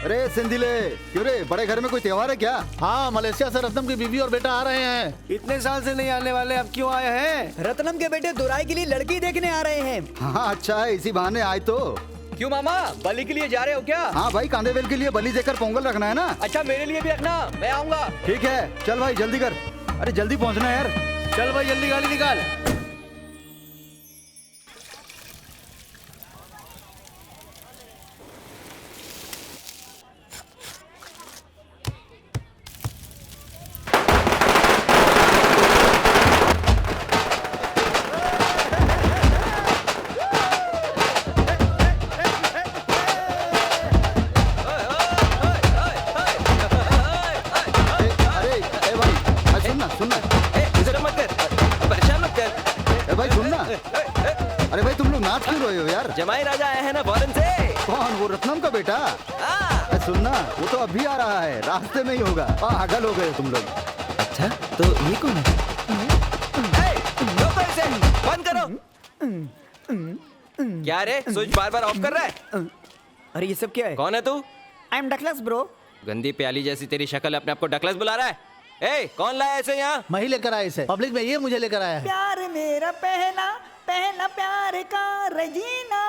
अरे सिंधिले, क्यों रे, बड़े घर में कोई त्योहार है क्या? हाँ, मलेशिया से रत्नम की बीवी और बेटा आ रहे हैं। इतने साल से नहीं आने वाले, अब क्यों आए हैं? रत्नम के बेटे दुराई के लिए लड़की देखने आ रहे हैं। हाँ अच्छा है, इसी बहाने आए तो। क्यों मामा, बलि के लिए जा रहे हो क्या? हाँ भाई, कांदेवेल के लिए बलि देकर पोंगल रखना है ना। अच्छा, मेरे लिए भी रखना, मैं आऊंगा। ठीक है, चल भाई जल्दी कर। अरे जल्दी पहुँचना है यार। चल भाई जल्दी गाड़ी निकाल। अरे भाई तुम लोग नाच क्यों रहे हो यार? जमाई राजा आए हैं ना फॉरेन से। कौन, वो रत्नम का बेटा? सुनना, वो तो अभी आ रहा है, रास्ते में ही होगा। पागल हो गए तुम लोग। अच्छा, तो ये कौन है? रोको इसे, बंद करो। क्या रे, स्विच बार बार ऑफ कर रहा है? अरे ये सब क्या है? कौन है तू? I am Douglas bro. गंदी प्याली जैसी तेरी शक्ल, अपने आप को डकलस बुला रहा है? ए, कौन लाया ऐसे यहाँ? मैं ही लेकर आया इसे, पब्लिक में ये मुझे लेकर आया है। प्यार मेरा पहला पहला प्यार का रजीना।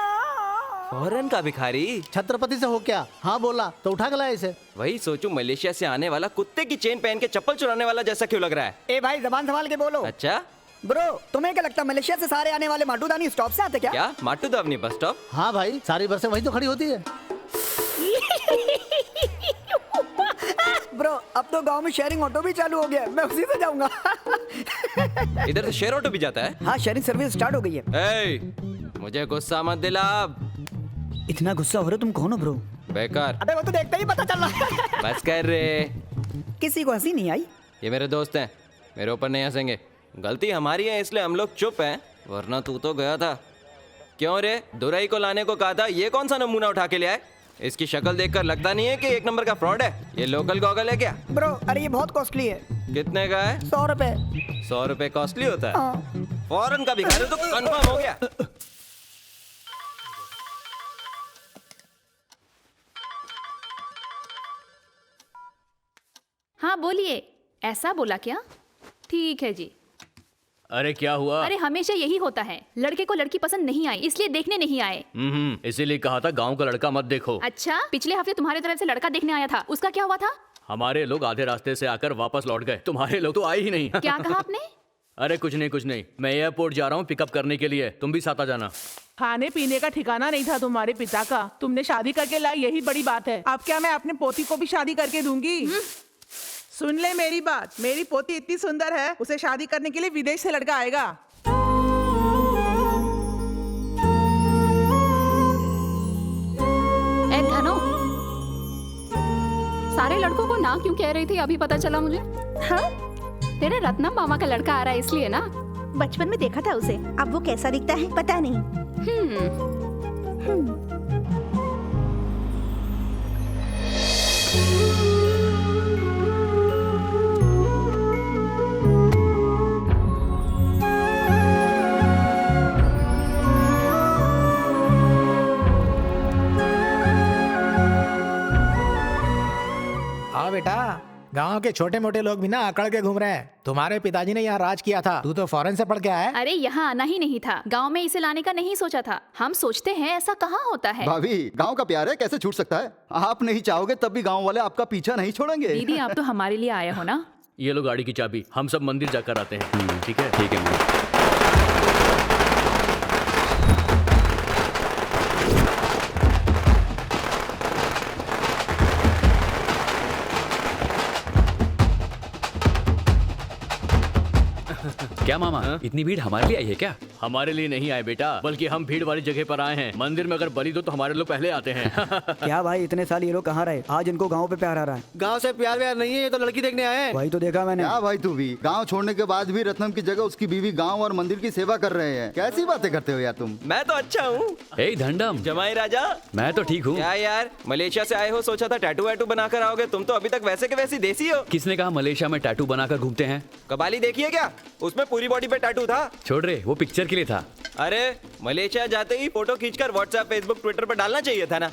फॉरेन का भिखारी? छत्रपति से हो क्या? हाँ बोला तो उठा के लाया इसे। वही सोचूं, मलेशिया से आने वाला कुत्ते की चेन पहन के चप्पल चुराने वाला जैसा क्यों लग रहा है? ए भाई, जबान संभाल के बोलो। अच्छा ब्रो, तुम्हें क्या लगता है मलेशिया से सारे आने वाले माटूदानी स्टॉप से आते क्या? क्या माटू दावनी बस स्टॉप? हाँ भाई, सारी बसें वहीं तो खड़ी होती है। ब्रो, अब तो गांव में शेयरिंग ऑटो भी चालू हो गया है, मैं उसी से जाऊंगा। इधर से शेयर ऑटो भी जाता है? हाँ, शेयरिंग सर्विस स्टार्ट हो गई है। ए, मुझे गुस्सा मत दिला। इतना गुस्सा हो रहा, तुम कौन हो ब्रो? बेकार। अबे वो तो देखते ही पता चल रहा। बस कर रे। किसी को हंसी नहीं आई? ये मेरे दोस्त हैं, मेरे ऊपर नहीं हंसेंगे। गलती हमारी है इसलिए हम लोग चुप हैं, वरना तू तो गया था। क्यों रे, दुराई को लाने को कहा था, ये कौन सा नमूना उठा के ले आए? इसकी शक्ल देखकर लगता नहीं है कि एक नंबर का फ्रॉड है। ये लोकल गॉगल है क्या? ब्रो, अरे ये बहुत कॉस्टली है। कितने का है? 100 रुपए। 100 रुपए कॉस्टली होता है? हाँ। फॉरेन का भिखारी तो कंफर्म हो गया। हाँ बोलिए, ऐसा बोला क्या? ठीक है जी। अरे क्या हुआ? अरे हमेशा यही होता है, लड़के को लड़की पसंद नहीं आई इसलिए देखने नहीं आए। इसीलिए कहा था गांव का लड़का मत देखो। अच्छा, पिछले हफ्ते तुम्हारे तरफ से लड़का देखने आया था, उसका क्या हुआ था? हमारे लोग आधे रास्ते से आकर वापस लौट गए, तुम्हारे लोग तो आए ही नहीं। क्या कहा आपने? अरे कुछ नहीं, मैं एयरपोर्ट जा रहा हूँ पिकअप करने के लिए, तुम भी साथ आ जाना। खाने पीने का ठिकाना नहीं था तुम्हारे पिता का, तुमने शादी करके लाई, यही बड़ी बात है। अब क्या मैं अपने पोती को भी शादी करके दूंगी? सुन ले मेरी बात, मेरी पोती इतनी सुंदर है, उसे शादी करने के लिए विदेश से लड़का आएगा। ए धनो, सारे लड़कों को ना क्यों कह रही थी, अभी पता चला मुझे। हाँ? तेरे रत्नम मामा का लड़का आ रहा है इसलिए ना? बचपन में देखा था उसे, अब वो कैसा दिखता है पता नहीं। हाँ बेटा, गांव के छोटे मोटे लोग भी ना अकड़ के घूम रहे हैं। तुम्हारे पिताजी ने यहाँ राज किया था, तू तो फॉरेन से पढ़ के आया है। अरे यहाँ आना ही नहीं था, गांव में इसे लाने का नहीं सोचा था। हम सोचते हैं ऐसा कहाँ होता है। भाभी, गांव का प्यार है, कैसे छूट सकता है? आप नहीं चाहोगे तब भी गांव वाले आपका पीछा नहीं छोड़ेंगे। दीदी, आप तो हमारे लिए आए हो ना? ये लो गाड़ी की चाबी, हम सब मंदिर जाकर आते हैं। ठीक है? ठीक है। क्या मामा, इतनी भीड़ हमारे लिए आई है क्या? हमारे लिए नहीं आए बेटा, बल्कि हम भीड़ वाली जगह पर आए हैं। मंदिर में अगर बलि दो तो हमारे लोग पहले आते हैं। क्या भाई, इतने साल ये लोग कहाँ रहे, आज इनको गाँव पे प्यार आ रहा है। गांव से प्यार व्यार नहीं है, ये तो लड़की देखने आए हैं। वही तो देखा मैंने। क्या भाई, तू भी गांव छोड़ने के बाद भी रत्नम की जगह उसकी बीवी गांव और मंदिर की सेवा कर रहे हैं। कैसी बातें करते हो यार तुम? मैं तो अच्छा हूँ। हे धंडम, जमाई राजा, मैं तो ठीक हूँ। क्या यार, मलेशिया से आए हो, सोचा था टैटू वैटू बनाकर आओगे, तुम तो अभी तक वैसे के वैसी देसी हो। किसने कहा मलेशिया में टैटू बनाकर घूमते हैं? कबाली देखिए क्या, उसमें पूरी बॉडी पे टैटू था। छोड़ रे, वो पिक्चर के लिए था। अरे मलेशिया जाते ही फोटो खींचकर व्हाट्सएप, फेसबुक, ट्विटर पर डालना चाहिए था ना।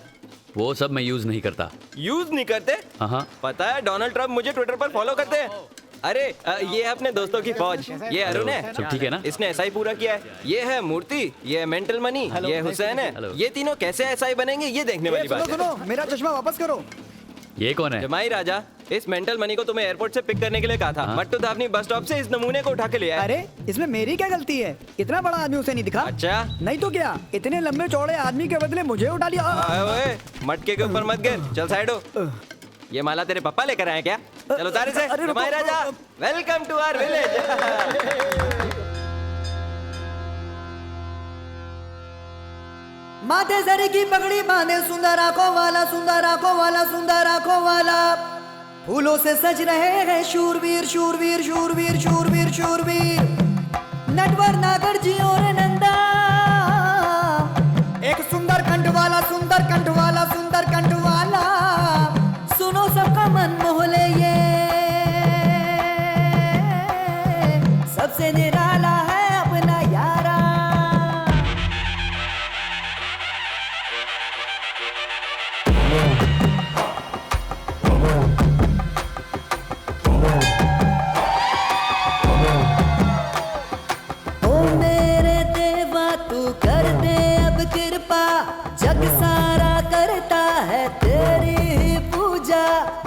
वो सब मैं यूज नहीं करता। यूज नहीं करते? हाँ। पता है डोनाल्ड ट्रम्प मुझे ट्विटर पर फॉलो करते हैं। अरे ये है अपने दोस्तों की फौज। ये अरुण है, सब ठीक है ना? इसने एसआई पूरा किया है। ये है मूर्ति, ये है मेंटल मनी, ये हुसैन है। ये तीनों कैसे एसआई बनेंगे ये देखने वाली बात है। सुनो, मेरा चश्मा वापस करो। ये कौन है? जमाई राजा, इस मेंटल मनी को तुम्हें एयरपोर्ट से पिक करने के लिए कहा था। मट्टू धावनी बस स्टॉप से इस नमूने को उठा के ले आया। अरे इसमें मेरी क्या गलती है? इतना बड़ा आदमी उसे नहीं दिखा। अच्छा, नहीं तो क्या, इतने लंबे चौड़े आदमी के बदले मुझे उठा लिया। ओए, मटके के ऊपर मत गिर, चल साइड हो। ये माला तेरे पापा लेकर आए क्या? चलो तारे से। जमाई राजा, वेलकम टू आवर विलेज। माथे सर की पगड़ी बांधे सुंदर आंखों वाला, सुंदर आंखों वाला, सुंदर आंखों वाला, फूलों से सज रहे हैं शूरवीर शूरवीर शूरवीर शूरवीर शूरवीर, नटवर नागर जी और नंदा। एक सुंदर कंठ वाला, सुंदर कंठ वाला, सुंदर कंठ वाला, सुनो सबका मन मोह ले ये, सबसे निराला है अपना यारा। जग सारा करता है तेरी ही पूजा,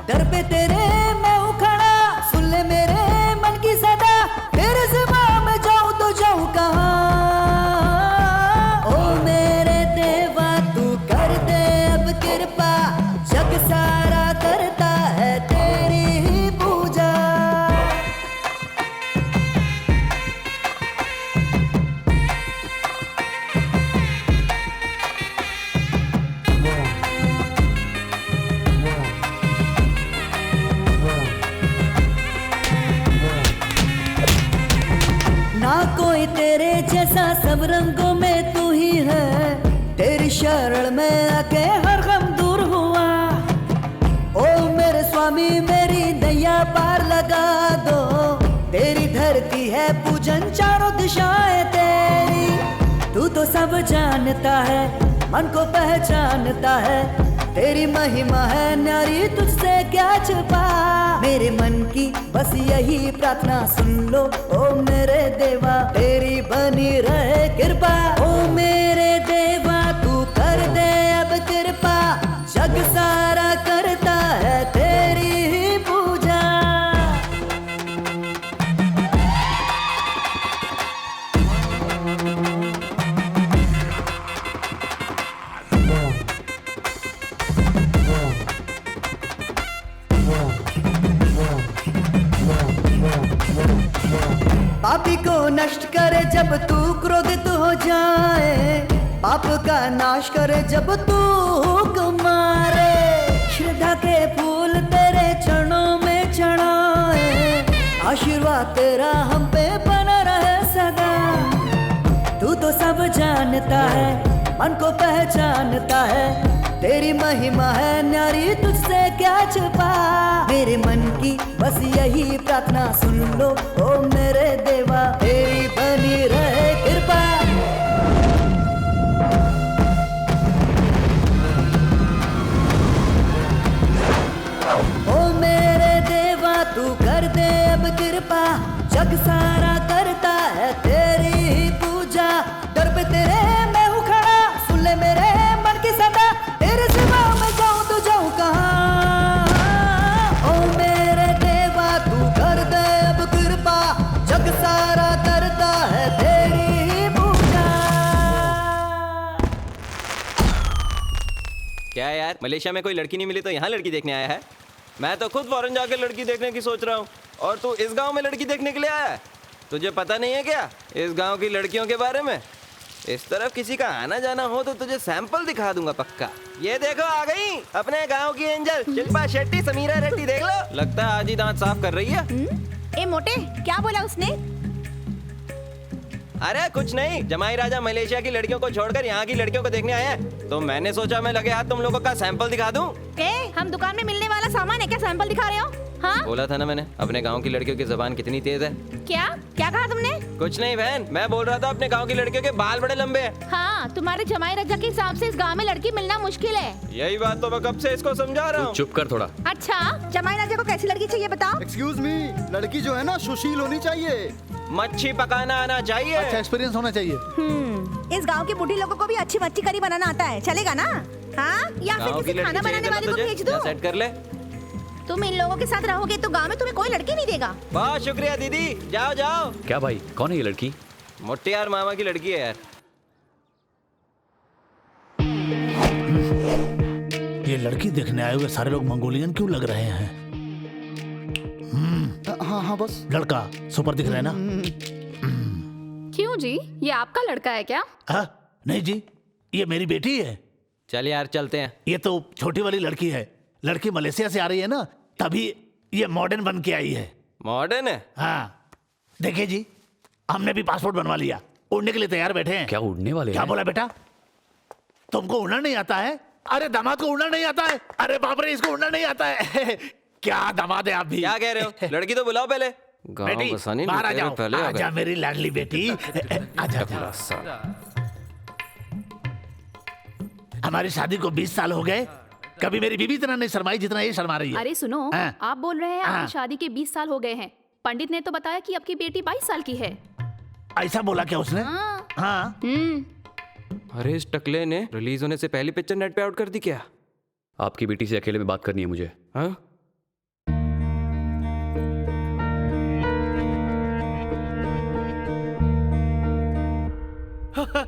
दर पे तेरे मैं उखड़ा, सुन ले मेरे मन की सदा, तेरे ज़िम्मा में जाऊं तो जाऊं कहाँ। ओ मेरे देवा तू कर दे अब कृपा, जग सारा करता है तेरी ही पूजा। ना कोई तेरे जैसा, सब रंगों में तू ही है, तेरी शरण में आके हर गम दूर हुआ। ओ मेरे स्वामी मेरी नैया पार लगा दो, तेरी धरती है पूजन चारों दिशाएं तेरी, तू तो सब जानता है मन को पहचानता है, तेरी महिमा है न्यारी तुझसे क्या छुपा। मेरे मन की बस यही प्रार्थना सुन लो ओ मेरे देवा, तेरी बनी रहे कृपा। ओ मेरे देवा तू कर दे अब कृपा, जग सारा करता है तेरी ही पूजा। पापी को नष्ट करे जब तू क्रोधित हो जाए, पाप का नाश करे जब तू हुक्म मारे, श्रद्धा के फूल तेरे चरणों में चढ़ाए, आशीर्वाद तेरा हम पे बना रहे सदा। तू तो सब जानता है मन को पहचानता है, तेरी महिमा है न्यारी तुझसे क्या छुपा। मेरे मन की बस यही प्रार्थना सुन लो ओ मेरे देवा, तेरी बनी रहे कृपा। ओ मेरे देवा तू कर दे अब कृपा, जग सारा करता है तेरी ही पूजा, दर पे तेरे मैं हूँ खड़ा, सुन ले मेरे मन की सदा, तेरे सिवा मैं जाऊं तो जाऊं कहाँ। ओ मेरे देवा तू कर दे अब कृपा, जग सारा करता है तेरी ही पूजा। क्या यार, मलेशिया में कोई लड़की नहीं मिली तो यहाँ लड़की देखने आया है? मैं तो खुद फॉरेन जाकर लड़की देखने की सोच रहा हूँ, और तू इस गांव में लड़की देखने के लिए आया है? तुझे पता नहीं है क्या इस गांव की लड़कियों के बारे में? इस तरफ किसी का आना जाना हो तो तुझे सैंपल दिखा दूंगा पक्का। ये देखो आ गई अपने गांव की एंजल शिल्पा शेट्टी, समीरा रेड्डी, देख लो, लगता है आज ही दांत साफ कर रही है। ए मोटे, क्या बोला उसने? अरे कुछ नहीं, जमाई राजा मलेशिया की लड़कियों को छोड़कर यहाँ की लड़कियों को देखने आया है। तो मैंने सोचा मैं लगे हाथ तुम लोगों का सैंपल दिखा दूं। हम दुकान में मिलने वाला सामान है क्या सैंपल दिखा रहे हो? हाँ बोला था ना मैंने, अपने गांव की लड़कियों की जबान कितनी तेज है। क्या क्या कहा तुमने? कुछ नहीं बहन, मैं बोल रहा था अपने गांव की लड़कियों के बाल बड़े लंबे हैं। हाँ तुम्हारे जमाई रजा के हिसाब से इस गांव में लड़की मिलना मुश्किल है। यही बात तो मैं कब से इसको समझा रहा हूँ। चुप कर थोड़ा। अच्छा जमाई रजा को कैसी लड़की चाहिए बताओ? एक्सक्यूज मी, लड़की जो है ना सुशील होनी चाहिए। मच्छी पकाना आना चाहिए। अच्छा एक्सपीरियंस होना चाहिए। इस गांव के बूढ़ी लोगों को भी अच्छी मच्छी करी बनाना आता है, चलेगा ना? हाँ या फिर गांव की किसी खाना लड़की बनाने चाहिए वाले तो को तुझे भेज दो। सेट कर ले। तुम इन लोगों के साथ रहोगे तो गांव में तुम्हें कोई लड़की नहीं देगा। बहुत शुक्रिया दीदी, जाओ जाओ। क्या भाई, कौन है ये लड़की? मोटे यार मामा की लड़की है यार। ये लड़की देखने आए हुए सारे लोग मंगोलियन क्यों लग रहे हैं? हाँ हाँ बस। लड़का सुपर दिख रहा है ना? क्यों जी, ये आपका लड़का है क्या? नहीं जी, ये मेरी बेटी है। चल यार चलते हैं। ये तो छोटी वाली लड़की है। लड़की मलेशिया से आ रही है ना, तभी ये मॉडर्न बन के आई है। मॉडर्न है? हाँ देखिए जी, हमने भी पासपोर्ट बनवा लिया, उड़ने के लिए तैयार बैठे हैं। क्या उड़ने वाले क्या हैं? बोला बेटा? तुमको उड़ना नहीं आता है? अरे दामाद को उड़ना नहीं आता है? अरे बाप रे, इसको उड़ना नहीं आता है। क्या दामाद है आप भी? क्या कह रहे हो? लड़की तो बुलाओ पहले। गाँव बेटी बसानी बाहर आ लुटेरे जाओ। पहले आ आजा गए। मेरी लाडली बेटी, आजा। टकला सा। हमारी शादी को 20 साल हो गए, कभी मेरी बीवी इतना नहीं शर्माई जितना ये शर्मा रही है। अरे सुनो, हाँ। आप बोल रहे हैं हाँ। आपकी शादी के 20 साल हो गए हैं। पंडित ने तो बताया कि आपकी बेटी 22 साल की है। ऐसा बोला क्या उसने? हाँ। हाँ। अरे इस टकले ने रिलीज होने से पहली पिक्चर नेट पे आउट कर दी क्या? आपकी बेटी से अकेले में बात करनी है मुझे। हाँ?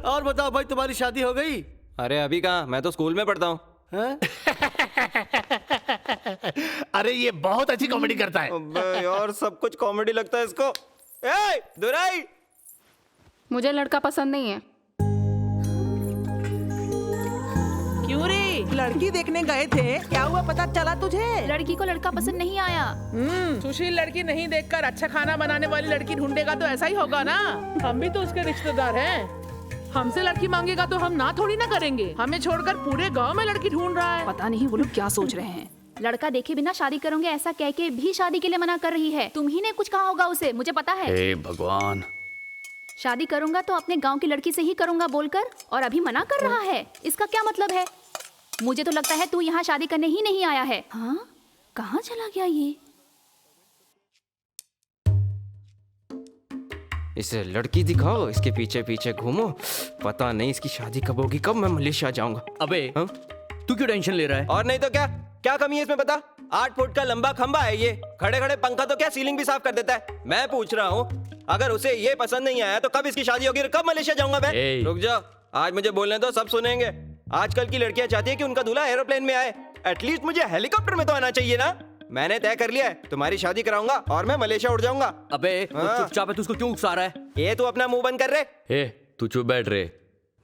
और बताओ भाई, तुम्हारी शादी हो गई? अरे अभी कहाँ, मैं तो स्कूल में पढ़ता हूँ। अरे ये बहुत अच्छी कॉमेडी करता है। अबे यार सब कुछ कॉमेडी लगता है इसको। ए, दुराई! मुझे लड़का पसंद नहीं है। क्यों रे, लड़की देखने गए थे, क्या हुआ पता चला तुझे? लड़की को लड़का पसंद नहीं आया। सुशील लड़की नहीं देखकर अच्छा खाना बनाने वाली लड़की ढूंढेगा तो ऐसा ही होगा ना। हम भी तो उसके रिश्तेदार हैं। हमसे लड़की मांगेगा तो हम ना थोड़ी ना करेंगे। हमें छोड़कर पूरे गांव में लड़की ढूंढ रहा है। पता नहीं वो लोग क्या सोच रहे हैं। लड़का देखे बिना शादी करूंगे ऐसा कह के भी शादी के लिए मना कर रही है। तुम ही ने कुछ कहा होगा उसे, मुझे पता है। हे भगवान, शादी करूंगा तो अपने गांव की लड़की से ही करूंगा बोलकर, और अभी मना कर रहा है। इसका क्या मतलब है? मुझे तो लगता है तू यहाँ शादी करने ही नहीं आया है। हाँ, कहाँ चला गया ये? इसे लड़की दिखाओ, इसके पीछे पीछे घूमो। पता नहीं इसकी शादी कब होगी, कब मैं मलेशिया जाऊंगा। अबे हाँ? तू क्यों टेंशन ले रहा है? और नहीं तो क्या, क्या कमी है इसमें बता? 8 फुट का लंबा खंबा है ये, खड़े खड़े पंखा तो क्या सीलिंग भी साफ कर देता है। मैं पूछ रहा हूँ, अगर उसे ये पसंद नहीं आया तो कब इसकी शादी होगी, कब मलेशिया जाऊंगा मैं? ए। रुक जाओ, आज मुझे बोलने दो, सब सुनेंगे। आजकल की लड़कियां चाहती है कि उनका दूल्हा एरोप्लेन में आए, एटलीस्ट मुझे हेलीकॉप्टर में तो आना चाहिए ना। मैंने तय कर लिया है, तुम्हारी शादी कराऊंगा और मैं मलेशिया उड़ जाऊंगा। अबे वो हाँ। चुपचाप है, तू उसको क्यों उकसा रहा है? ये तू अपना मुंह बंद कर रहे। ए, तू चुप बैठ रे।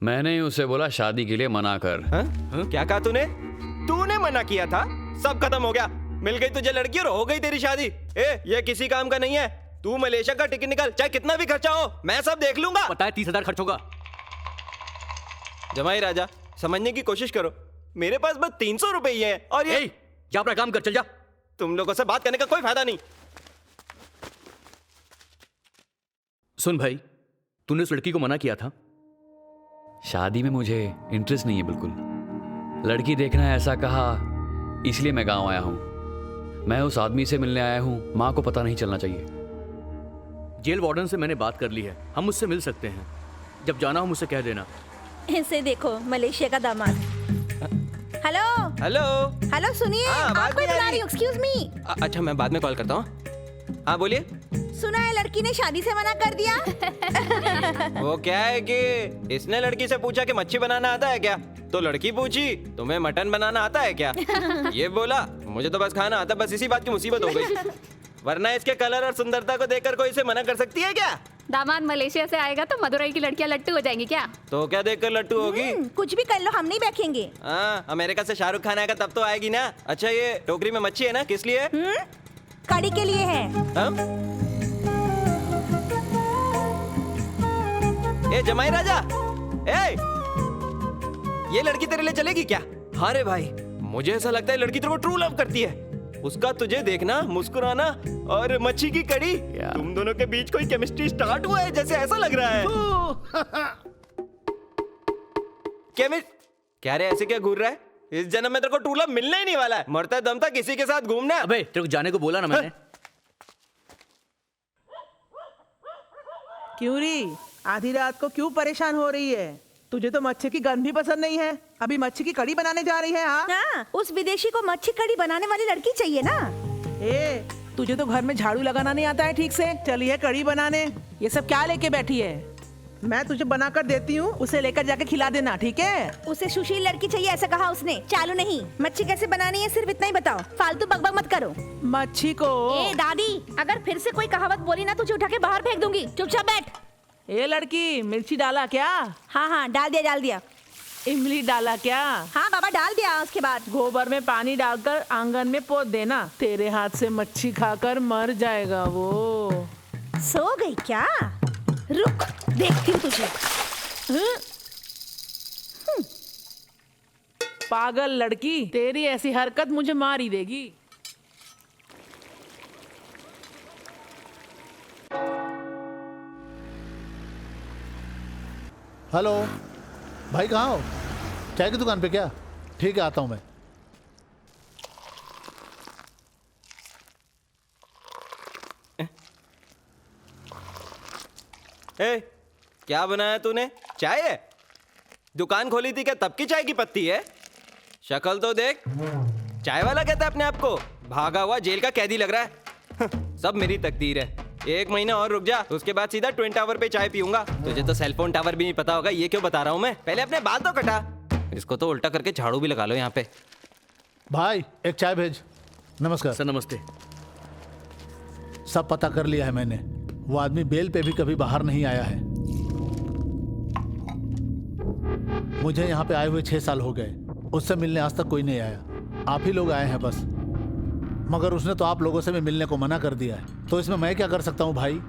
मैंने ही उसे बोला शादी के लिए मना कर। हाँ? क्या कहा तूने? तूने मना किया था, सब खत्म हो गया। मिल गई तुझे लड़की और हो गई तेरी शादी। ये किसी काम का नहीं है। तू मलेशिया का टिकट निकाल, चाहे कितना भी खर्चा हो, मैं सब देख लूंगा। पता है 30,000 खर्च होगा। जमाई राजा, समझने की कोशिश करो, मेरे पास बस 300 रुपए ही है। और ये जा अपना काम कर, चल जा। तुम लोगों से बात करने का कोई फायदा नहीं। सुन भाई, तूने उस लड़की को मना किया था। शादी में मुझे इंटरेस्ट नहीं है बिल्कुल। लड़की देखना है ऐसा कहा, इसलिए मैं गांव आया हूं। मैं उस आदमी से मिलने आया हूं, मां को पता नहीं चलना चाहिए। जेल वार्डन से मैंने बात कर ली है, हम उससे मिल सकते हैं। जब जाना हो मुझसे कह देना। इसे देखो, मलेशिया का दामाद। हेलो हेलो हेलो, सुनिए, हाँ, बात आपको नहीं आ बुला रही। रही हूँ। Excuse me. अच्छा, मैं बाद में कॉल करता हूँ। हाँ बोलिए। सुना है लड़की ने शादी से मना कर दिया। वो क्या है कि इसने लड़की से पूछा कि मच्छी बनाना आता है क्या, तो लड़की पूछी तुम्हें मटन बनाना आता है क्या। ये बोला मुझे तो बस खाना आता, बस इसी बात की मुसीबत हो गई। वरना इसके कलर और सुंदरता को देखकर कोई इसे मना कर सकती है क्या? दामाद मलेशिया से आएगा तो मदुरई की लड़कियां लट्टू हो जाएंगी क्या? तो क्या देखकर लट्टू होगी? कुछ भी कर लो, हम नहीं बैठेंगे। हाँ, अमेरिका से शाहरुख खान आएगा तब तो आएगी ना। अच्छा, ये टोकरी में मच्छी है ना, किस लिए? कड़ी के लिए है। हाँ? ए जमाई राजा, ए ये लड़की तेरे लिए चलेगी क्या? हाँ रे भाई, मुझे ऐसा लगता है लड़की तेरे को ट्रू लव करती है। उसका तुझे देखना, मुस्कुराना और मच्छी की कड़ी, तुम दोनों के बीच कोई केमिस्ट्री स्टार्ट हुआ है जैसे ऐसा लग रहा है। क्या रे, ऐसे क्या घूर रहा है? इस जन्म में तेरे को ट्रू लव मिलने ही नहीं वाला है। मरता दम तक किसी के साथ घूमना। अबे तेरे को जाने को बोला ना मैंने। क्यों री, आधी रात को क्यों परेशान हो रही है? तुझे तो मच्छी की गंध भी पसंद नहीं है, अभी मच्छी की कड़ी बनाने जा रही है। हाँ, उस विदेशी को मच्छी कड़ी बनाने वाली लड़की चाहिए ना। ए, तुझे तो घर में झाड़ू लगाना नहीं आता है ठीक से, चलिए कड़ी बनाने। ये सब क्या लेके बैठी है? मैं तुझे बना कर देती हूँ, उसे लेकर जाके खिला देना, ठीक है? उसे सुशील लड़की चाहिए ऐसा कहा उसने। चालू नहीं, मच्छी कैसे बनानी है सिर्फ इतना ही बताओ, फालतू बकबक मत करो। मच्छी को ए दादी, अगर फिर से कोई कहावत बोली ना तुझे उठा के बाहर फेंक दूंगी। चुपचाप बैठ। ए लड़की, मिर्ची डाला क्या? हाँ हाँ डाल दिया। इमली डाला क्या? हाँ बाबा डाल दिया। उसके बाद गोबर में पानी डालकर आंगन में पोत देना, तेरे हाथ से मच्छी खाकर मर जाएगा वो। सो गई क्या? रुक देखती हूँ तुझे। पागल लड़की, तेरी ऐसी हरकत मुझे मार ही देगी। हेलो भाई, कहाँ हो? चाय की दुकान पे क्या? ठीक है, आता हूँ मैं। ए, क्या बनाया तूने? चाय है? दुकान खोली थी क्या तब की चाय की पत्ती है? शक्ल तो देख, चाय वाला कहता है अपने आप को, भागा हुआ जेल का कैदी लग रहा है। सब मेरी तकदीर है। 1 महीना और रुक जा, उसके बाद सीधा ट्विन टावर पे चाय पीऊंगा। तुझे तो सेलफोन टावर भी नहीं पता होगा, ये क्यों बता रहा हूँ मैं? पहले अपने बाल तो कटा, इसको तो उल्टा करके झाड़ू भी लगा लो यहाँ पे। भाई एक चाय भेज। नमस्कार सर। नमस्ते। सब पता कर लिया है मैंने, वो आदमी बेल पे भी कभी बाहर नहीं आया है। मुझे यहाँ पे आए हुए 6 साल हो गए, उससे मिलने आज तक कोई नहीं आया। आप ही लोग आए हैं बस, मगर उसने तो आप लोगों से भी मिलने को मना कर दिया है। तो इसमें मैं क्या कर सकता हूँ भाई?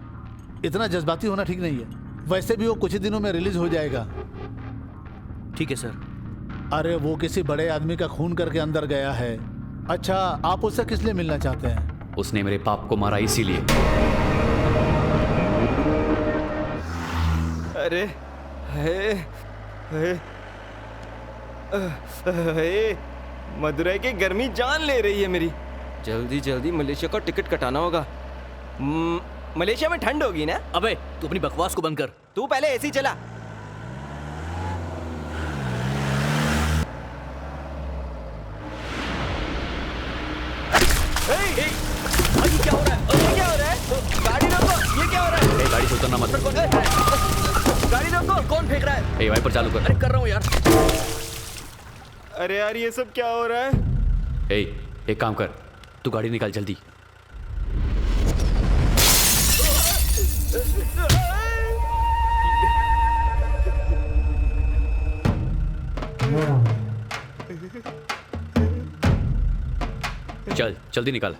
इतना जज्बाती होना ठीक नहीं है। वैसे भी वो कुछ ही दिनों में रिलीज हो जाएगा। ठीक है सर। अरे वो किसी बड़े आदमी का खून करके अंदर गया है। अच्छा, आप उससे किस लिए मिलना चाहते हैं? उसने मेरे पाप को मारा इसीलिए। अरे मदुरई की गर्मी जान ले रही है मेरी। जल्दी जल्दी मलेशिया का टिकट कटाना होगा। मलेशिया में ठंड होगी ना? अबे तू अपनी बकवास को बंद कर। तू पहले एसी चला। ये क्या हो रहा है? ये क्या हो रहा है? गाड़ी रोको। ये क्या हो रहा है? गाड़ी से उतरना मत। गाड़ी रोको। कौन फेंक रहा है? वाइपर चालू कर। अरे कर रहा हूँ यार। अरे यार ये सब क्या हो रहा है? एक काम कर, तू गाड़ी निकाल जल्दी। चल जल्दी निकाल।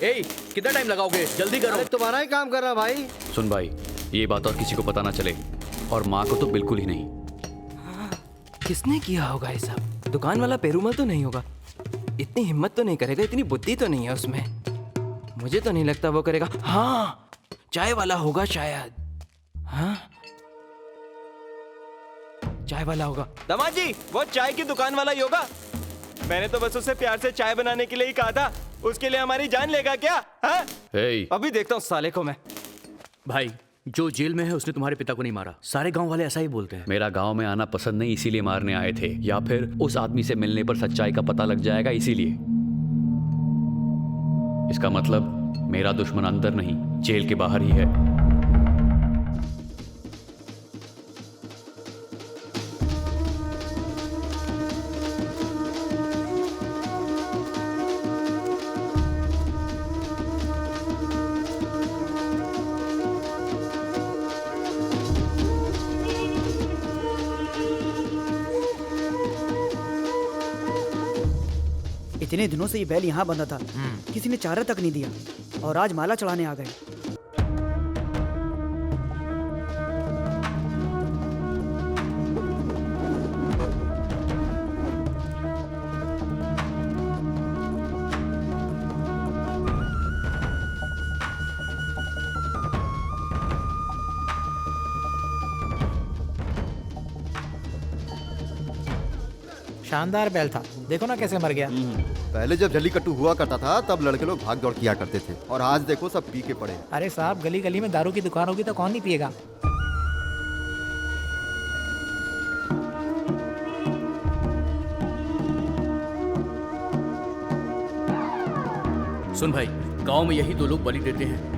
कितना टाइम लगाओगे? जल्दी करो। तुम्हारा ही काम कर रहा भाई। सुन भाई, ये बात और किसी को पता ना चले, और माँ को तो बिल्कुल ही नहीं। किसने किया होगा ये सब? दुकान वाला पेरूमल तो नहीं होगा, इतनी हिम्मत तो नहीं करेगा, इतनी बुद्धि तो नहीं है उसमें। मुझे तो नहीं लगता वो करेगा। हाँ, चाय वाला होगा शायद। हाँ, चाय वाला होगा। दामाद जी, वो चाय की दुकान वाला ही होगा। मैंने तो बस उसे प्यार से चाय बनाने के लिए ही कहा था, उसके लिए हमारी जान लेगा क्या? हाँ? अभी देखता हूँ साले को मैं। भाई, जो जेल में है उसने तुम्हारे पिता को नहीं मारा। सारे गांव वाले ऐसा ही बोलते हैं। मेरा गांव में आना पसंद नहीं, इसीलिए मारने आए थे, या फिर उस आदमी से मिलने पर सच्चाई का पता लग जाएगा इसीलिए। इसका मतलब मेरा दुश्मन अंदर नहीं, जेल के बाहर ही है। इतने दिनों से ये बैल यहाँ बंधा था, किसी ने चारा तक नहीं दिया, और आज माला चढ़ाने आ गए। शानदार बैल था, देखो ना कैसे मर गया। पहले जब जल्लीकट्टू हुआ करता था तब लड़के लोग भाग दौड़ किया करते थे, और आज देखो सब पी के पड़े हैं। अरे साहब, गली गली में दारू की दुकान होगी तो कौन नहीं पिएगा। सुन भाई, गांव में यही 2 लोग बलि देते हैं।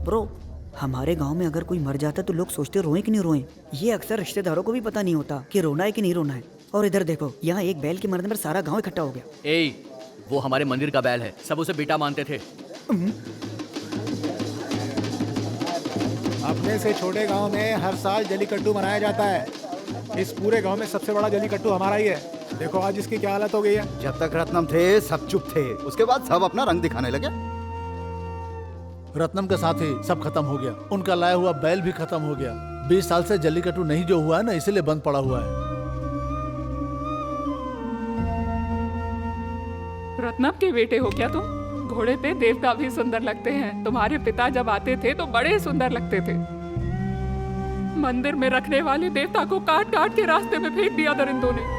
ब्रो, हमारे गांव में अगर कोई मर जाता तो लोग सोचते रोए कि नहीं रोए। ये अक्सर रिश्तेदारों को भी पता नहीं होता कि रोना है कि नहीं रोना है। और इधर देखो, यहाँ एक बैल के मरने पर सारा गांव इकट्ठा हो गया। ए, वो हमारे मंदिर का बैल है, सब उसे बेटा मानते थे। अपने से छोटे गांव में हर साल जल्लीकट्टू मनाया जाता है। इस पूरे गांव में सबसे बड़ा जल्लीकट्टू हमारा ही है। देखो आज इसकी क्या हालत हो गई है। जब तक रत्नम थे सब चुप थे, उसके बाद सब अपना रंग दिखाने लगे। रत्नम के साथ ही सब खत्म हो गया। उनका लाया हुआ बैल भी खत्म हो गया। 20 साल से जल्लीकट्टू नहीं जो हुआ है ना, इसीलिए बंद पड़ा हुआ है। रत्नम के बेटे हो क्या तुम? घोड़े पे देवता भी सुंदर लगते हैं। तुम्हारे पिता जब आते थे तो बड़े सुंदर लगते थे। मंदिर में रखने वाले देवता को काट काट के रास्ते में फेंक दिया दरिंदों ने।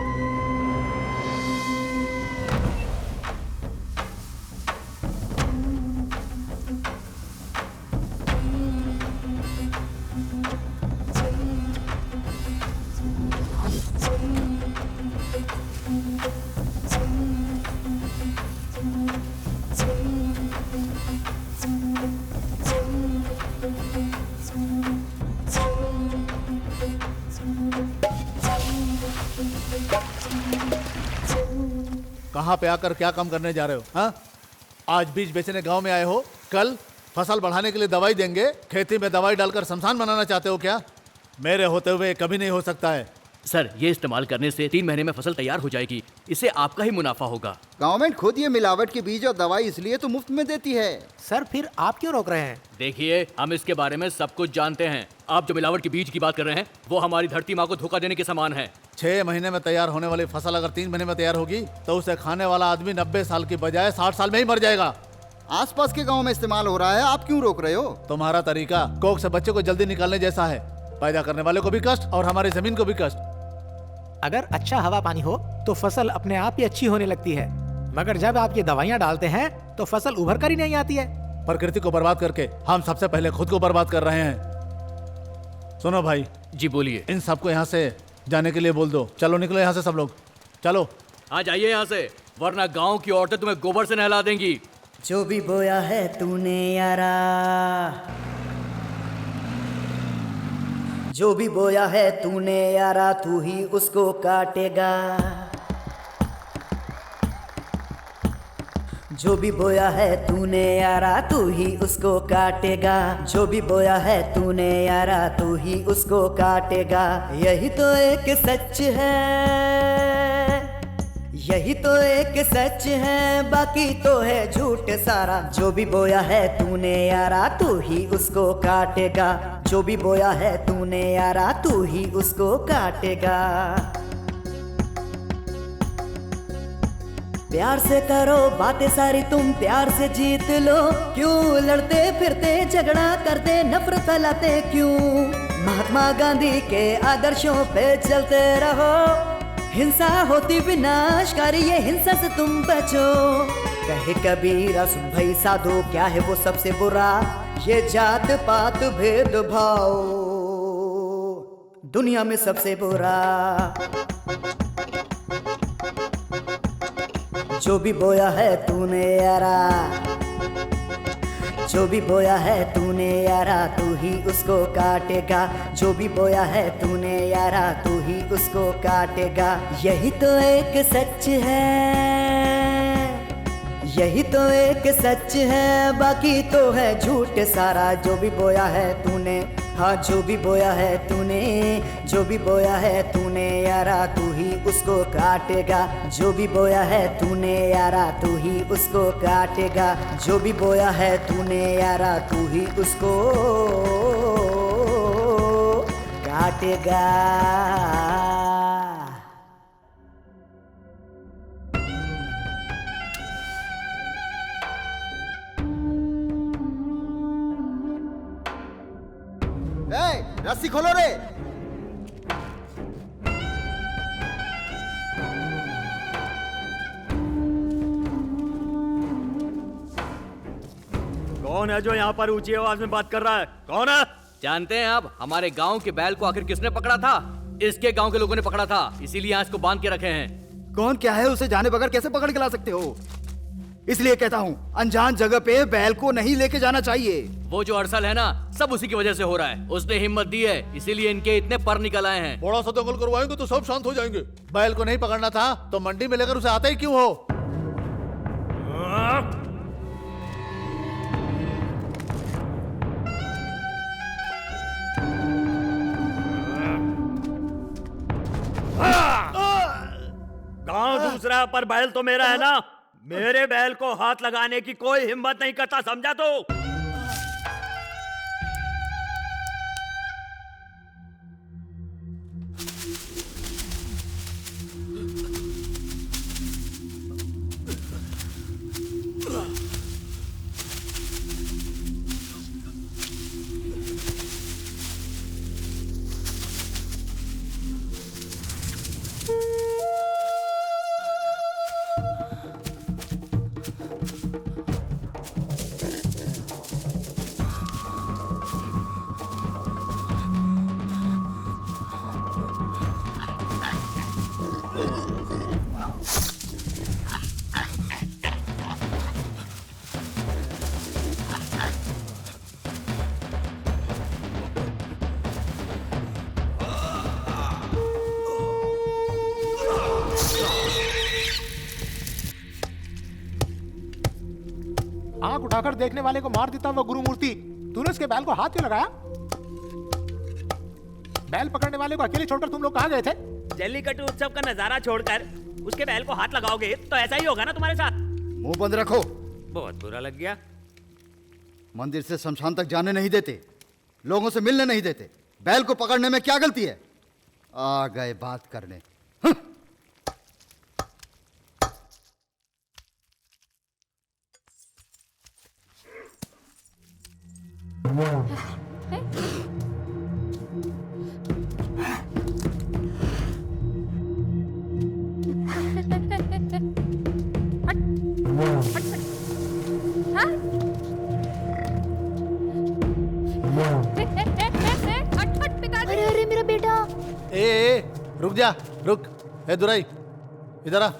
कहाँ पे आकर क्या काम करने जा रहे हो? हाँ, आज बीज बेचने गांव में आए हो, कल फसल बढ़ाने के लिए दवाई देंगे। खेती में दवाई डालकर शमशान बनाना चाहते हो क्या? मेरे होते हुए कभी नहीं हो सकता है। सर, ये इस्तेमाल करने से 3 महीने में फसल तैयार हो जाएगी। इससे आपका ही मुनाफा होगा। गवर्नमेंट खुद ये मिलावट के बीज और दवाई इसलिए तो मुफ्त में देती है। सर फिर आप क्यों रोक रहे हैं? देखिए, हम इसके बारे में सब कुछ जानते हैं। आप जो मिलावट के बीज की बात कर रहे हैं वो हमारी धरती माँ को धोखा देने के समान है। 6 महीने में तैयार होने वाली फसल अगर 3 महीने में तैयार होगी तो उसे खाने वाला आदमी 90 साल की बजाय 60 साल में ही मर जाएगा। आसपास के गांव में इस्तेमाल हो रहा है, आप क्यों रोक रहे हो? तुम्हारा तरीका कोख से बच्चे को जल्दी निकालने जैसा है। पैदा करने वाले को भी कष्ट और हमारी जमीन को भी कष्ट। अगर अच्छा हवा पानी हो तो फसल अपने आप ही अच्छी होने लगती है, मगर जब आप ये दवाइयाँ डालते हैं तो फसल उभर कर ही नहीं आती है। प्रकृति को बर्बाद करके हम सबसे पहले खुद को बर्बाद कर रहे हैं। सुनो भाई। जी बोलिए। इन सबको यहाँ से जाने के लिए बोल दो। चलो निकलो यहाँ से सब लोग, चलो। आ जाइए यहाँ से, वरना गांव की औरतें तुम्हें गोबर से नहला देंगी। जो भी बोया है तूने यारा, जो भी बोया है तूने यारा, तू ही उसको काटेगा। जो भी बोया है तूने यारा, तू ही उसको काटेगा। जो भी बोया है तूने यारा, तू ही उसको काटेगा। यही तो एक सच है, यही तो एक सच है, बाकी तो है झूठ सारा। जो भी बोया है तूने यारा, तू ही उसको काटेगा। जो भी बोया है तूने यारा, तू ही उसको काटेगा। प्यार से करो बातें सारी, तुम प्यार से जीत लो। क्यों लड़ते फिरते झगड़ा करते नफरत फैलाते क्यों? महात्मा गांधी के आदर्शों पे चलते रहो। हिंसा होती विनाशकारी, ये हिंसा से तुम बचो। कहे कबीरा सुन भाई साधो, क्या है वो सबसे बुरा? ये जात पात भेदभाव दुनिया में सबसे बुरा। जो भी बोया है तूने यारा, जो भी बोया है तूने यारा, तू ही उसको काटेगा। जो भी बोया है तूने यारा, तू ही उसको काटेगा। यही तो एक सच है, यही तो एक सच है, बाकी तो है झूठ सारा। जो भी बोया है तूने, हाँ जो भी बोया है तूने, जो भी बोया है तूने यारा, तू ही उसको काटेगा। जो भी बोया है तूने यारा, तू ही उसको काटेगा। जो भी बोया है तूने यारा, तू ही उसको काटेगा। काटेगा। रस्सी खोलो रे। कौन है जो यहाँ पर ऊंची आवाज में बात कर रहा है? कौन है? जानते हैं आप हमारे गांव के बैल को आखिर किसने पकड़ा था? इसके गांव के लोगों ने पकड़ा था, इसीलिए आज को बांध के रखे हैं। कौन क्या है? उसे जाने बगैर कैसे पकड़ के ला सकते हो? इसलिए कहता हूँ अनजान जगह पे बैल को नहीं लेके जाना चाहिए। वो जो अरसल है ना, सब उसी की वजह से हो रहा है। उसने हिम्मत दी है, इसीलिए इनके इतने पर निकल आए हैं। बड़ा सा दंगल करवाएंगे तो सब शांत हो जाएंगे। बैल को नहीं पकड़ना था तो मंडी में लेकर उसे आते ही क्यों हो? गांव दूसरा है पर बैल तो मेरा है ना। मेरे बैल को हाथ लगाने की कोई हिम्मत नहीं करता, समझा तो? आंख उठाकर देखने वाले को मार देता वो गुरुमूर्ति। तूने उसके बैल को हाथ क्यों लगाया? बैल पकड़ने वाले को अकेले छोड़कर तुम लोग कहाँ गए थे? जल्लीकट्टू उत्सव का नजारा छोड़कर उसके बैल को हाथ लगाओगे तो ऐसा ही होगा ना तुम्हारे साथ। मुंह बंद रखो। बहुत बुरा लग गया। मंदिर से शमशान तक जाने नहीं देते, लोगों से मिलने नहीं देते। बैल को पकड़ने में क्या गलती है? आ गए बात करने। अरे अरे मेरा बेटा। ए, रुक जा, रुक। ए दुराई, इधर आ।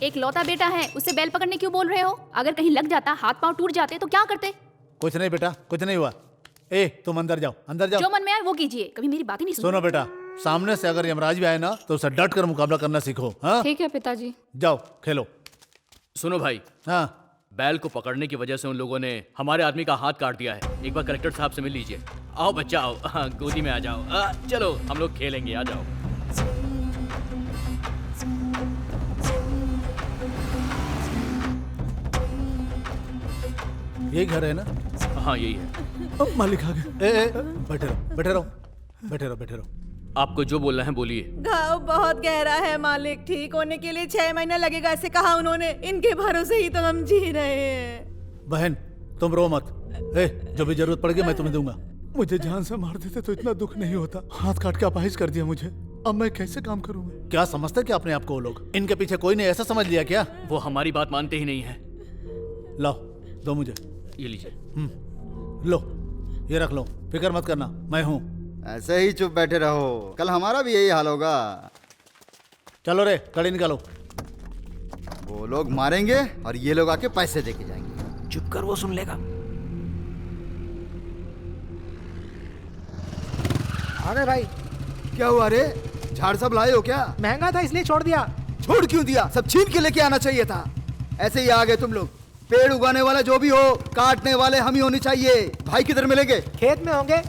एक लौता बेटा है, उससे बैल पकड़ने क्यों बोल रहे हो? अगर कहीं लग जाता, हाथ पांव टूट जाते तो क्या करते? कुछ नहीं बेटा, कुछ नहीं हुआ। ए, तुम अंदर जाओ, अंदर जाओ। जो मन में आए वो कीजिए, कभी मेरी बातें नहीं सुनो। सुनो बेटा, सामने से अगर यमराज भी आए ना तो उसे डट कर मुकाबला करना सीखो। हाँ, ठीक है पिताजी। जाओ खेलो। सुनो भाई, हाँ, बैल को पकड़ने की वजह से उन लोगों ने हमारे आदमी का हाथ काट दिया है। एक बार कलेक्टर साहब से मिल लीजिए। आओ बच्चा आओ, हाँ, गोदी में आ जाओ। चलो हम लोग खेलेंगे, आ जाओ। यही घर है ना? हाँ यही है। मालिक आ गए। बैठे रहो, बैठे रहो, बैठे रहो, बैठे रहो। आपको जो बोलना है बोलिए। घाव बहुत गहरा है मालिक, ठीक होने के लिए 6 महीना लगेगा ऐसे कहा उन्होंने। इनके भरोसे ही तो हम जी रहे हैं। बहन तुम रो मत। जो भी जरूरत पड़ेगी मैं तुम्हें दूंगा। मुझे जान से मार देते तो इतना दुख नहीं होता। हाथ काट के अपाहिज कर दिया मुझे। अब मैं कैसे काम करूंगा? क्या समझते क्या अपने आप को वो लोग? इनके पीछे कोई नहीं ऐसा समझ लिया क्या? वो हमारी बात मानते ही नहीं है। लो दो मुझे। ये लीजिए। लो ये रख लो, फिक्र मत करना, मैं हूँ। ऐसे ही चुप बैठे रहो, कल हमारा भी यही हाल होगा। चलो रे, कड़ी निकालो। वो लोग मारेंगे और ये लोग आके पैसे देके जाएंगे। चुप कर, वो सुन लेगा। आ गए भाई। क्या हुआ रे? झाड़ सब लाए हो क्या? महंगा था इसलिए छोड़ दिया। छोड़ क्यों दिया? सब छीन के लेके आना चाहिए था। ऐसे ही आ गए तुम लोग। पेड़ उगाने वाला जो भी हो, काटने वाले हम ही होने चाहिए। भाई किधर मिलेंगे? खेत में होंगे।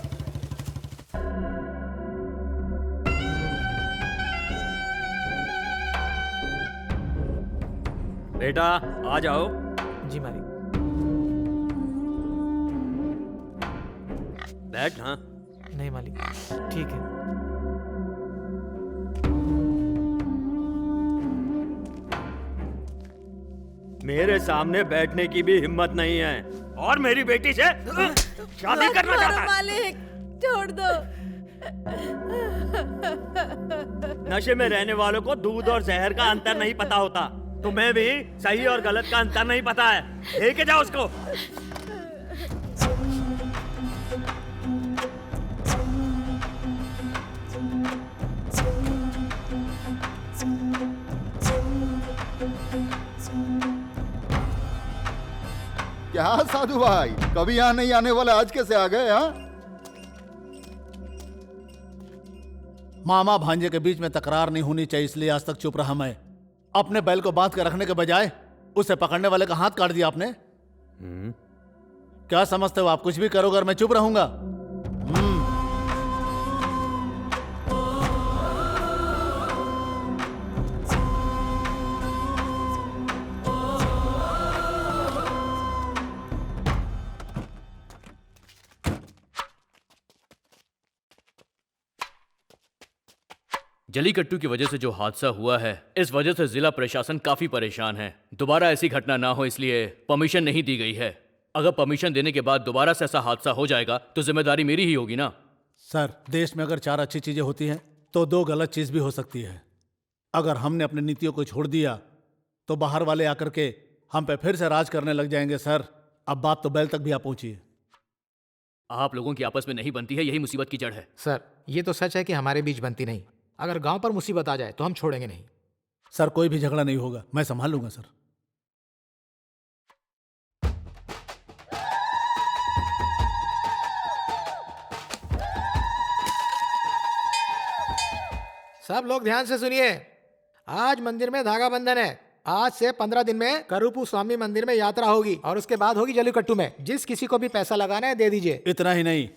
बेटा आ जाओ। जी मालिक। बैठ। हाँ नहीं मालिक, ठीक है। मेरे सामने बैठने की भी हिम्मत नहीं है और मेरी बेटी से शादी करना चाहता है। मालिक छोड़ दो। नशे में रहने वालों को दूध और जहर का अंतर नहीं पता होता। तुम्हें भी सही और गलत का अंतर नहीं पता है। लेके जाओ उसको। क्या साधु भाई, कभी यहाँ नहीं आने वाले आज कैसे आ गए? हाँ, मामा भांजे के बीच में तकरार नहीं होनी चाहिए, इसलिए आज तक चुप रहा मैं। अपने बैल को बांध कर रखने के बजाय उसे पकड़ने वाले का हाथ काट दिया आपने। क्या समझते हो आप, कुछ भी करोगे और मैं चुप रहूंगा? जलीकट्टू की वजह से जो हादसा हुआ है, इस वजह से जिला प्रशासन काफी परेशान है। दोबारा ऐसी घटना ना हो इसलिए परमिशन नहीं दी गई है। अगर परमिशन देने के बाद दोबारा से ऐसा हादसा हो जाएगा तो जिम्मेदारी मेरी ही होगी ना। सर, देश में अगर 4 अच्छी चीजें होती हैं तो 2 गलत चीज भी हो सकती है। अगर हमने अपनी नीतियों को छोड़ दिया तो बाहर वाले आकर के हम पे फिर से राज करने लग जाएंगे। सर, अब बात तो बैल तक भी आ पहुंची है। आप लोगों की आपस में नहीं बनती है, यही मुसीबत की जड़ है। सर, ये तो सच है कि हमारे बीच बनती नहीं। अगर गांव पर मुसीबत आ जाए तो हम छोड़ेंगे नहीं। सर, कोई भी झगड़ा नहीं होगा, मैं संभाल लूंगा सर। सब लोग ध्यान से सुनिए। आज मंदिर में धागा बंधन है। आज से 15 दिन में करूपू स्वामी मंदिर में यात्रा होगी और उसके बाद होगी जलीकट्टू में। जिस किसी को भी पैसा लगाना है दे दीजिए। इतना ही नहीं,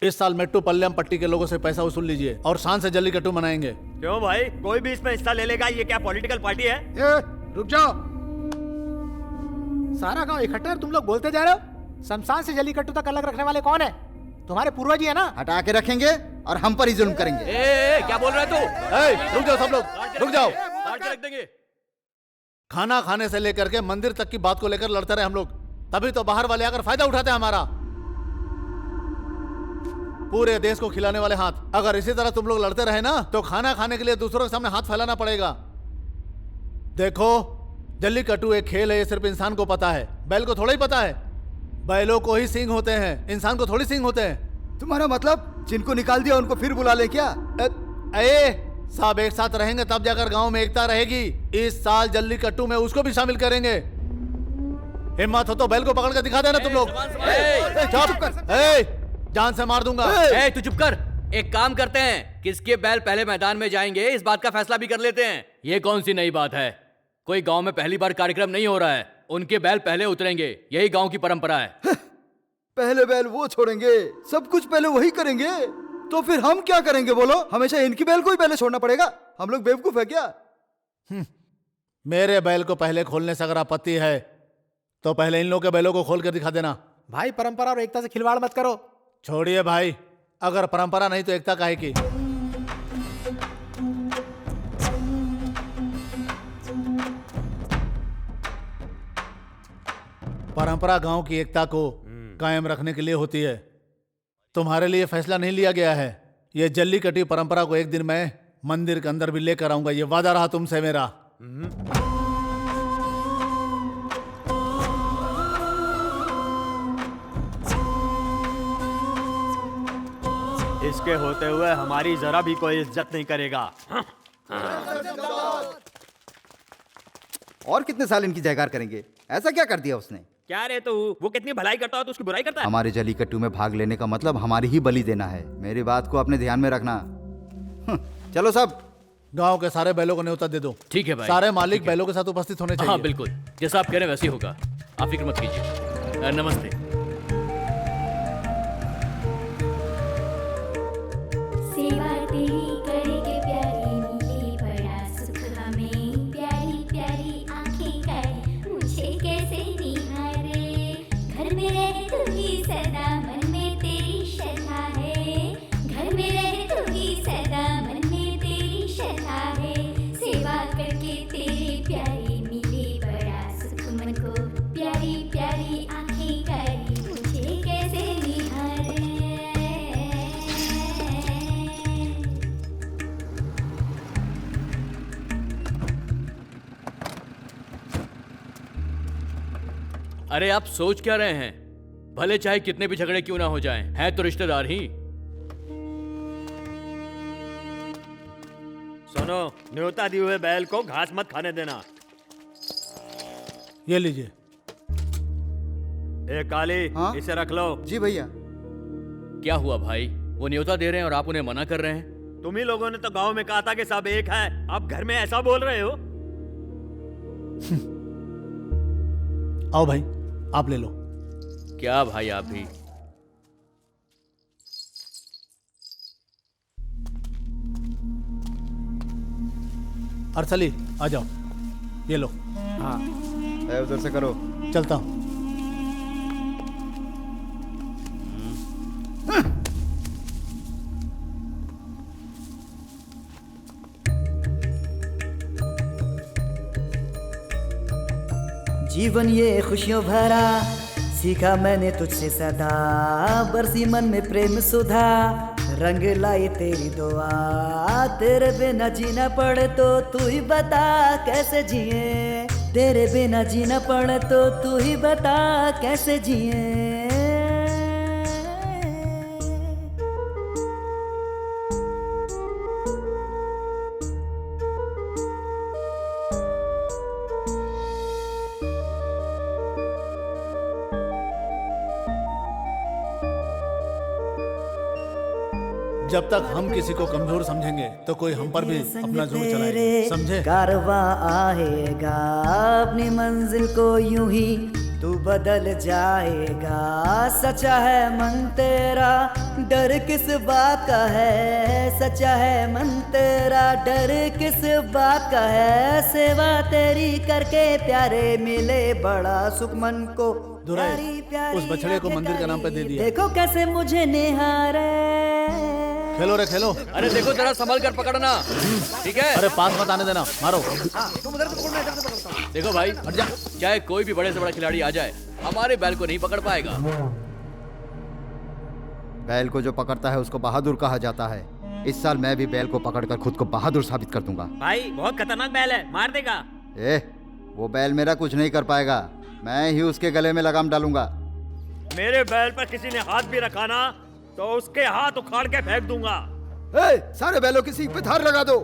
इस साल मेट्टूपल्लम पट्टी के लोगों से पैसा वसूल लीजिए और शान से जल्लीकट्टू मनाएंगे। क्यों भाई, कोई भी इसमें हिस्सा ले लेगा? ये क्या पॉलिटिकल पार्टी है? रुक जाओ। सारा गांव इकट्ठा है, तुम लोग बोलते जा रहे हो। शमशान से जलीकट्टू तक अलग रखने वाले कौन है? तुम्हारे पूर्वज ही है ना। हटा के रखेंगे और हम पर ही जुल्म करेंगे। क्या बोल रहा है तू? रुक जाओ सब लोग, रुक जाओ। रख देंगे। खाना खाने से लेकर के मंदिर तक की बात को लेकर लड़ते रहे हम लोग, तभी तो बाहर वाले आकर फायदा उठाते हैं हमारा। पूरे देश को खिलाने वाले हाथ, अगर इसी तरह तुम लोग लड़ते रहे ना तो खाना खाने के लिए दूसरों के सामने हाथ फैलाना पड़ेगा। देखो, जल्लीकट्टू एक खेल है, ये सिर्फ इंसान को पता है, बैल को थोड़ा ही पता है। बैलों को ही सींग होते हैं, इंसान को थोड़ी सींग होते हैं। तुम्हारा मतलब जिनको निकाल दिया उनको फिर बुला ले क्या? सब एक साथ रहेंगे तब जाकर गांव में एकता रहेगी। इस साल जल्लीकट्टू में उसको भी शामिल करेंगे। हिम्मत हो तो बैल को पकड़ कर दिखा देना तुम लोग। जान से मार दूंगा। तू चुप कर। एक काम करते हैं, किसके बैल पहले मैदान में जाएंगे इस बात का फैसला भी कर लेते हैं। ये कौन सी नई बात है? कोई गांव में पहली बार कार्यक्रम नहीं हो रहा है। उनके बैल पहले उतरेंगे, यही गांव की परंपरा है। पहले बैल वो छोड़ेंगे, सब कुछ पहले वही करेंगे, तो फिर हम क्या करेंगे बोलो? हमेशा इनकी बैल को ही पहले छोड़ना पड़ेगा? हम लोग बेवकूफ है क्या? मेरे बैल को पहले खोलने से अगर आपत्ति है तो पहले इन लोगों के बैलों को खोल कर दिखा देना। भाई, परंपरा और एकता से खिलवाड़ मत करो। छोड़िए भाई, अगर परंपरा नहीं तो एकता काहे की? परंपरा गांव की एकता को कायम रखने के लिए होती है। तुम्हारे लिए फैसला नहीं लिया गया है। ये जल्लीकट्टी परंपरा को एक दिन मैं मंदिर के अंदर भी लेकर आऊंगा, ये वादा रहा तुमसे मेरा। इसके होते हुए हमारी जरा भी कोई इज्जत नहीं करेगा। और कितने साल इनकी जयकार करेंगे? ऐसा क्या कर दिया उसने? क्या रे तू, वो कितनी भलाई करता है तो उसकी बुराई करता है। हमारे जलीकट्टू में भाग लेने का मतलब हमारी ही बलि देना है। मेरी बात को अपने ध्यान में रखना। चलो सब, गांव के सारे बैलों को न्योता दे दो। ठीक है भाई। सारे मालिक बैलों के साथ उपस्थित होने चाहिए। हाँ बिल्कुल, जैसा आप कह रहे हैं वैसे ही होगा। आप फिक्र मत कीजिए। नमस्ते। सेवा तेरी करेंगे प्यारी, मिले बड़ा सुख हमें। प्यारी प्यारी आंखें कर मुझे कैसे निहारे। घर में रहे तू ही सदा, मन में तेरी श्रद्धा है। अरे आप सोच क्या रहे हैं? भले चाहे कितने भी झगड़े क्यों ना हो जाएं, हैं तो रिश्तेदार ही। सुनो, न्योता दिए हुए बैल को घास मत खाने देना। ये लीजिए। ए काली, इसे रख लो। जी भैया। क्या हुआ भाई? वो न्योता दे रहे हैं और आप उन्हें मना कर रहे हैं? तुम ही लोगों ने तो गांव में कहा था कि सब एक है, अब घर में ऐसा बोल रहे हो? आओ भाई, आप ले लो। क्या भाई आप भी? अरसली आ जाओ, ये लो। हाँ उधर से करो। चलता हूँ। जीवन ये खुशियों भरा, सीखा मैंने तुझसे सदा, बरसी मन में प्रेम सुधा, रंग लाई तेरी दुआ, तेरे बिना जीना पड़े तो तू ही बता कैसे जिए, तेरे बिना जीना पड़े तो तू ही बता कैसे जिए। जब तक हम किसी को कमजोर समझेंगे तो कोई हम पर भी अपना जोर चलाएगा, समझे? कारवां आएगा अपनी मंजिल को यूं ही तू बदल जाएगा, सच्चा है मन तेरा डर किस बात का है, सच्चा है मन तेरा डर किस बात का है, सेवा तेरी करके प्यारे मिले बड़ा सुख मन को। उस बछड़े को मंदिर का नाम पे दे दिया। देखो कैसे मुझे निहारे। खेलो रे खेलो। अरे देखो जरा संभल कर पकड़ना, ठीक है? अरे पास मत आने देना, मारो। देखो भाई, हट जा। चाहे कोई भी बड़े से बड़ा खिलाड़ी आ जाए, हमारे बैल को नहीं पकड़ पाएगा। बैल को जो पकड़ता है उसको बहादुर कहा जाता है। इस साल मैं भी बैल को पकड़कर खुद को बहादुर साबित कर दूंगा। भाई बहुत खतरनाक बैल है, मार देगा। वो बैल मेरा कुछ नहीं कर पाएगा, मैं ही उसके गले में लगाम डालूंगा। मेरे बैल पर किसी ने हाथ भी रखा ना तो उसके हाथ उखाड़ के फेंक दूंगा। सारे बैलों की सींग पे धार लगा दो।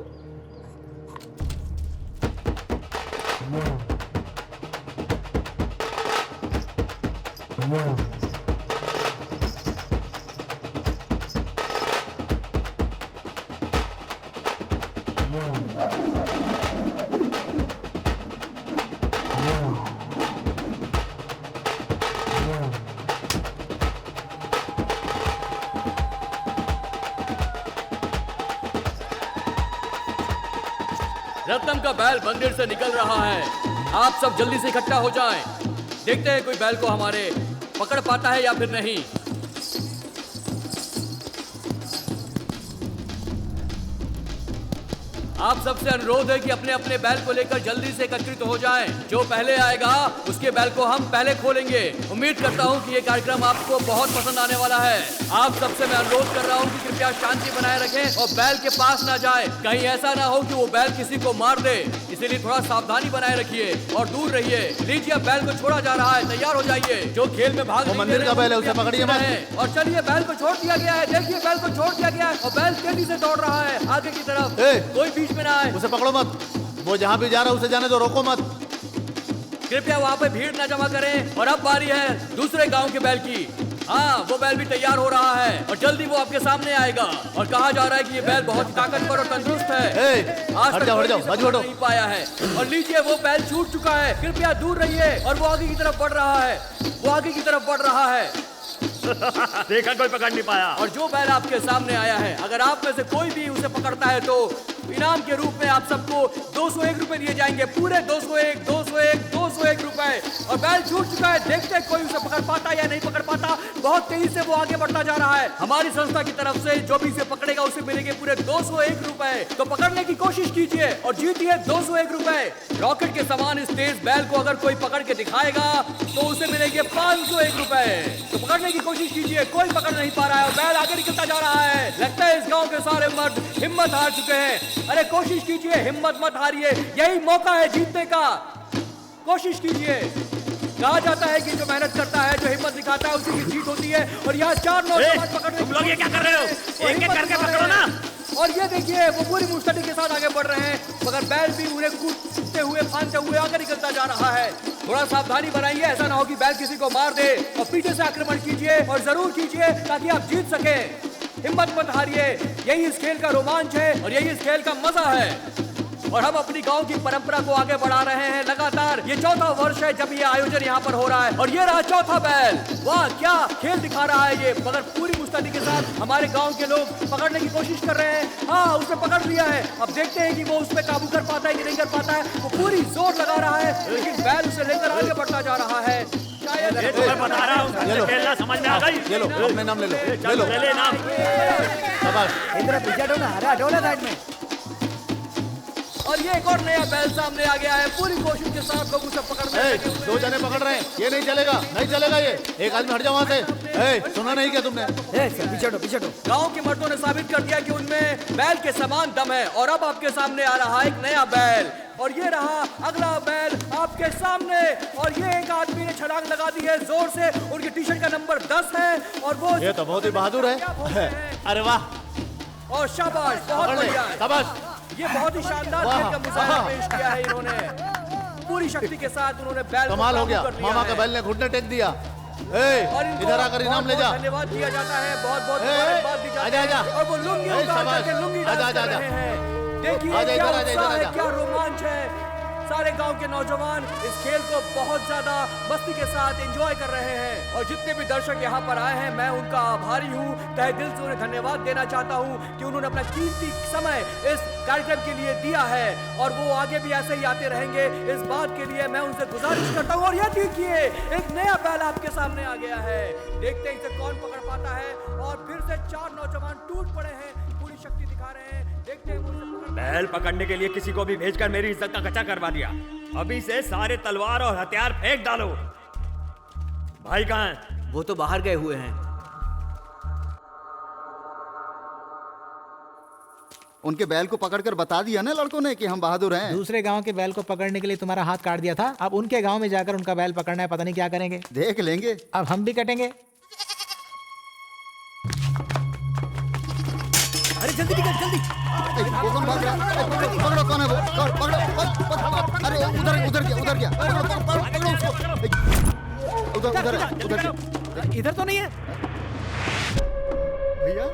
रत्नम का बैल मंदिर से निकल रहा है, आप सब जल्दी से इकट्ठा हो जाएं। देखते हैं कोई बैल को हमारे पकड़ पाता है या फिर नहीं। आप सबसे अनुरोध है कि अपने अपने बैल को लेकर जल्दी से एकत्रित हो जाएं। जो पहले आएगा उसके बैल को हम पहले खोलेंगे। उम्मीद करता हूं कि ये कार्यक्रम आपको बहुत पसंद आने वाला है। आप सबसे मैं अनुरोध कर रहा हूं कि कृपया शांति बनाए रखें और बैल के पास ना जाएं। कहीं ऐसा ना हो कि वो बैल किसी को मार दे, इसीलिए थोड़ा सावधानी बनाए रखिए और दूर रहिए। लीजिए, बैल को छोड़ा जा रहा है, तैयार हो जाइए। जो खेल में भाग मंदिर का बैल है, उसे पकड़िए मत। और चलिए, बैल को छोड़ दिया गया है। देखिए, बैल को छोड़ दिया गया है और बैल तेजी से दौड़ रहा है आगे की तरफ। कोई बीच में ना आए। उसे पकड़ो मत, वो जहाँ भी जा रहा है उसे जाने दो, रोको मत। कृपया वहाँ पे भीड़ न जमा करें। और अब बारी है दूसरे गांव के बैल की। हाँ, वो बैल भी तैयार हो रहा है और जल्दी वो आपके सामने आएगा। और कहा जा रहा है कि ये बैल बहुत ताकतवर और तंदुरुस्त है। आज तक नहीं पाया है। और लीजिए, वो बैल छूट चुका है। कृपया दूर रहिए। और वो आगे की तरफ बढ़ रहा है, वो आगे की तरफ बढ़ रहा है। देखा, कोई पकड़ नहीं पाया। और जो बैल आपके सामने आया है, अगर आप में से कोई भी उसे पकड़ता है तो इनाम के रूप में आप सबको 201 रुपए दिए जाएंगे। पूरे 201 रुपए। और बैल छूट चुका है। देखते हैं कोई उसे पकड़ पाता या नहीं पकड़ पाता। बहुत तेजी से वो आगे बढ़ता जा रहा है। हमारी संस्था की तरफ से जो भी इसे पकड़ेगा उसे मिलेंगे पूरे 201 रुपए। तो पकड़ने की कोशिश कीजिए और जीतिए 201 रुपए। रॉकेट के समान इस तेज बैल को अगर कोई पकड़ के दिखाएगा तो उसे मिलेंगे 501 रुपए। तो पकड़ने की कोशिश कीजिए। कोई पकड़ नहीं पा रहा है और बैल आगे निकलता जा रहा है। लगता है इस गांव के सारे मर्द हिम्मत हार चुके हैं। अरे कोशिश कीजिए, हिम्मत मत हारिए, यही मौका है जीतने का। कोशिश कीजिए, कहा जाता है कि जो मेहनत करता है, जो हिम्मत दिखाता है, उसी की जीत होती है। और यहाँ 4 नौजवान पकड़ने, तुम लोग ये क्या कर रहे हो? एक एक करके पकड़ो ना। और ये देखिए वो पूरी मुस्तैदी के साथ आगे बढ़ रहे हैं, मगर बैल भी उन्हें कूदते हुए फांदते हुए आगे निकलता जा रहा है। थोड़ा सावधानी बनाइए, ऐसा ना हो कि बैल किसी को मार दे। और पीछे से आक्रमण कीजिए और जरूर कीजिए ताकि आप जीत सके। हिम्मत मत हारिए, यही इस खेल का रोमांच है और यही इस खेल का मजा है। और हम अपनी गांव की परंपरा को आगे बढ़ा रहे हैं लगातार। ये 4था वर्ष है जब ये आयोजन यहाँ पर हो रहा है और ये रहा 4था बैल। वाह क्या खेल दिखा रहा है ये, मगर पूरी मुस्तैदी के साथ हमारे गांव के लोग पकड़ने की कोशिश कर रहे हैं। हाँ, उसने पकड़ लिया है। अब देखते हैं कि वो उस पर काबू कर पाता है कि नहीं कर पाता है। वो पूरी जोर लगा रहा है, लेकिन बैल उसे लेकर आगे बढ़ता जा रहा है। शायद मैं बता रहा हूँ, खेलना समझ में आ गई। ये लो, अपने नाम ले लो, ले लो। ले नाम। इधर पीछे डोला, हरा डोला साइड में। और ये एक और नया बैल सामने आ गया है। पूरी कोशिश के साथ लोग उसे पकड़ने लगे हुए हैं। 2 जने पकड़ रहे हैं, ये नहीं चलेगा, नहीं चलेगा ये। एक आदमी हट जाओ वहाँ से। सुना नहीं क्या तुमने? पीछे हटो। गांव के मर्दों ने साबित कर दिया कि उनमें बैल के समान दम है। और अब आपके सामने आ रहा है एक नया बैल। और ये रहा अगला बैल आपके सामने। और ये एक आदमी ने छलांग लगा दी है जोर से। उनकी टी शर्ट का नंबर 10 है और वो ये तो बहुत ही बहादुर है। अरे वाह, और शाबाश, बहुत बढ़िया। शाबाश। ये बहुत ही शानदार खेल का मुजाहरा पेश किया है इन्होंने। पूरी शक्ति के साथ उन्होंने बैल को कमाल हो गया। काबू कर लिया मामा है। के बैल ने घुटने टेक दिया। और इनको इधर आकर इनाम ले जा। धन्यवाद दिया जाता है, बहुत बहुत मुबारकबाद दी जाती है। और वो लुंगी उतार करके लुंगी डांस कर रहे हैं। देखिए क्या उत्साह है, क्या रोमांच है। सारे गांव के नौजवान इस खेल को बहुत ज्यादा मस्ती के साथ एंजॉय कर रहे हैं। और जितने भी दर्शक यहाँ पर आए हैं, मैं उनका आभारी हूँ। तहे दिल से उन्हें धन्यवाद देना चाहता हूँ कि उन्होंने अपना कीमती समय इस कार्यक्रम के लिए दिया है। और वो आगे भी ऐसे ही आते रहेंगे। इस बात के लिए मैं उनसे गुजारिश करता हूँ। और यह देखिए एक नया बैल आपके सामने आ गया है। देखते हैं इसे कौन पकड़ पाता है। और फिर से 4 नौजवान टूट पड़े हैं, पूरी शक्ति दिखा रहे हैं। देखते हैं बैल पकड़ने के लिए किसी को भी भेजकर मेरी इज्जत का कच्चा करवा दिया। अभी से सारे तलवार और हथियार फेंक डालो। भाई कहाँ हैं? वो तो बाहर गए हुए हैं। उनके बैल को पकड़कर बता दिया ना लड़कों ने कि हम बहादुर हैं। दूसरे गांव के बैल को पकड़ने के लिए तुम्हारा हाथ काट दिया था। अब उनके गांव में जाकर उनका बैल पकड़ना है, पता नहीं क्या करेंगे। देख लेंगे। अब हम भी कटेंगे। अरे जल्दी निकल, जल्दी। वो कौन भाग रहा है? पकड़ो, कौन है वो? पकड़ो। अरे उधर गया। पकड़ो उसको। उधर। इधर तो नहीं है भैया।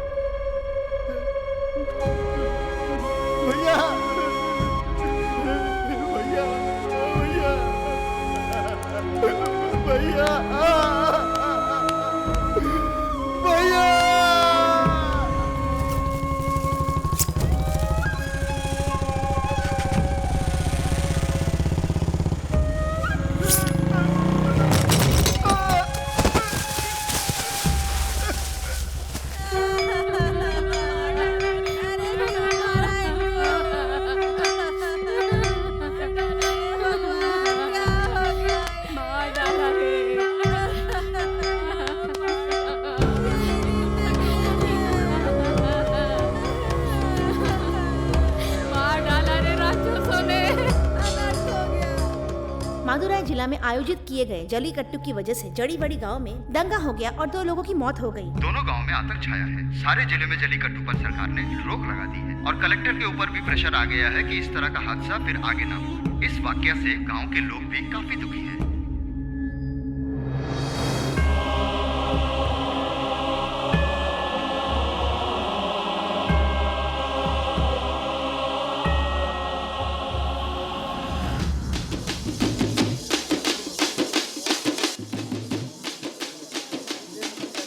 मादुराई जिला में आयोजित किए गए जलीकट्टू की वजह से जड़ीबड़ी गांव में दंगा हो गया और 2 लोगों की मौत हो गई। दोनों गांव में आतंक छाया है। सारे जिले में जलीकट्टू पर सरकार ने रोक लगा दी है और कलेक्टर के ऊपर भी प्रेशर आ गया है कि इस तरह का हादसा फिर आगे ना हो। इस वाकया से गांव के लोग भी काफी दुखी हैं।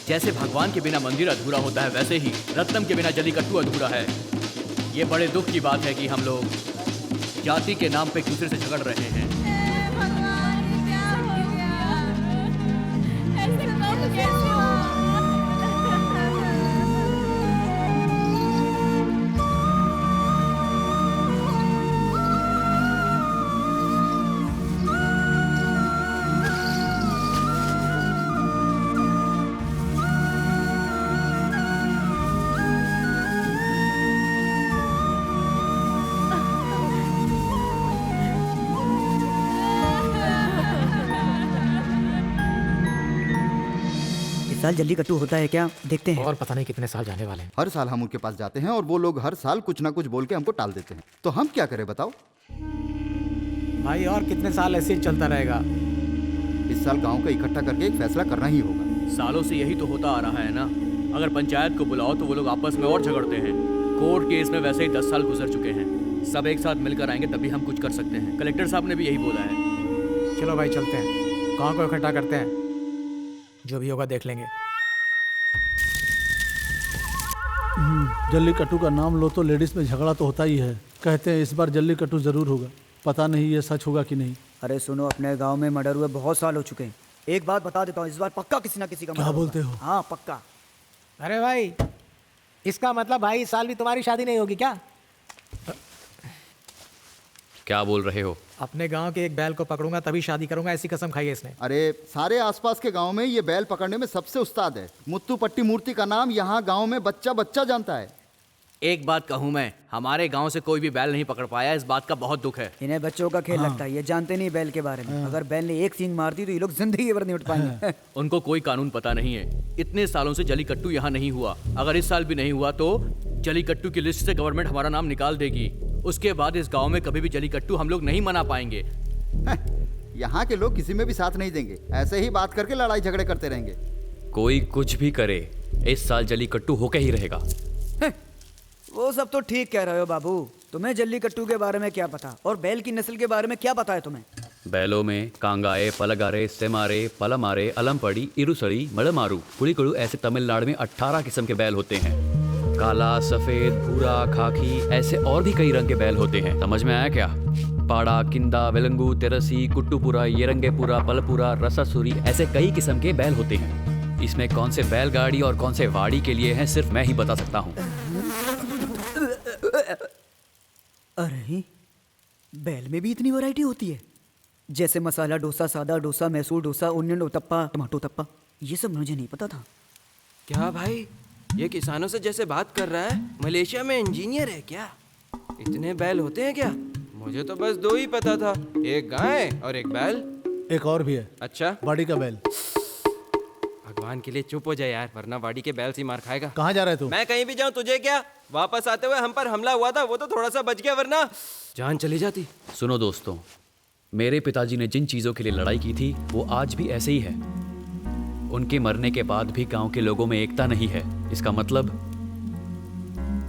जैसे भगवान के बिना मंदिर अधूरा होता है, वैसे ही रत्नम के बिना जलीकट्टू अधूरा है। ये बड़े दुख की बात है कि हम लोग जाति के नाम पे एक दूसरे से झगड़ रहे हैं। साल जल्लीकट्टू होता है क्या? देखते हैं। और पता नहीं कितने साल जाने वाले हैं। हर साल हम उनके पास जाते हैं और वो लोग हर साल कुछ ना कुछ बोल के हमको टाल देते हैं, तो हम क्या करें बताओ? भाई और कितने साल ऐसे ही चलता रहेगा? इस साल गांव को इकट्ठा करके एक फैसला करना ही होगा। सालों से यही तो होता आ रहा है ना। अगर पंचायत को बुलाओ तो वो लोग आपस में और झगड़ते हैं। कोर्ट केस में वैसे ही 10 साल गुजर चुके हैं। सब एक साथ मिलकर आएंगे तभी हम कुछ कर सकते हैं। कलेक्टर साहब ने भी यही बोला है। चलो भाई चलते हैं, गांव को इकट्ठा करते हैं, जो भी होगा देख लेंगे। जल्लीकट्टू का नाम लो तो लेडीज में झगड़ा तो होता ही है। कहते हैं इस बार जल्लीकट्टू जरूर होगा, पता नहीं ये सच होगा कि नहीं। अरे सुनो, अपने गांव में मर्डर हुए बहुत साल हो चुके हैं। एक बात बता देता हूँ, इस बार पक्का किसी ना किसी का क्या मर्डर बोलते होगा। हो? हाँ पक्का। अरे भाई, इसका मतलब भाई इस साल भी तुम्हारी शादी नहीं होगी क्या? क्या बोल रहे हो? अपने गांव के एक बैल को पकड़ूंगा तभी शादी करूंगा, ऐसी कसम खाई है इसने। अरे सारे आसपास के गांव में ये बैल पकड़ने में सबसे उस्ताद है। मुत्तू पट्टी मूर्ति का नाम यहाँ गांव में बच्चा बच्चा जानता है। एक बात कहूँ मैं, हमारे गांव से कोई भी बैल नहीं पकड़ पाया, इस बात का बहुत दुख है। इन्हें बच्चों का खेल लगता है, ये जानते नहीं बैल के बारे में। अगर बैल ने एक सींग मार दी तो ये लोग जिंदगी भर नहीं उठ पाएंगे। उनको कोई कानून पता नहीं है। इतने सालों से जल्लीकट्टू यहाँ नहीं हुआ। अगर इस साल भी नहीं हुआ तो जल्लीकट्टू की लिस्ट से गवर्नमेंट हमारा नाम निकाल देगी। उसके बाद इस गांव में कभी भी जल्लीकट्टू हम लोग नहीं मना पाएंगे। यहाँ के लोग किसी में भी साथ नहीं देंगे, ऐसे ही बात करके लड़ाई झगड़े करते रहेंगे। कोई कुछ भी करे, इस साल जल्लीकट्टू होके ही रहेगा। वो सब तो ठीक कह रहे हो बाबू, तुम्हें जल्लीकट्टू के बारे में क्या पता, और बैल की नस्ल के बारे में क्या पता है तुम्हें? बैलों में कांगाए, पलगारे, सेमारे, पलमारे, अलमपड़ी, इरुसड़ी, मड़मारू, पुलिकड़ू ऐसे तमिलनाडु में 18 किस्म के बैल होते हैं। काला, सफेद, भूरा, खाकी ऐसे और भी कई रंग के बैल होते हैं। समझ में आया क्या? पाड़ा, किंदा, वेलंगू, तेरसी, कुट्टूपुरा, येरंगेपुरा, पलपुरा, रसासुरी ऐसे कई किस्म के बैल होते हैं। इसमें कौन से बैलगाड़ी और कौन से वाड़ी के लिए हैं सिर्फ मैं ही बता सकता हूँ। अरे बैल में भी इतनी वैरायटी होती है? जैसे मसाला डोसा, सादा डोसा, मैसूर डोसा, ओनियन उत्तप्पा, टमाटो उत्तप्पा, ये सब मुझे नहीं पता था। क्या भाई, ये किसानों से जैसे बात कर रहा है? मलेशिया में इंजीनियर है क्या? इतने बैल होते हैं क्या? मुझे तो बस 2 ही पता था, एक गाय और एक बैल। एक और भी है। अच्छा, वाड़ी का बैल। भगवान के लिए चुप हो जाए यार, वरना वाड़ी के बैल से मार खाएगा। कहाँ जा रहे तू? मैं कहीं भी जाऊं तुझे क्या? वापस आते हुए हम पर हमला हुआ था, वो तो थोड़ा सा बच गया, वरना जान चली जाती। सुनो दोस्तों, मेरे पिताजी ने जिन चीजों के लिए लड़ाई की थी वो आज भी ऐसे ही है। उनके मरने के बाद भी गांव के लोगों में एकता नहीं है। इसका मतलब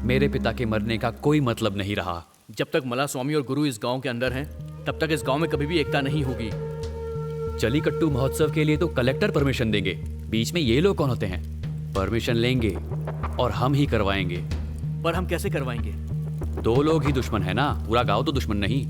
मेरे पिता के मरने का कोई मतलब नहीं रहा। जब तक मला स्वामी और गुरु इस गांव के अंदर हैं, तब तक इस गांव में कभी भी एकता नहीं होगी। जल्लीकट्टू महोत्सव के लिए तो कलेक्टर परमिशन देंगे, बीच में ये लोग कौन होते हैं? परमिशन लेंगे और हम ही करवाएंगे। पर हम कैसे करवाएंगे? 2 लोग ही दुश्मन है ना, पूरा गांव तो दुश्मन नहीं।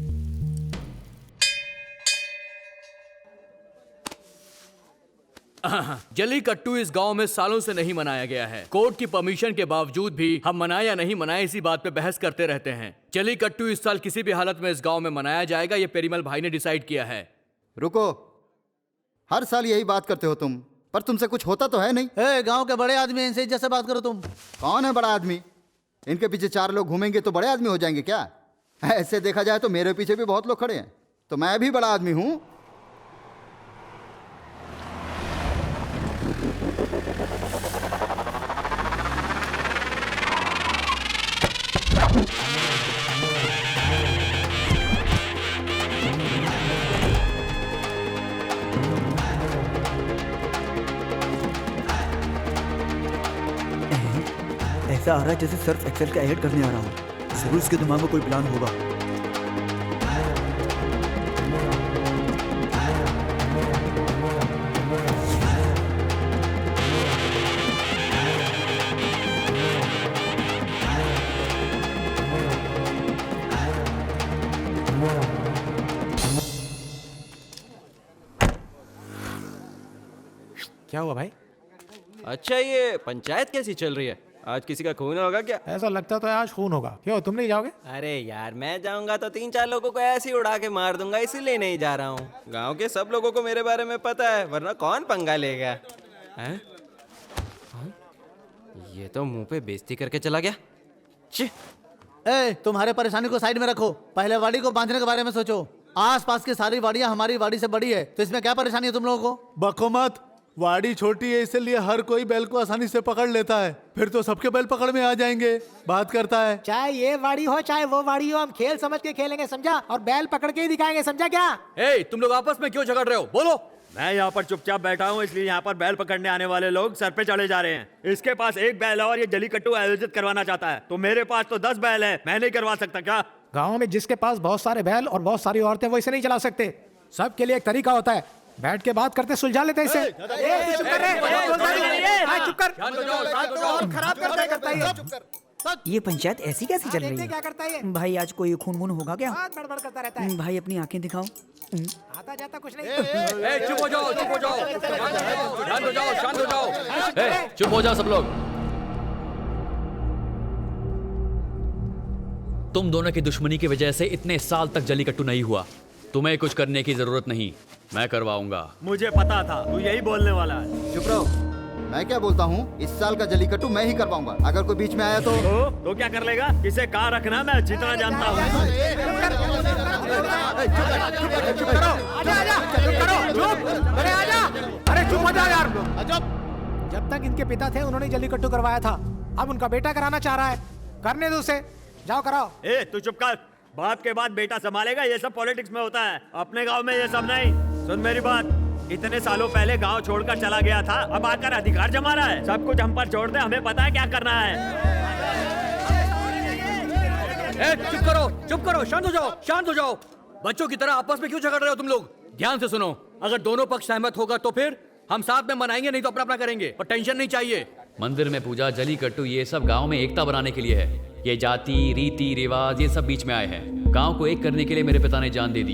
जल्लीकट्टू इस गांव में सालों से नहीं मनाया गया है। कोर्ट की परमिशन के बावजूद भी हम मनाए या नहीं मनाए इसी बात पे बहस करते रहते हैं। जल्लीकट्टू इस साल किसी भी हालत में इस गांव में मनाया जाएगा, ये पेरीमल भाई ने डिसाइड किया है। रुको, हर साल यही बात करते हो तुम, पर तुमसे कुछ होता तो है नहीं। गांव के बड़े आदमी, इनसे इज्जत से बात करो तुम। कौन है बड़ा आदमी? इनके पीछे 4 लोग घूमेंगे तो बड़े आदमी हो जाएंगे क्या? ऐसे देखा जाए तो मेरे पीछे भी बहुत लोग खड़े हैं, तो मैं भी बड़ा आदमी हूँ। ऐसा आ रहा है जैसे सर्फ एक्सेल का ऐड करने आ रहा हूँ। जरूर इसके दिमाग में कोई प्लान होगा। क्या हुआ भाई? अच्छा, ये पंचायत कैसी चल रही है? आज किसी का खून होगा क्या? ऐसा लगता तो है आज खून होगा। क्यों, तुम नहीं जाओगे? अरे यार, मैं जाऊंगा तो 3-4 लोगों को ऐसे ही उड़ा के मार दूंगा, इसीलिए नहीं जा रहा हूँ। गांव के सब लोगों को मेरे बारे में पता है, वरना कौन पंगा लेगा? हैं? ये तो मुंह पे बेइज्जती करके चला गया। तुम्हारे परेशानी को साइड में रखो, पहले वाड़ी को बांधने के बारे में सोचो। आस पास की सारी वाड़ियाँ हमारी वाड़ी से बड़ी है, तो इसमें क्या परेशानी है तुम लोगों को? बको मत, वाड़ी छोटी है इसलिए हर कोई बैल को आसानी से पकड़ लेता है, फिर तो सबके बैल पकड़ में आ जाएंगे। बात करता है। चाहे ये वाड़ी हो चाहे वो वाड़ी हो, हम खेल समझ के खेलेंगे, समझा? और बैल पकड़ के ही दिखाएंगे, समझा क्या? ए, तुम लोग आपस में क्यों झगड़ रहे हो? बोलो। मैं यहाँ पर चुपचाप बैठा हूँ, इसलिए यहाँ पर बैल पकड़ने आने वाले लोग सर पे चढ़े जा रहे हैं। इसके पास एक बैल है और ये जलीकट्टू आयोजित करवाना चाहता है, तो मेरे पास तो 10 बैल है, मैं नहीं करवा सकता क्या? गाँव में जिसके पास बहुत सारे बैल और बहुत सारी औरतें, वो इसे नहीं चला सकते। सबके लिए एक तरीका होता है, बैठ के बात करते सुलझा लेते हैं इसे। ये पंचायत ऐसी कैसी चल रही है? क्या करता है? भाई आज कोई खून वून होगा क्या? बड़बड़ करता रहता है। भाई अपनी आंखें दिखाओ। आता जाता कुछ नहीं। चुप हो जाओ, चुप हो जाओ, शांत हो जाओ, शांत हो जाओ। चुप हो जाओ सब लोग। तुम दोनों की दुश्मनी की वजह से इतने साल तक जलीकट्टू नहीं हुआ। तुम्हें कुछ करने की जरूरत नहीं, मैं करवाऊंगा। मुझे पता था तू यही बोलने वाला है। चुप रहो, मैं क्या बोलता हूँ, इस साल का जलीकट्टू मैं ही करवाऊंगा। अगर कोई बीच में आया तो क्या कर लेगा? इसे कहाँ रखना मैं अच्छी तरह जानता हूँ। अरे चुप हो जाओ यार। जब तक इनके पिता थे उन्होंने जलीकट्टू करवाया था, अब उनका बेटा कराना चाह रहा है, करने दो उसे, जाओ कराओ। ए तू चुप कर, बाप के बाद बेटा संभालेगा, ये सब पॉलिटिक्स में होता है, अपने गांव में ये सब नहीं। सुन मेरी बात, इतने सालों पहले गांव छोड़कर चला गया था, अब आकर अधिकार जमा रहा है। सब कुछ हम पर छोड़ दे, हमें पता है क्या करना है। चुप करो, शांत हो जाओ, शांत हो जाओ। बच्चों की तरह आपस में क्यों झगड़ रहे हो तुम लोग? ध्यान से सुनो, अगर दोनों पक्ष सहमत होगा तो फिर हम साथ में मनाएंगे, नहीं तो अपना अपना करेंगे, और टेंशन नहीं चाहिए। मंदिर में पूजा, जलीकट्टू, ये सब गांव में एकता बनाने के लिए है। ये जाति, रीति रिवाज ये सब बीच में आए हैं। गांव को एक करने के लिए मेरे पिता ने जान दे दी।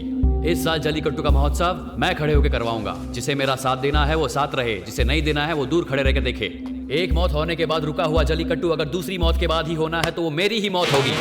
इस साल जलीकट्टू का महोत्सव मैं खड़े होकर करवाऊंगा। जिसे मेरा साथ देना है वो साथ रहे, जिसे नहीं देना है वो दूर खड़े रह के देखे। एक मौत होने के बाद रुका हुआ जलीकट्टू अगर दूसरी मौत के बाद ही होना है तो वो मेरी ही मौत होगी।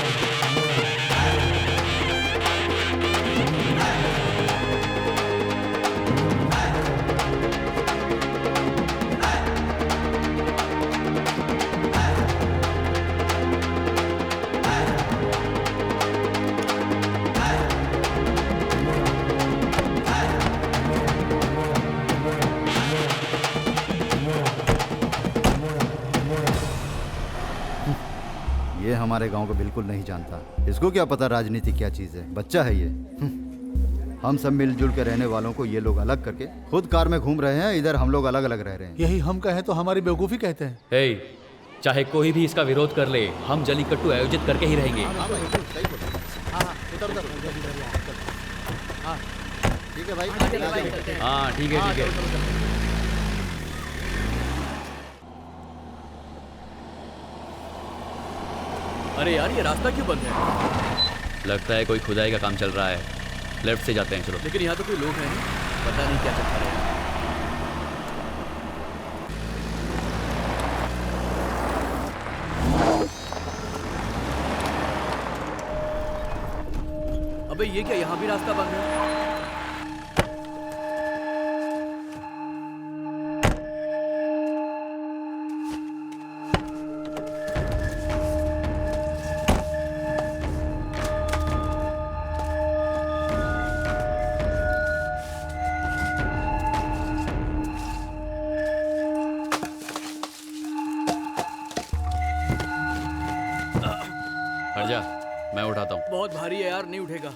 ये हमारे गांव को बिल्कुल नहीं जानता। इसको क्या पता राजनीति क्या चीज है, बच्चा है ये। हम सब मिलजुल के रहने वालों को ये लोग अलग करके खुद कार में घूम रहे हैं, इधर हम लोग अलग अलग रह रहे हैं। यही हम कहें तो हमारी बेवकूफ़ी कहते हैं। हे, चाहे कोई भी इसका विरोध कर ले, हम जलीकट्टू आयोजित करके ही रहेंगे। ठीक है भाई, हाँ ठीक है, ठीक है। अरे यार, ये रास्ता क्यों बंद है? लगता है कोई खुदाई का काम चल रहा है। लेफ्ट से जाते हैं, चलो। लेकिन यहाँ तो कोई लोग हैं नहीं, पता नहीं क्या चल रहा है। अबे ये क्या, यहाँ भी रास्ता बंद है? हट जा, मैं उठाता हूँ। बहुत भारी है यार, नहीं उठेगा।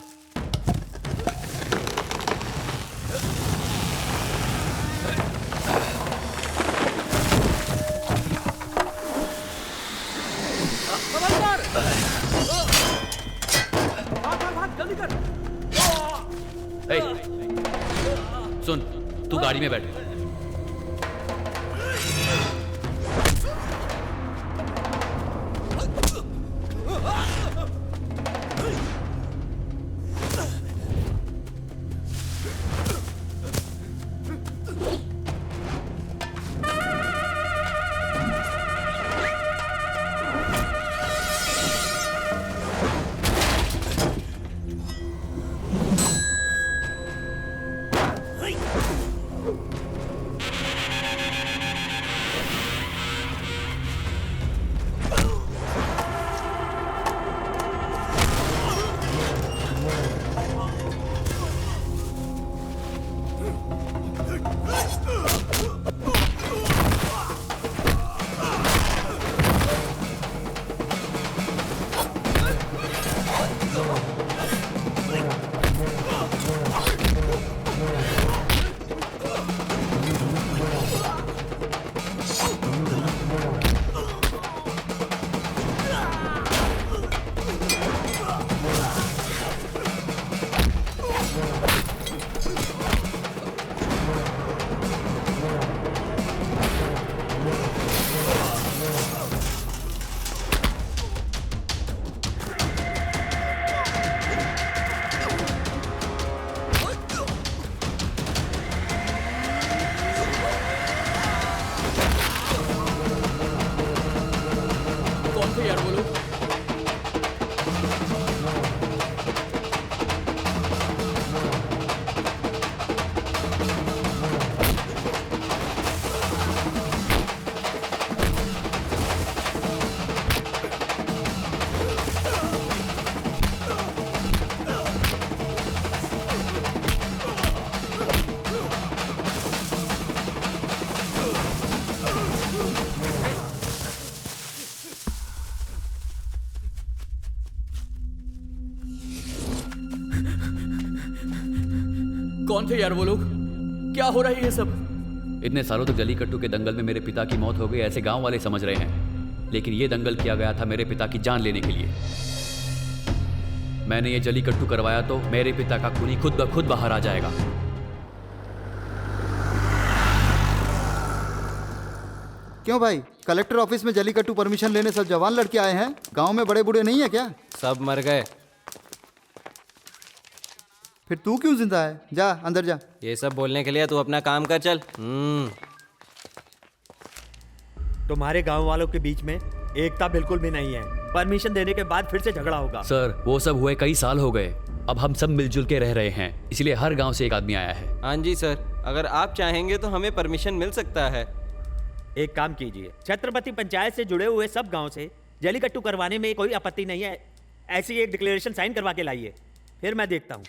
जल्दी कर। हे, सुन, तू गाड़ी में बैठ। कौन थे यार वो लोग? क्या हो रहा है ये सब? इतने सालों तक जलीकट्टू के दंगल में मेरे पिता की मौत हो गई ऐसे गांव वाले समझ रहे हैं, लेकिन ये दंगल किया गया था मेरे पिता की जान लेने के लिए। मैंने ये जलीकट्टू करवाया तो मेरे पिता का खूनी खुद ब खुद बाहर आ जाएगा। क्यों भाई, कलेक्टर ऑफिस में जलीकट्टू परमिशन लेने सब जवान लड़के आए हैं? गांव में बड़े बूढ़े नहीं है क्या? सब मर गए। फिर तू क्यों जिंदा है? जा अंदर जा। ये सब बोलने के लिए तू अपना काम कर, चल। तुम्हारे गांव वालों के बीच में एकता बिल्कुल भी नहीं है। परमिशन देने के बाद फिर से झगड़ा होगा। सर वो सब हुए कई साल हो गए, अब हम सब मिलजुल के रह रहे हैं, इसलिए हर गांव से एक आदमी आया है। हाँ जी सर, अगर आप चाहेंगे तो हमें परमिशन मिल सकता है। एक काम कीजिए, छत्रपति पंचायत से जुड़े हुए सब गांव से जलीकट्टू करवाने में कोई आपत्ति नहीं है, ऐसी एक डिक्लेरेशन साइन करवा के लाइए, फिर मैं देखता हूँ।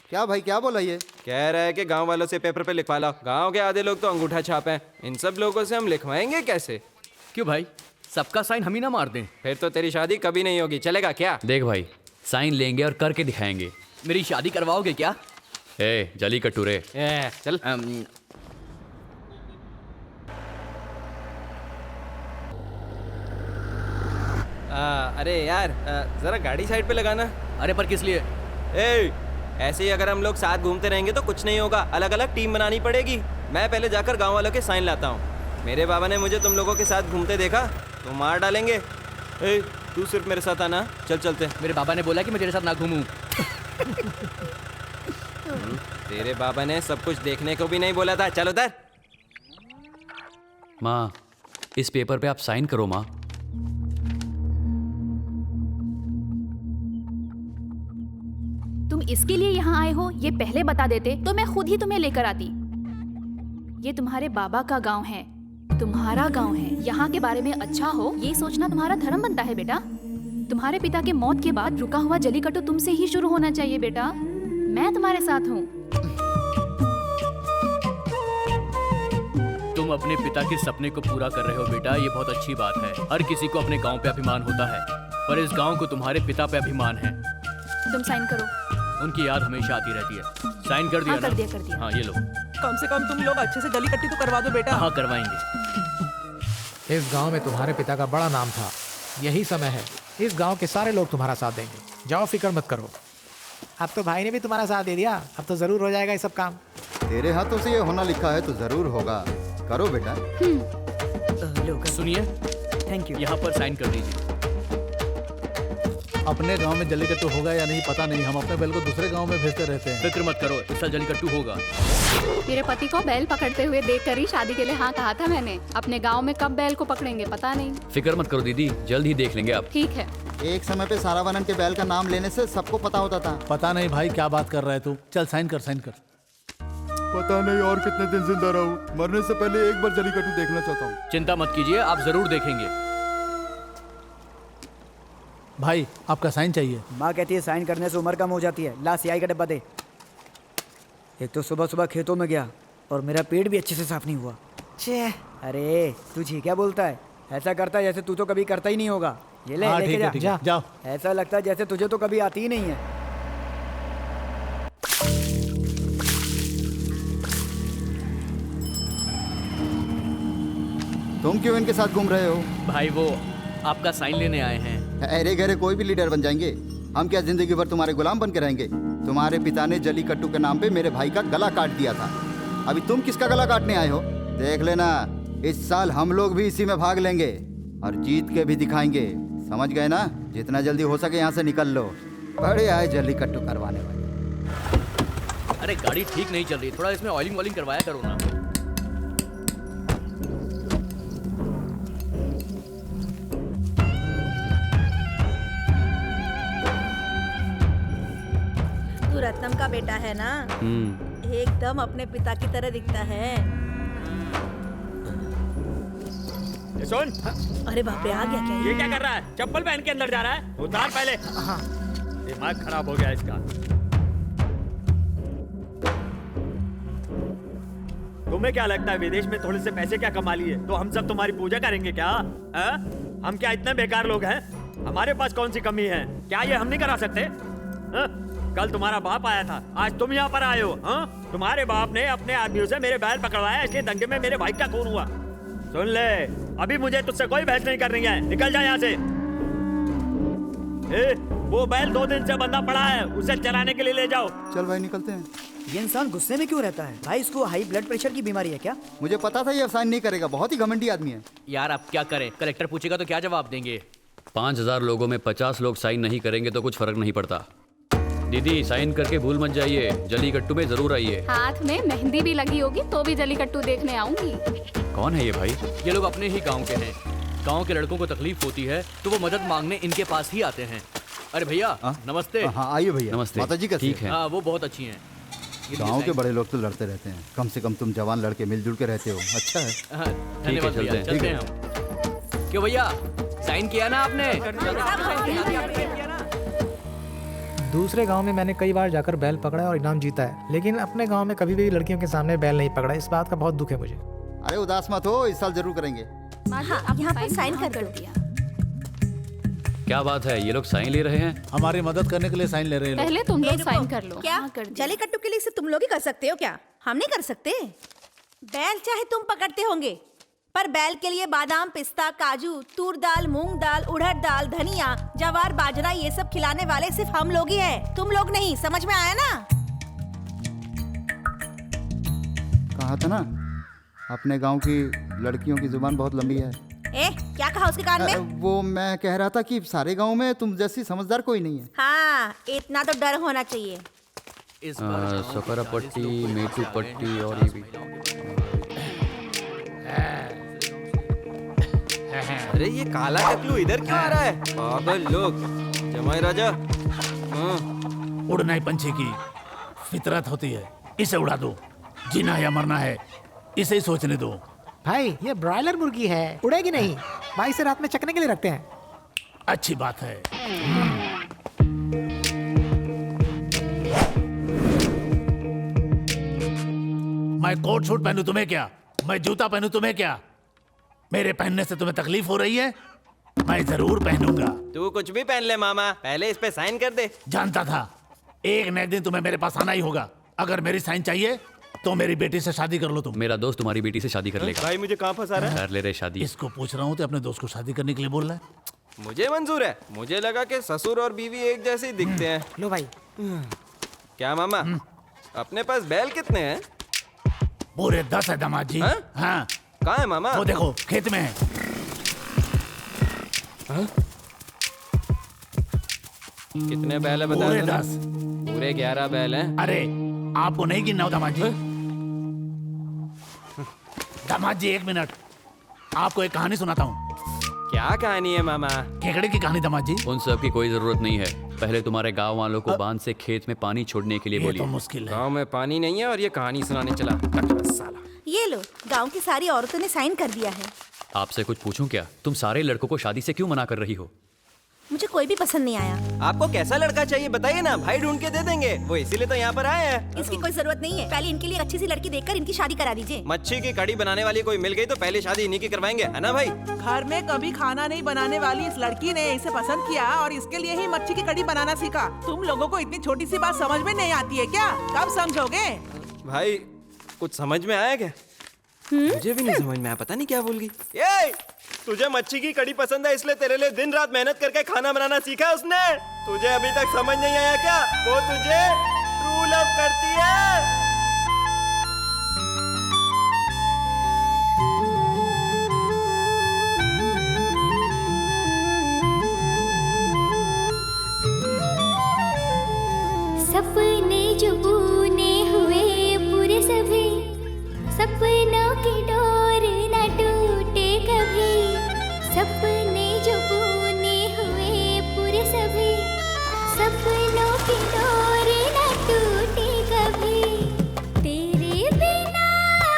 क्या भाई, क्या बोला ये? कह रहा है कि गांव वालों से पेपर पे लिखवा लो। गांव के आधे लोग तो अंगूठा छाप हैं, इन सब लोगों से हम लिखवाएंगे कैसे? क्यों भाई, सबका साइन हम ही ना मार दें? फिर तो तेरी शादी कभी नहीं होगी, चलेगा क्या? देख भाई, साइन लेंगे और करके दिखाएंगे। मेरी शादी करवाओगे क्या? ए जलीकट्टू रे, चल। अरे यार, जरा गाड़ी साइड पे लगाना। अरे पर किस लिए? ऐसे ही अगर हम लोग साथ घूमते रहेंगे तो कुछ नहीं होगा, अलग अलग टीम बनानी पड़ेगी। मैं पहले जाकर गांव वालों के साइन लाता हूँ। मेरे बाबा ने मुझे तुम लोगों के साथ घूमते देखा तो मार डालेंगे। तू सिर्फ मेरे साथ आना, चल चलते। मेरे बाबा ने बोला कि मैं तेरे साथ ना घूमूं। तेरे बाबा ने सब कुछ देखने को भी नहीं बोला था, चल उधर। माँ इस पेपर पे आप साइन करो माँ। तुम इसके लिए यहाँ आए हो ये पहले बता देते तो मैं खुद ही तुम्हें लेकर आती। ये तुम्हारे बाबा का गांव है, तुम्हारा गांव है। यहाँ के बारे में अच्छा हो ये सोचना तुम्हारा धर्म बनता है बेटा। तुम्हारे पिता के मौत के बाद रुका हुआ जलीकट्टू तुमसे ही शुरू होना चाहिए बेटा। मैं तुम्हारे साथ हूँ। तुम अपने पिता के सपने को पूरा कर रहे हो बेटा, ये बहुत अच्छी बात है। हर किसी को अपने गांव पे अभिमान होता है, पर इस गांव को तुम्हारे पिता पे अभिमान है। तुम साइन करो। उनकी याद हमेशा आती रहती है। साइन कर दिया हाँ, ना? कर दिया, कर दिया। हाँ ये लो। कम से कम तुम लोग अच्छे से जलीकट्टी तो करवा दो बेटा। हाँ करवाएंगे। इस गांव में तुम्हारे पिता का बड़ा नाम था, यही समय है। इस गांव के सारे लोग तुम्हारा साथ देंगे। जाओ फिक्र मत करो। अब तो भाई ने भी तुम्हारा साथ दे दिया, अब तो जरूर हो जाएगा ये सब काम। तेरे हाथों से ये होना लिखा है तो जरूर होगा। करो बेटा। सुनिए, थैंक यू। यहाँ पर साइन कर दीजिए। अपने गांव में जलीकट्टू होगा या नहीं पता नहीं, हम अपने बैल को दूसरे गांव में भेजते रहते हैं। फिक्र मत करो, इस साल जलीकट्टू होगा। मेरे पति को बैल पकड़ते हुए देखकर ही शादी के लिए हाँ कहा था मैंने। अपने गांव में कब बैल को पकड़ेंगे पता नहीं। फिक्र मत करो दीदी, जल्द ही देख लेंगे आप। ठीक है। एक समय पे सारावनन के बैल का नाम लेने से सबको पता होता था। पता नहीं भाई क्या बात कर रहा है तू। चल साइन कर, साइन कर। पता नहीं और कितने दिन जिंदा रहूं, मरने से पहले एक बार जलीकट्टू देखना चाहता हूँ। चिंता मत कीजिए, आप जरूर देखेंगे। भाई आपका साइन चाहिए। माँ कहती है साइन करने से उम्र कम हो जाती है। ला सियाई का डब्बा दे। एक तो सुबह सुबह खेतों में गया और मेरा पेट भी अच्छे से साफ नहीं हुआ। छे, अरे तू जी क्या बोलता है? ऐसा करता है जैसे तू तो कभी करता ही नहीं होगा। ये ले, हाँ, लेके ठीक है, ठीक है, जाओ। ऐसा लगता है जैसे तुझे तो कभी आती ही नहीं है। तुम क्यों इनके साथ घूम रहे हो? भाई वो आपका साइन लेने आए हैं। अरे गहरे कोई भी लीडर बन जाएंगे, हम क्या जिंदगी भर तुम्हारे गुलाम बन के रहेंगे? तुम्हारे पिता ने जलीकट्टू के नाम पे मेरे भाई का गला काट दिया था, अभी तुम किसका गला काटने आए हो? देख लेना, इस साल हम लोग भी इसी में भाग लेंगे और जीत के भी दिखाएंगे, समझ गए ना? जितना जल्दी हो सके यहाँ से निकल लो। बड़े आए जलीकट्टू करवाने वाले। अरे गाड़ी ठीक नहीं चल रही, थोड़ा इसमें ऑयलिंग वॉलिंग करवाया करो ना। तू रत्नम का बेटा है ना? एकदम अपने पिता की तरह दिखता है। ये सुन। अरे बाप रे, आ गया क्या ये क्या कर रहा है? चप्पल पहन के अंदर जा रहा है? उतार पहले। दिमाग खराब हो गया इसका। तुम्हें क्या लगता है विदेश में थोड़े से पैसे क्या कमा लिए तो हम सब तुम्हारी पूजा करेंगे क्या? हम क्या इतने बेकार लोग हैं? हमारे पास कौन सी कमी है? क्या ये हम नहीं करा सकते? कल तुम्हारा बाप आया था, आज तुम यहाँ पर आए हो। हाँ, तुम्हारे बाप ने अपने आदमियों से मेरे बैल पकड़वाया, इसलिए दंगे में मेरे भाई का खून हुआ। सुन ले, अभी मुझे तुझसे कोई बहस नहीं करनी है, निकल जा यहाँ से। वो बैल 2 दिन से बंधा पड़ा है, उसे चराने के लिए ले जाओ। चल भाई निकलते हैं। ये इंसान गुस्से में क्यों रहता है भाई? इसको हाई ब्लड प्रेशर की बीमारी है क्या? मुझे पता था ये साइन नहीं करेगा, बहुत ही घमंडी आदमी है। यार अब क्या करें, कलेक्टर पूछेगा तो क्या जवाब देंगे? 5000 लोगों में 50 लोग साइन नहीं करेंगे तो कुछ फर्क नहीं पड़ता। दीदी साइन करके भूल मत जाइए, जलीकट्टू में जरूर आइए। हाथ में मेहंदी भी लगी होगी तो भी जलीकट्टू देखने आऊंगी। कौन है ये भाई? ये लोग अपने ही गांव के हैं। गांव के लड़कों को तकलीफ होती है तो वो मदद मांगने इनके पास ही आते हैं। अरे भैया नमस्ते। हाँ आइए भैया। नमस्ते। माता जी कैसे? ठीक है। हाँ वो बहुत अच्छी हैं। गांव के बड़े लोग तो लड़ते रहते हैं, कम से कम तुम जवान लड़के मिलजुल के रहते हो, अच्छा है। धन्यवाद भैया, चलते हैं हम। क्यों भैया साइन किया ना आपने? दूसरे गांव में मैंने कई बार जाकर बैल पकड़ा और इनाम जीता है, लेकिन अपने गांव में कभी भी लड़कियों के सामने बैल नहीं पकड़ा। इस बात का बहुत दुख है मुझे। अरे उदास मत हो, इस साल जरूर करेंगे। हाँ, यहाँ पर साइन कर दिया। क्या बात है, ये लोग साइन ले रहे हैं? हमारी मदद करने के लिए साइन ले रहे हैं। पहले तुम लोग साइन कर लो। क्या जलीकट्टू के लिए सिर्फ तुम लोग ही कर सकते हो क्या? हम नहीं कर सकते? बैल चाहे तुम पकड़ते होंगे, पर बैल के लिए बादाम, पिस्ता, काजू, तूर दाल, मूंग दाल, उड़द दाल, धनिया, जवार, बाजरा ये सब खिलाने वाले सिर्फ हम लोग ही हैं, तुम लोग नहीं। समझ में आया ना? कहा था ना, अपने गांव की लड़कियों की जुबान बहुत लंबी है। क्या कहा उसके कान में? वो मैं कह रहा था कि सारे गांव में तुम जैसी समझदार कोई नहीं है। हाँ, इतना तो डर होना चाहिए। सकरा पट्टी, मेटू पट्टी और ये भी। अरे ये काला टकलू इधर क्यों आ रहा है? पागल लोग। जमाई राजा। उड़ना ही पंछी की फितरत होती है, इसे उड़ा दो। जीना या मरना है, इसे ही सोचने दो। भाई ये ब्रॉयलर मुर्गी है, उड़ेगी नहीं भाई, इसे रात में चकने के लिए रखते हैं। अच्छी बात है। मैं कोट सूट पहनूं तुम्हें क्या? मैं जूता पहनूं तुम्हें क्या? मेरे पहनने से तुम्हें तकलीफ हो रही है? मैं जरूर पहनूंगा। तू कुछ भी पहन ले मामा, पहले इस पे साइन कर दे। जानता था एक न एक दिन तुम्हें मेरे पास आना ही होगा। अगर मेरी साइन चाहिए तो मेरी बेटी से शादी कर लो तुम। मेरा दोस्त तुम्हारी बेटी से शादी कर लेगा। भाई मुझे कहाँ फंसा रहा है? कर ले रहे शादी। इसको पूछ रहा हूँ तो अपने दोस्त को शादी करने के लिए बोल रहा है। मुझे मंजूर है। मुझे लगा कि ससुर और बीवी एक जैसे ही दिखते हैं। लो भाई। क्या मामा, अपने पास बैल कितने हैं? पूरे 10 है दामाद जी। हाँ। कहाँ है मामा? वो देखो खेत में है। कितने बैल है बता? पूरे 10। पूरे 11 बैल हैं। अरे आपको नहीं गिनना हो दामाद जी। दामाद जी 1 मिनट, आपको एक कहानी सुनाता हूँ। क्या कहानी है मामा? केकड़े की कहानी दामाद जी। उन सब की कोई जरूरत नहीं है। पहले तुम्हारे गांव वालों को बांध से खेत में पानी छोड़ने के लिए बोलिए। तो मुश्किल है। गांव में पानी नहीं है और ये कहानी सुनाने चला साला। ये लो, गांव की सारी औरतों ने साइन कर दिया है। आपसे कुछ पूछूं क्या? तुम सारे लड़कों को शादी से क्यों मना कर रही हो? मुझे कोई भी पसंद नहीं आया। आपको कैसा लड़का चाहिए बताइए ना, भाई ढूंढ के दे देंगे। वो इसीलिए तो यहाँ पर आए हैं। इसकी कोई जरूरत नहीं है। पहले इनके लिए अच्छी सी लड़की देखकर इनकी शादी करा दीजिए। मच्छी की कड़ी बनाने वाली कोई मिल गई तो पहले शादी इन्हीं की करवाएंगे, है ना भाई? घर में कभी खाना नहीं बनाने वाली इस लड़की ने इसे पसंद किया और इसके लिए ही मच्छी की कड़ी बनाना सीखा। तुम लोगों को इतनी छोटी सी बात समझ में नहीं आती है क्या? कब समझोगे? भाई कुछ समझ में आया क्या? मुझे भी नहीं समझ में आया, पता नहीं क्या बोल गई। ये तुझे मच्छी की कड़ी पसंद है इसलिए तेरे लिए दिन रात मेहनत करके खाना बनाना सीखा उसने। तुझे अभी तक समझ नहीं आया क्या? वो तुझे ट्रू लव करती है। सपने जो बुने हुए पूरे सभी, सपनों की डोर न टूटे कभी। सपने जो बुने हुए पूरे सभी, सपनों की डोर न टूटे कभी। तेरे बिना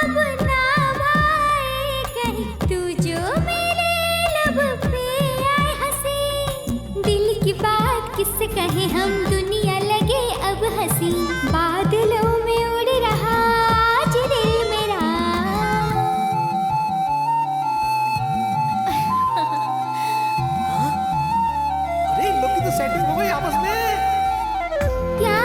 अब ना भाए कहीं, तू जो मेरे लब पे आए हंसी। दिल की बात किससे कहे हम, दुनिया लगे अब हंसी। बादलों में उड़ रहा आज दिल मेरा। अरे इन लोग की तो सेटिंग हो गई आपस में। क्या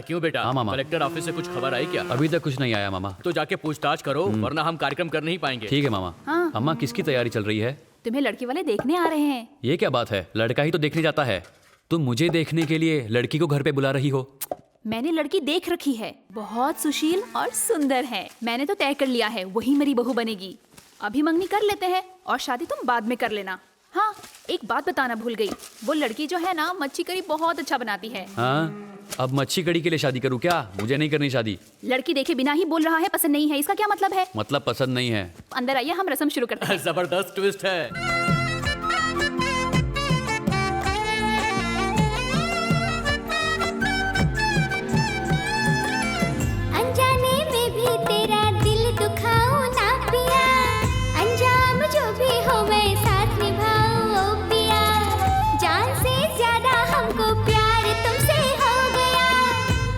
क्यों बेटा? हाँ मामा। कलेक्टर ऑफिस से कुछ खबर आई क्या? अभी तक कुछ नहीं आया मामा। तो जाके पूछताछ करो, वरना हम कार्यक्रम कर नहीं पाएंगे। ठीक है मामा। हाँ। अम्मा किसकी तैयारी चल रही है? तुम्हें लड़की वाले देखने आ रहे हैं। ये क्या बात है, लड़का ही तो देखने जाता है। तुम मुझे देखने के लिए लड़की को घर पे बुला रही हो? मैंने लड़की देख रखी है, बहुत सुशील और सुंदर है। मैंने तो तय कर लिया है वही मेरी बहू बनेगी। अभी मंगनी कर लेते हैं और शादी तुम बाद में कर लेना। हाँ, एक बात बताना भूल गई, वो लड़की जो है ना मच्छी करी बहुत अच्छा बनाती है। हाँ, अब मच्छी कड़ी के लिए शादी करूँ क्या? मुझे नहीं करनी शादी। लड़की देखे बिना ही बोल रहा है पसंद नहीं है, इसका क्या मतलब है? मतलब पसंद नहीं है। अंदर आइए, हम रस्म शुरू करते हैं। जबरदस्त ट्विस्ट है। अनजाने में भी तेरा दिल दुखाऊं ना पिया, अंजाम जो भी हो मैं साथ निभाऊं ओ पिया। जान से ज्यादा हमको प्यार तुमसे हो गया,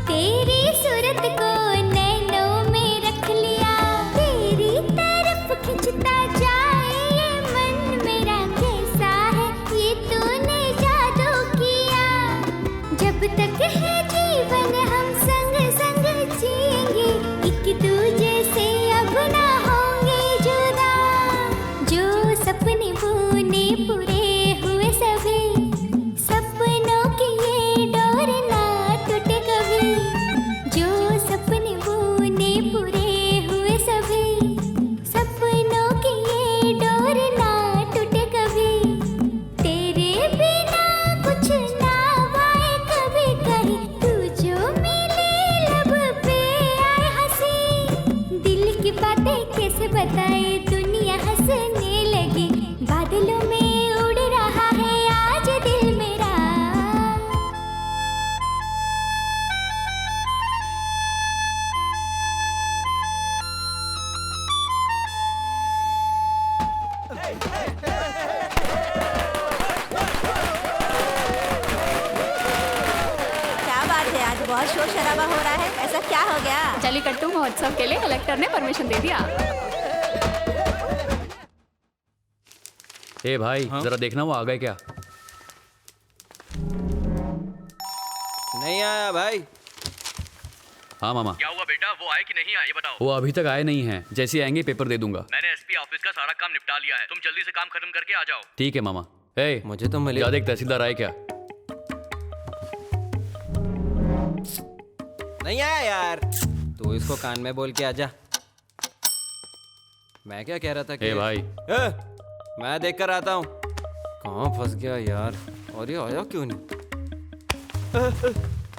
तेरी सूरत को नैनों में रख लिया। तेरी तरफ खिंचता जाए ये मन मेरा, कैसा है ये तूने जादू किया। जब तक है जीवन हम संग संग जिएंगे, एक दूजे से अब ना होंगे जुदा। जो सपने बुने पूरे हुए सभी, सपनों की ये डोर ना टूटे कभी। जो सपने बुने पूरे हुए सभी, सपनों की ये डोर ना टूटे कभी। तेरे बिना कुछ ना आए कभी कहीं, तू जो मिले लब पे आए हंसी। दिल की बातें कैसे बताए, दुनिया हंसने लगी। बादलों में उड़ रहा है आज दिल मेरा। क्या बात है, आज बहुत शोर शराबा हो रहा है, ऐसा क्या हो गया? जल्लीकट्टू महोत्सव के लिए कलेक्टर ने परमिशन दे दिया। ए भाई, जरा देखना वो आ गए क्या? नहीं आया भाई। हाँ मामा। क्या हुआ बेटा, वो आए कि नहीं आए ये बताओ। वो अभी तक आए नहीं हैं, जैसे आएंगे पेपर दे दूंगा। मैंने एसपी ऑफिस का सारा काम निपटा लिया है, तुम जल्दी से काम खत्म करके आ जाओ। ठीक है मामा। ए, मुझे तो मिले। जा देख तहसीलदार आए क्या? नहीं आया यार, तू इसको कान में बोल के आजा। मैं क्या कह रहा था कि ए भाई, मैं देख कर आता हूँ। कहाँ फंस गया यार, और ये आया क्यों नहीं?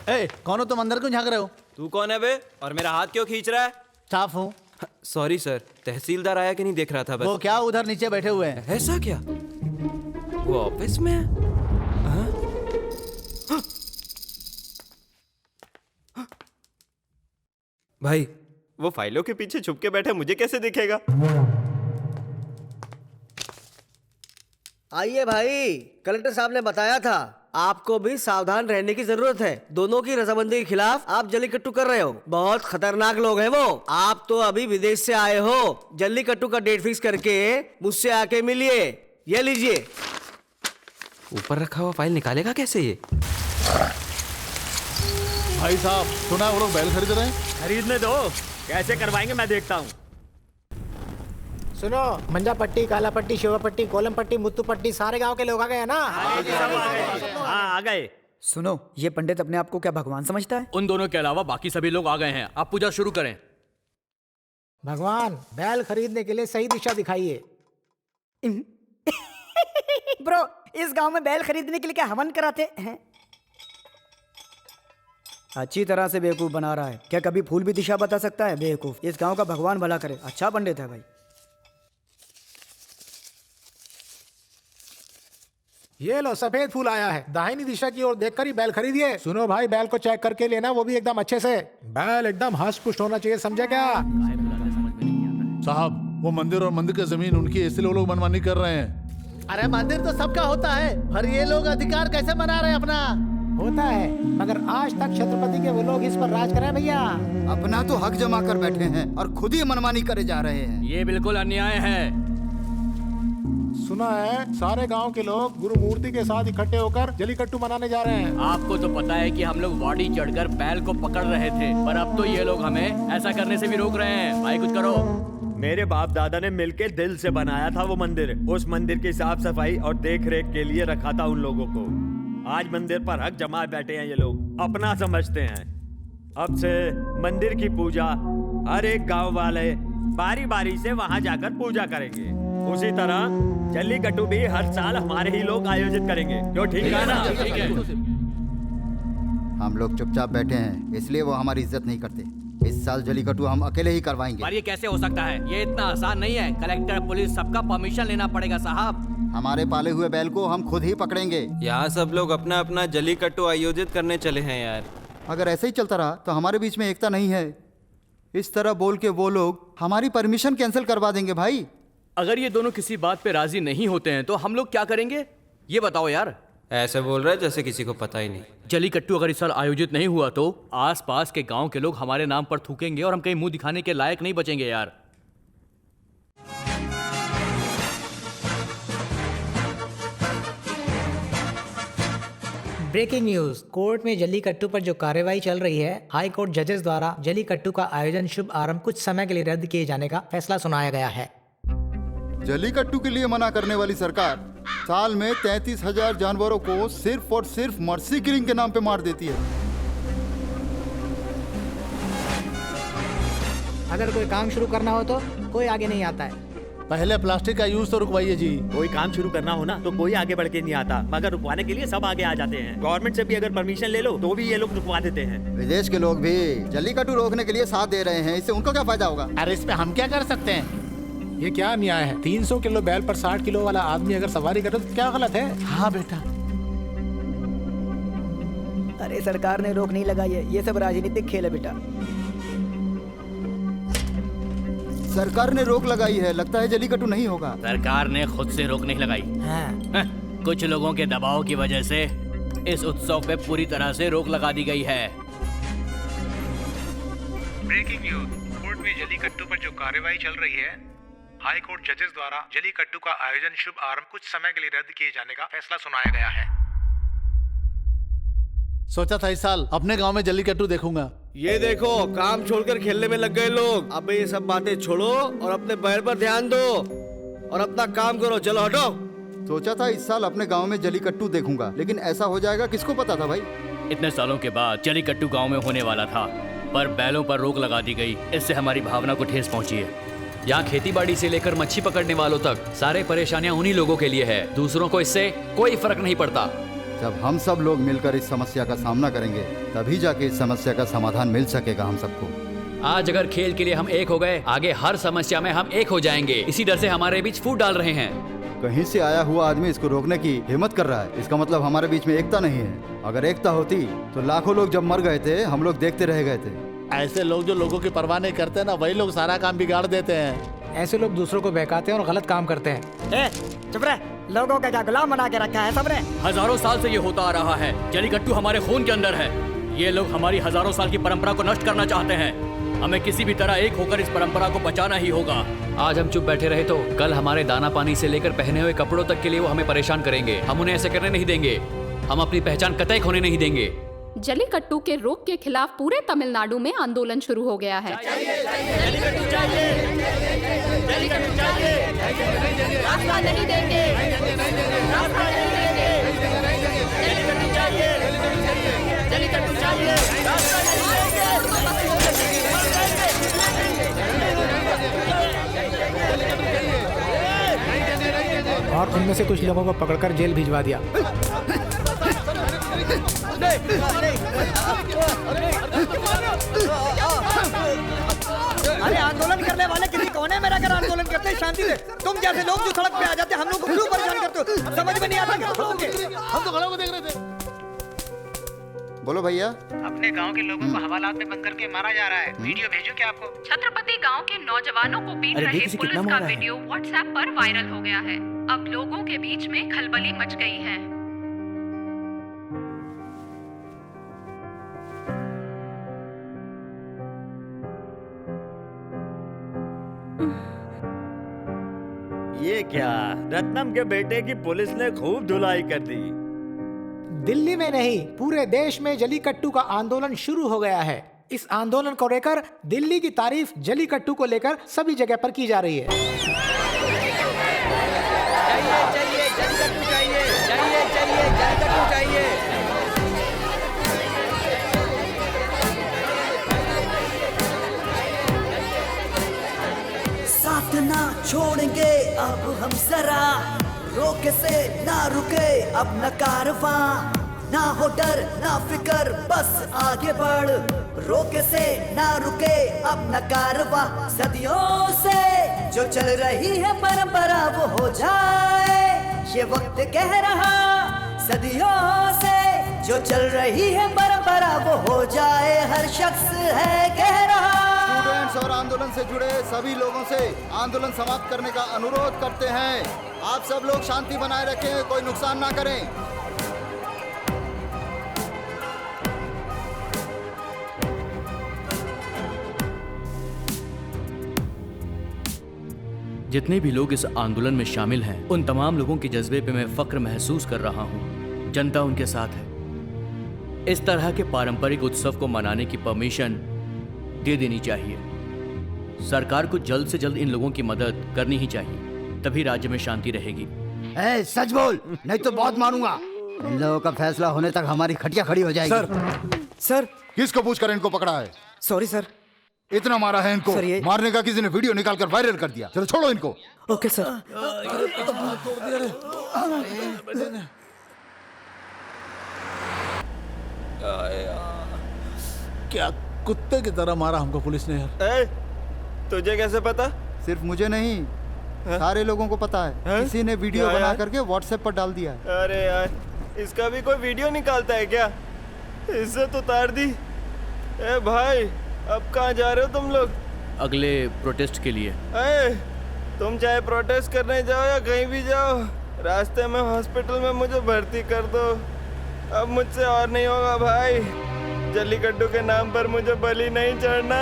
ए, कौन हो तुम? अंदर क्यों झांक रहे हो? तू कौन है बे, और मेरा हाथ क्यों खींच रहा है? स्टाफ हूँ। सॉरी सर, तहसीलदार आया कि नहीं देख रहा था बस। वो क्या उधर नीचे बैठे हुए हैं? ऐसा क्या? वो ऑफिस में है? हाँ? भाई, वो फाइलों के पीछे छुप के बैठे, मुझे कैसे दिखेगा? आइए भाई, कलेक्टर साहब ने बताया था आपको भी सावधान रहने की जरूरत है। दोनों की रजामंदी के खिलाफ आप जल्लीकट्टू कर रहे हो। बहुत खतरनाक लोग हैं वो। आप तो अभी विदेश से आए हो। जल्लीकट्टू का डेट फिक्स करके मुझसे आके मिलिए। ये लीजिए। ऊपर रखा हुआ फाइल निकालेगा कैसे ये? भाई साहब, सुना वो लोग बैल खरीद रहे हैं? खरीदने दो, कैसे करवाएंगे मैं देखता हूँ। सुनो, मंजा पट्टी, काला पट्टी, शिवा पट्टी, कोलम पट्टी, मुत्तू पट्टी, सारे गांव के लोग आ गए हैं ना? हाँ आ गए। सुनो, ये पंडित अपने आप को क्या भगवान समझता है? उन दोनों के अलावा बाकी सभी लोग आ गए हैं, आप पूजा शुरू करें। भगवान, बैल खरीदने के लिए सही दिशा दिखाइए। ब्रो, इस गांव में बैल खरीदने के लिए क्या हवन कराते हैं? अच्छी तरह से बेवकूफ बना रहा है। क्या कभी फूल भी दिशा बता सकता है? बेवकूफ। इस गांव का भगवान भला करे। अच्छा पंडित है भाई। ये लो, सफेद फूल आया है। दाहिनी दिशा की ओर देखकर ही बैल खरीदिए। सुनो भाई, बैल को चेक करके लेना, वो भी एकदम अच्छे से। बैल एकदम हष्ट पुष्ट होना चाहिए, समझे क्या? साहब, वो मंदिर और मंदिर की जमीन उनकी, इसलिए वो लोग मनमानी कर रहे हैं। अरे मंदिर तो सबका होता है, पर ये लोग अधिकार कैसे मना रहे हैं अपना? होता है, मगर आज तक छत्रपति के वो लोग इस पर राज करें भैया। अपना तो हक जमा कर बैठे हैं और खुद ही मनमानी करे जा रहे हैं। ये बिल्कुल अन्याय है। सुना है सारे गांव के लोग गुरु मूर्ति के साथ इकट्ठे होकर जलीकट्टू मनाने जा रहे हैं। आपको तो पता है कि हम लोग वाड़ी चढ़कर बैल को पकड़ रहे थे, पर अब तो ये लोग हमें ऐसा करने से भी रोक रहे हैं। भाई कुछ करो। मेरे बाप दादा ने मिलके दिल से बनाया था वो मंदिर। उस मंदिर की साफ सफाई और देख रेख के लिए रखा था उन लोगों को। आज मंदिर पर हक जमा बैठे हैं ये लोग, अपना समझते हैं। अब से मंदिर की पूजा हर एक गांव वाले बारी बारी से वहां जाकर पूजा करेंगे। उसी तरह जल्लीकट्टू भी हर साल हमारे ही लोग आयोजित करेंगे। क्यों, ठीक है ना? ठीक है। हम लोग चुपचाप बैठे हैं, इसलिए वो हमारी इज्जत नहीं करते। इस साल जलीकट्टू हम अकेले ही करवाएंगे। पर ये कैसे हो सकता है? ये इतना आसान नहीं है। कलेक्टर, पुलिस, सबका परमिशन लेना पड़ेगा साहब। हमारे पाले हुए बैल को हम खुद ही पकड़ेंगे। यहाँ सब लोग अपना अपना जलीकट्टू आयोजित करने चले हैं यार। अगर ऐसे ही चलता रहा तो हमारे बीच में एकता नहीं है। इस तरह बोल के वो लोग हमारी परमिशन कैंसिल करवा देंगे भाई। अगर ये दोनों किसी बात पे राजी नहीं होते हैं तो हम लोग क्या करेंगे, ये बताओ यार। ऐसे बोल रहे जैसे किसी को पता ही नहीं। जलीकट्टू अगर इस साल आयोजित नहीं हुआ तो आसपास के गांव के लोग हमारे नाम पर थूकेंगे और हम कहीं मुंह दिखाने के लायक नहीं बचेंगे यार। ब्रेकिंग न्यूज, कोर्ट में जलीकट्टू पर जो कार्रवाई चल रही है, हाई कोर्ट जजेस द्वारा जलीकट्टू का आयोजन शुभ आरंभ कुछ समय के लिए रद्द किए जाने का फैसला सुनाया गया है। जलीकट्टू के लिए मना करने वाली सरकार साल में 33,000 जानवरों को सिर्फ और सिर्फ मर्सी किलिंग के नाम पे मार देती है। अगर कोई काम शुरू करना हो तो कोई आगे नहीं आता है। पहले प्लास्टिक का यूज तो रुकवाइए जी। कोई काम शुरू करना हो ना तो कोई आगे बढ़ के नहीं आता, मगर रुकवाने के लिए सब आगे आ जाते हैं। गवर्नमेंट से भी अगर परमिशन ले लो तो भी ये लोग रुकवा देते हैं। विदेश के लोग भी जलीकट्टू रोकने के लिए साथ दे रहे हैं, इससे उनको क्या फायदा होगा? अरे इसमें हम क्या कर सकते हैं? ये क्या न्याय है? 300 किलो बैल पर 60 किलो वाला आदमी अगर सवारी करे तो क्या गलत है? हाँ बेटा। अरे सरकार ने रोक नहीं लगाई है, ये सब राजनीतिक खेल है बेटा। सरकार ने रोक लगाई है, लगता है जलीकट्टू नहीं होगा। सरकार ने खुद से रोक नहीं लगाई। हाँ। कुछ लोगों के दबाव की वजह से इस उत्सव पे पूरी तरह से रोक लगा दी गई है। ब्रेकिंग न्यूज, कोर्ट में जलीकट्टू पर जो कार्रवाई चल रही है, हाई कोर्ट जजेस द्वारा जलीकट्टू का आयोजन शुभ आरंभ कुछ समय के लिए रद्द किए जाने का फैसला सुनाया गया है। सोचा था इस साल अपने गांव में जलीकट्टू देखूंगा। ये देखो, काम छोड़कर खेलने में लग गए लोग। अब ये सब बातें छोड़ो और अपने बैल पर ध्यान दो और अपना काम करो। चलो हटो। सोचा था इस साल अपने गांव में जलीकट्टू देखूंगा, लेकिन ऐसा हो जाएगा किसको पता था भाई। इतने सालों के बाद जलीकट्टू गांव में होने वाला था, पर बैलों पर रोक लगा दी गई। इससे हमारी भावना को ठेस पहुंची है। यहाँ खेती बाड़ी से लेकर मच्छी पकड़ने वालों तक सारे परेशानियाँ उन्हीं लोगों के लिए है। दूसरों को इससे कोई फर्क नहीं पड़ता। जब हम सब लोग मिलकर इस समस्या का सामना करेंगे तभी जाके इस समस्या का समाधान मिल सकेगा हम सबको। आज अगर खेल के लिए हम एक हो गए, आगे हर समस्या में हम एक हो जाएंगे। इसी डर से हमारे बीच फूट डाल रहे हैं। कहीं से आया हुआ आदमी इसको रोकने की हिम्मत कर रहा है, इसका मतलब हमारे बीच में एकता नहीं है। अगर एकता होती तो लाखों लोग जब मर गए थे हम लोग देखते रह गए थे। ऐसे लोग जो लोगों की परवाह नहीं करते ना, वही लोग सारा काम बिगाड़ देते हैं। ऐसे लोग दूसरों को बहकाते हैं और गलत काम करते हैं। चुप रह, लोगों का क्या गुलाम बना के रखा है सबने? हजारों साल से ये होता आ रहा है। जलीकट्टू हमारे खून के अंदर है। ये लोग हमारी हजारों साल की परंपरा को नष्ट करना चाहते हैं। हमें किसी भी तरह एक होकर इस परंपरा को बचाना ही होगा। आज हम चुप बैठे रहे तो कल हमारे दाना पानी से लेकर पहने हुए कपड़ों तक के लिए वो हमें परेशान करेंगे। हम उन्हें ऐसे करने नहीं देंगे। हम अपनी पहचान कतई खोने नहीं देंगे। जलीकट्टू के रोक के खिलाफ पूरे तमिलनाडु में आंदोलन शुरू हो गया है। रास्ता नहीं देंगे, रास्ता नहीं देंगे। जलीकट्टू चाहिए, जलीकट्टू चाहिए, रास्ता नहीं देंगे। और उनमें से कुछ लोगों को पकड़कर जेल भिजवा दिया। अरे आंदोलन करने वाले किसी कोने में रहकर आंदोलन करते हैं शांति से। तुम जैसे लोग जो सड़क पे आ जाते हैं, हम लोग को क्यों परेशान करते हो? समझ में नहीं आता क्या लोगों के? हम तो खड़े देख रहे थे। बोलो भैया। अपने गांव के लोगों को हवालात में बंद करके मारा जा रहा है। वीडियो भेजो क्या आपको? छत्रपति गांव के नौजवानों को पीट रहे पुलिस का वीडियो व्हाट्सएप पर वायरल हो गया है। अब लोगों के बीच में खलबली मच गई है। ये क्या, रत्नम के बेटे की पुलिस ने खूब धुलाई कर दी। दिल्ली में नहीं, पूरे देश में जलीकट्टू का आंदोलन शुरू हो गया है। इस आंदोलन को लेकर दिल्ली की तारीफ जलीकट्टू को लेकर सभी जगह पर की जा रही है। चाहिए जलीकट्टू चाहिए, चाहिए जलीकट्टू चाहिए। साथ ना छोड़ेंगे अब हम जरा, रोके से ना रुके अब न कारवां, ना हो डर ना फिकर बस आगे बढ़, रोके से ना रुके अब न कारवां, सदियों से जो चल रही है परंपरा वो हो जाए, ये वक्त कह रहा, सदियों से जो चल रही है परंपरा वो हो जाए, हर शख्स है कह रहा। स्टूडेंट्स और आंदोलन से जुड़े सभी लोगों से आंदोलन समाप्त करने का अनुरोध करते हैं। आप सब लोग शांति बनाए रखें, कोई नुकसान ना करें। जितने भी लोग इस आंदोलन में शामिल हैं, उन तमाम लोगों के जज्बे पे मैं फक्र महसूस कर रहा हूँ। जनता उनके साथ है। इस तरह के पारंपरिक उत्सव को मनाने की परमिशन दे देनी चाहिए। सरकार को जल्द से जल्द इन लोगों की मदद करनी ही चाहिए, तभी राज्य में शांति रहेगी। सच बोल, नहीं तो बहुत मारूंगा। इन लोगों का फैसला होने तक हमारी खटिया खड़ी हो जाएगी। सर किसको पूछकर इनको पकड़ा है? Sorry sir. इतना मारा है इनको, मारने का किसी ने वीडियो निकाल कर वायरल कर दिया। चलो छोड़ो इनको। Okay sir. क्या कुत्ते की तरह मारा हमको पुलिस ने यार। तुझे कैसे पता? सिर्फ मुझे नहीं, सारे लोगों को पता है। किसी ने वीडियो बना करके व्हाट्सएप पर डाल दिया है। अरे यार, इसका भी कोई वीडियो निकालता है क्या? इज्जत उतार दी। ए भाई, अब कहाँ जा रहे हो तुम लोग? अगले प्रोटेस्ट के लिए। तुम चाहे प्रोटेस्ट करने जाओ या कहीं भी जाओ, रास्ते में हॉस्पिटल में मुझे भर्ती कर दो। अब मुझसे और नहीं होगा भाई। जलीकट्टू के नाम पर मुझे बलि नहीं चढ़ना।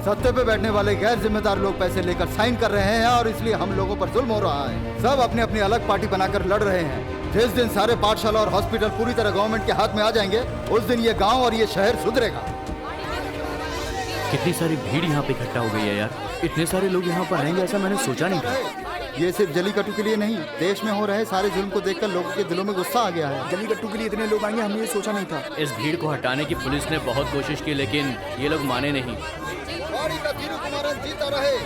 सत्ते पे बैठने वाले गैर जिम्मेदार लोग पैसे लेकर साइन कर रहे हैं और इसलिए हम लोगों पर जुल्म हो रहा है। सब अपनी अपनी अलग पार्टी बनाकर लड़ रहे हैं। जिस दिन सारे पाठशाला और हॉस्पिटल पूरी तरह गवर्नमेंट के हाथ में आ जाएंगे, उस दिन ये गांव और ये शहर सुधरेगा। कितनी सारी भीड़ यहाँ पे इकट्ठा हो गई है यार। इतने सारे लोग यहाँ पर आएंगे ऐसा मैंने सोचा नहीं था। ये सिर्फ जलीकट्टू के लिए नहीं, देश में हो रहे सारे जुल्म को देखकर लोगों के दिलों में गुस्सा आ गया है। जलीकट्टू के लिए इतने लोग आएंगे हमने ये सोचा नहीं था। इस भीड़ को हटाने की पुलिस ने बहुत कोशिश की, लेकिन ये लोग माने नहीं।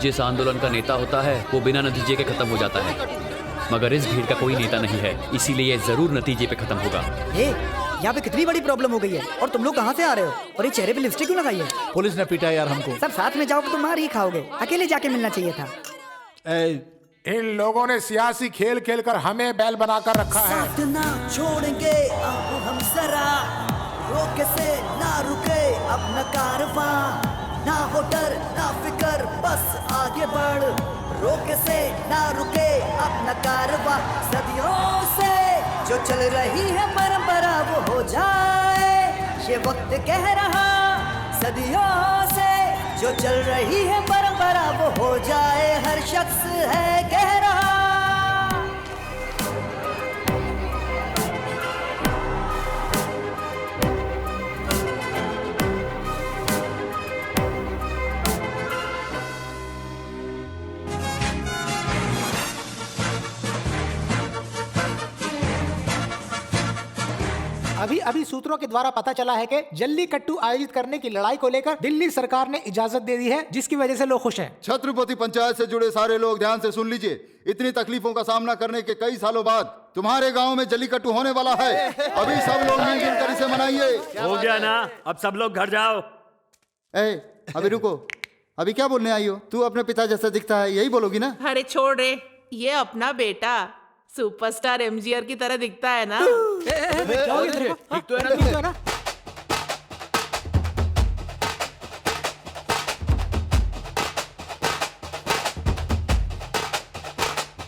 जिस आंदोलन का नेता होता है वो बिना नतीजे के खत्म हो जाता है, मगर इस भीड़ का कोई नेता नहीं है, इसीलिए ये जरूर नतीजे पे खत्म होगा। यहाँ पे कितनी बड़ी प्रॉब्लम हो गई है और तुम लोग कहाँ से आ रहे हो और ये चेहरे पे लिपस्टिक क्यों लगाई है? पुलिस ने पीटा यार हमको। सब साथ में जाओगे तो मार ही खाओगे, अकेले जाके मिलना चाहिए था। इन लोगों ने सियासी खेल खेल कर हमें बैल बनाकर रखा है। साथ ना छोड़ेंगे अब हम जरा, रोके से ना रुके अब न कारवां, ना हो डर ना फिकर बस आगे बढ़, रोके से ना रुके अब न कारवां, सदियों से जो चल रही है परंपरा वो हो जाए, ये वक्त कह रहा, सदियों से जो चल रही है परंपरा वो हो जाए, हर शख्स है कह रहा। अभी अभी सूत्रों के द्वारा पता चला है कि जल्लीकट्टू आयोजित करने की लड़ाई को लेकर दिल्ली सरकार ने इजाजत दे दी है, जिसकी वजह से लोग खुश हैं। छत्रपति पंचायत से जुड़े सारे लोग ध्यान से सुन लीजिए। इतनी तकलीफों का सामना करने के कई सालों बाद तुम्हारे गांव में जल्लीकट्टू होने वाला है। अभी सब लोग मिलजुल कर इसे मनाइए। हो गया ना, अब सब लोग घर जाओ। अभी रुको, अभी क्या बोलने आई हो? तू अपने पिता जैसा दिखता है, यही बोलोगी ना? अरे छोड़ रे, ये अपना बेटा सुपरस्टार एमजीआर की तरह दिखता है ना। ठीक तो है ना?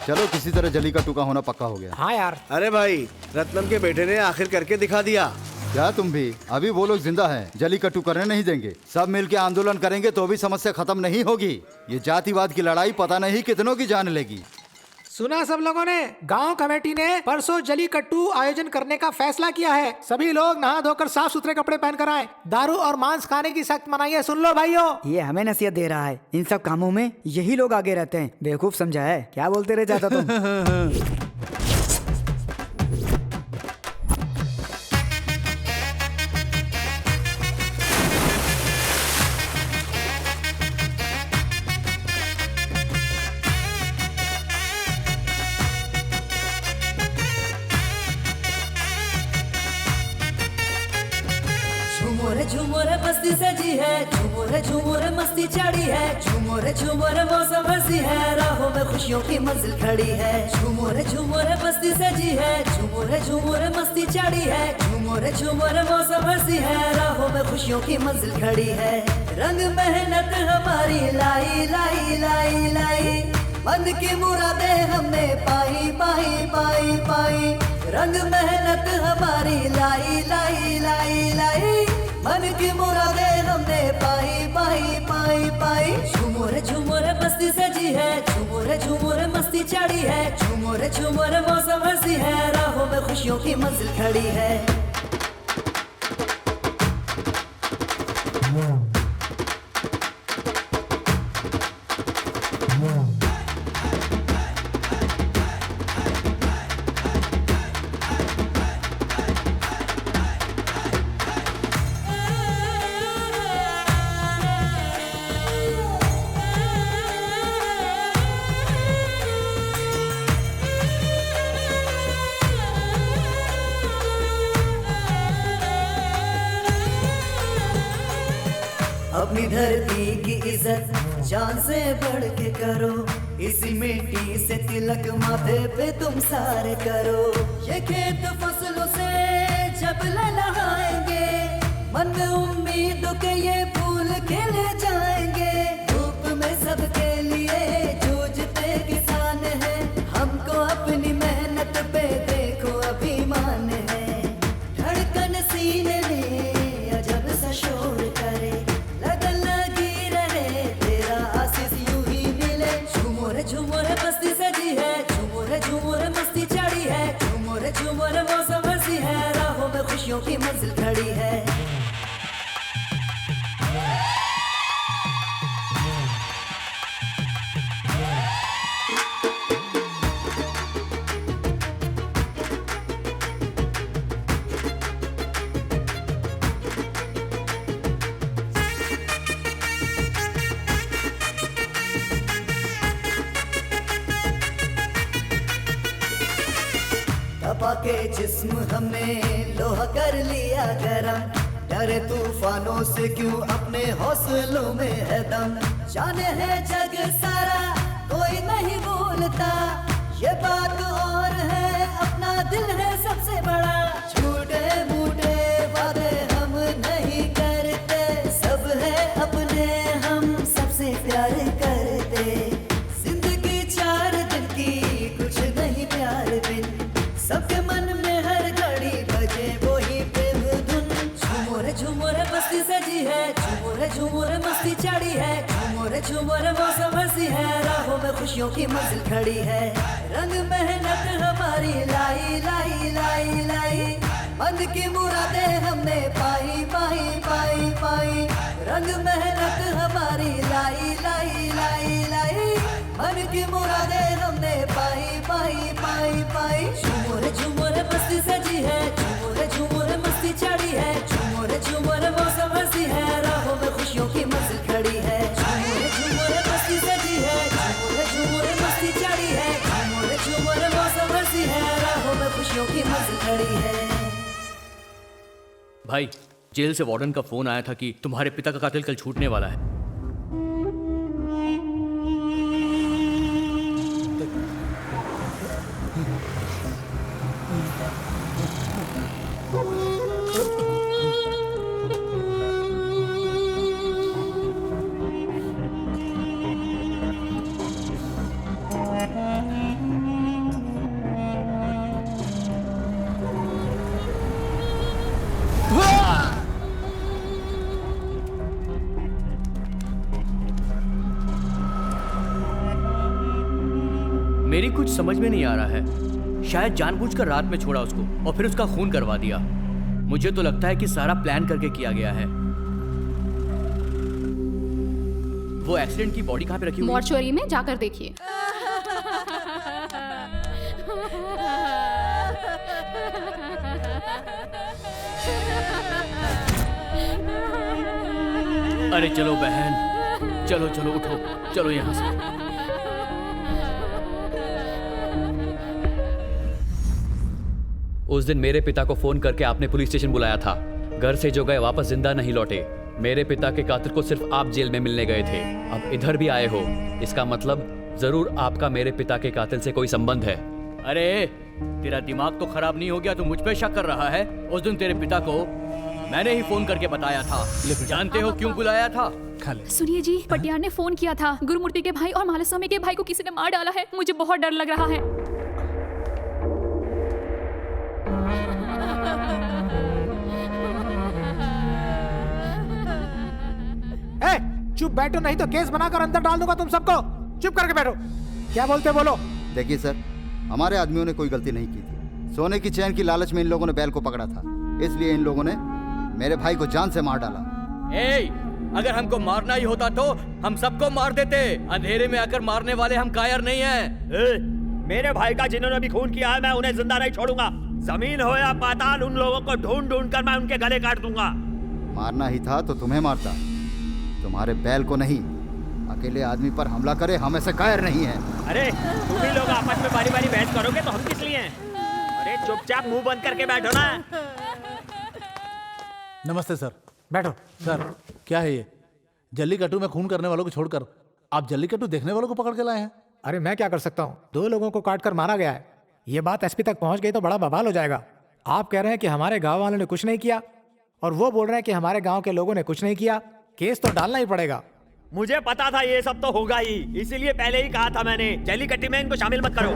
चलो किसी तरह जल्लीकट्टू का होना पक्का हो गया। हाँ यार। अरे भाई, रत्नम के बेटे ने आखिर करके दिखा दिया। क्या तुम भी? अभी वो लोग जिंदा हैं, जलीकट्टू करने नहीं देंगे। सब मिलके आंदोलन करेंगे तो भी समस्या खत्म नहीं होगी। ये जातिवाद की लड़ाई पता नहीं कितनों की जान लेगी। सुना सब लोगों ने? गांव कमेटी ने परसों जलीकट्टू आयोजन करने का फैसला किया है। सभी लोग नहा धोकर साफ सुथरे कपड़े पहनकर आए। दारू और मांस खाने की सख्त मनाही है। सुन लो भाइयों। ये हमें नसीहत दे रहा है। इन सब कामों में यही लोग आगे रहते हैं। बेवकूफ समझा है? क्या बोलते रह जाता तुम? झूमर मस्ती सजी है, झूमर मस्ती चढ़ी है, झूमर मौसम हंसी है, राहों में खुशियों की मंजिल खड़ी है। झूमर मस्ती सजी है, झूमर मस्ती चढ़ी है, झूमर मौसम हंसी है, राहों में खुशियों की मंजिल खड़ी है। रंग मेहनत हमारी लाई लाई लाई लाई, मन की मुरादें हमने पाई पाई पाई पाई। रंग मेहनत हमारी लाई लाई लाई लाई, मन की मुरादें हमने पाई पाई पाई पाई। झूमर मस्ती सजी है, झूमर मस्ती चढ़ी है, झूमर मौसम हंसी है, राहों में खुशियों की मंजिल खड़ी है। अपनी धरती की इज्जत जान से बढ़ के करो, इसी मिट्टी से तिलक माथे पे तुम सारे करो। ये खेत फसलों से जब लहलाएंगे, मन में उम्मीदों के ये फूल खिले जाएंगे। धूप में सबके लिए जूझते किसान हैं, हमको अपनी मेहनत पे देखो अभिमान है। धड़कन सीने में अजब सा शोर करे, लगन लगी रहे तेरा आशीष यूं ही मिले। झूमर मस्ती सजी है, झूमर मस्ती चढ़ी है, झूमर मौसम हंसी है, राहों में खुशियों की मंजिल खड़ी है। तपा के जिस्म हमने लोहा कर लिया गरम, डरे तूफानों से क्यों अपने हौसलों में है दम। जाने है जग सारा कोई नहीं भूलता, ये बात और है अपना दिल है सबसे बड़ा। झूठे मूठे वादे हम नहीं करते, सब है अपने हम सबसे प्यार करते। जिंदगी 4 दिन की कुछ नहीं प्यार बिन, सबके मन में हर घड़ी बजे वही प्रेम धुन। झूमर मस्ती सजी है, झूमर मस्ती चढ़ी है, झूमर मौसम हंसी है, राहों में खुशियों की मंजिल खड़ी है। रंग मेहनत हमारी लाई लाई लाई लाई, मन की मुरादें हमने पाई पाई पाई पाई। रंग मेहनत हमारी लाई लाई लाई लाई, मन की मुरादें हमने पाई पाई पाई पाई। झूमर मस्ती सजी है, झूमर मस्ती चढ़ी है, झूमर मौसम हंसी है, राहों में खुशियों की मंजिल खड़ी है। झूमर मस्ती सजी है, झूमर मस्ती चढ़ी है, झूमर मौसम हंसी है, राहों में खुशियों की मंजिल खड़ी है। भाई, जेल से वार्डन का फोन आया था कि तुम्हारे पिता का कातिल कल छूटने वाला है। मेरी कुछ समझ में नहीं आ रहा है। शायद जानबूझकर रात में छोड़ा उसको और फिर उसका खून करवा दिया। मुझे तो लगता है कि सारा प्लान करके किया गया है। वो एक्सीडेंट की बॉडी कहाँ पे रखी हुई है? मॉर्चुरी में जाकर देखिए। अरे चलो बहन, चलो चलो उठो, चलो यहाँ से। उस दिन मेरे पिता को फोन करके आपने पुलिस स्टेशन बुलाया था। घर से जो गए वापस जिंदा नहीं लौटे। मेरे पिता के कातिल को सिर्फ आप जेल में मिलने गए थे, अब इधर भी आए हो। इसका मतलब जरूर आपका मेरे पिता के कातिल से कोई संबंध है। अरे तेरा दिमाग तो खराब नहीं हो गया? तू मुझ पे शक कर रहा है? उस दिन तेरे पिता को मैंने ही फोन करके बताया था। जानते हो क्यों बुलाया था? सुनिए जी, पटियार ने फोन किया था। गुरुमूर्ति के भाई और मालस्वामी के भाई को किसी ने मार डाला है। मुझे बहुत डर लग रहा है। चुप बैठो, नहीं तो केस बनाकर अंदर डाल दूंगा तुम सबको। चुप करके बैठो। क्या बोलते बोलो। देखिए सर, हमारे आदमियों ने कोई गलती नहीं की थी। सोने की चैन की लालच में इन लोगों ने बैल को पकड़ा था, इसलिए इन लोगों ने मेरे भाई को जान से मार डाला। अगर हमको मारना ही होता तो हम सबको मार देते। अंधेरे में आकर मारने वाले हम कायर नहीं हैं। मेरे भाई का जिन्होंने भी खून किया है, मैं उन्हें जिंदा नहीं छोड़ूंगा। जमीन हो या पाताल, उन लोगों को ढूंढ ढूंढ कर मैं उनके गले काट दूंगा। मारना ही था तो तुम्हें मारता, तुम्हारे बैल को नहीं। अकेले आदमी पर हमला करे, हम ऐसे कायर नहीं हैं। अरे तुम ही लोग आपस में बारी बारी बहस करोगे तो हम किस लिए हैं? अरे चुपचाप मुंह बंद करके बैठो ना। नमस्ते सर। बैठो। सर क्या है ये? जल्लीकट्टू में खून करने वालों को छोड़कर आप जल्लीकट्टू देखने वालों को पकड़ के लाए हैं? अरे मैं क्या कर सकता हूँ, 2 लोगों को काट कर मारा गया है। ये बात एसपी तक पहुंच गई तो बड़ा बवाल हो जाएगा। आप कह रहे हैं कि हमारे गांव वालों ने कुछ नहीं किया और वो बोल रहे हैं कि हमारे गांव के लोगों ने कुछ नहीं किया। केस तो डालना ही पड़ेगा। मुझे पता था ये सब तो होगा ही, इसीलिए पहले ही कहा था मैंने, जल्लीकट्टी में इनको शामिल मत करो।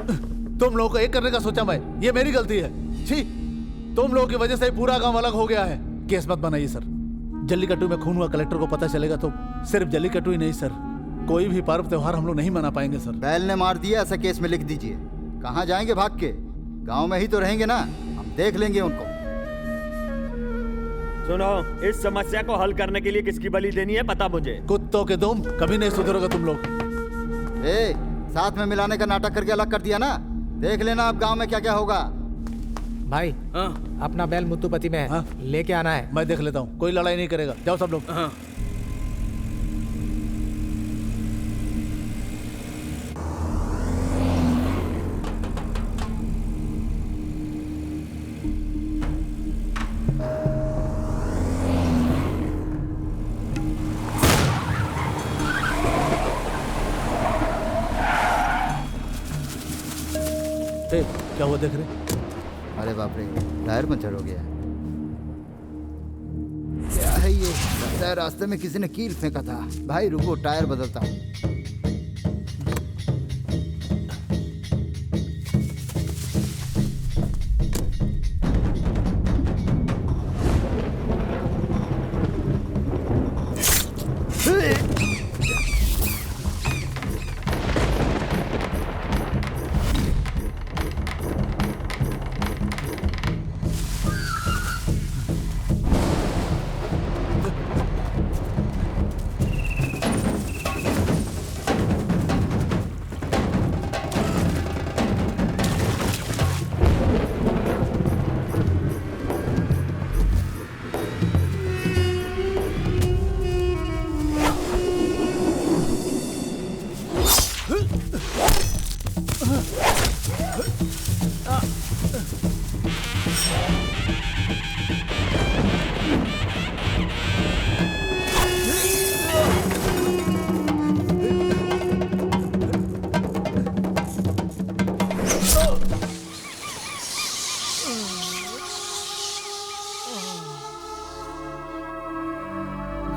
तुम लोगों को एक करने का सोचा मैं, ये मेरी गलती है। छी, तुम लोगों की वजह से पूरा गांव अलग हो गया है। केस मत बनाइए सर। जल्लीकट्टू में खून हुआ कलेक्टर को पता चलेगा तो सिर्फ जल्लीकट्टू ही नहीं सर, कोई भी पर्व त्योहार हम लोग नहीं मना पाएंगे सर। बैल ने मार दिया ऐसा केस में लिख दीजिए। कहाँ जाएंगे भाग के? गांव में ही तो रहेंगे ना, हम देख लेंगे उनको। सुनो, इस समस्या को हल करने के लिए किसकी बलि देनी है पता मुझे। कुत्तों के दुम, कभी नहीं सुधरोगे तुम लोग। साथ में मिलाने का नाटक करके अलग कर दिया ना। देख लेना अब गांव में क्या क्या होगा। भाई अपना बैल मुत्तुपति में है, लेके आना है। मैं देख लेता हूँ, कोई लड़ाई नहीं करेगा। जाओ सब लोग। क्या वो देख रहे? अरे बाप रे, टायर पंचर हो गया। क्या है ये? लगता है रास्ते में किसी ने कील फेंका था। भाई रुको, टायर बदलता हूँ।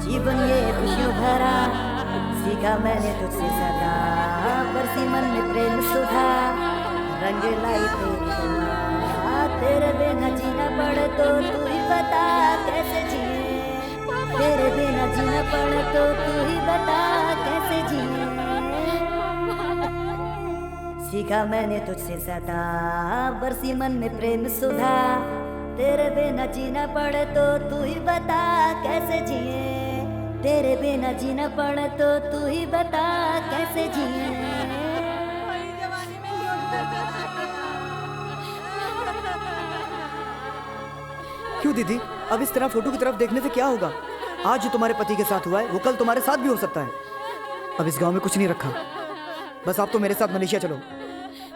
जीवन ये खुशियों भरा, सीखा मैंने तुझसे सदा, बरसी मन में प्रेम सुधा, रंग लाई तेरी दुआ, तेरे बिना जीना पड़े तो तू ही बता कैसे जिए, तेरे बिना जीना पड़े तो तू ही बता कैसे जिए। सीखा मैंने तुझसे सदा, बरसी मन में प्रेम सुधा। तेरे बिना जीना पड़े तो तू ही बता कैसे जिए, तेरे बिना जीना पड़े तो तू ही बता कैसे जिए। क्यों दीदी, अब इस तरह फोटो की तरफ देखने से क्या होगा? आज जो तुम्हारे पति के साथ हुआ है वो कल तुम्हारे साथ भी हो सकता है। अब इस गांव में कुछ नहीं रखा, बस आप तो मेरे साथ मलेशिया चलो।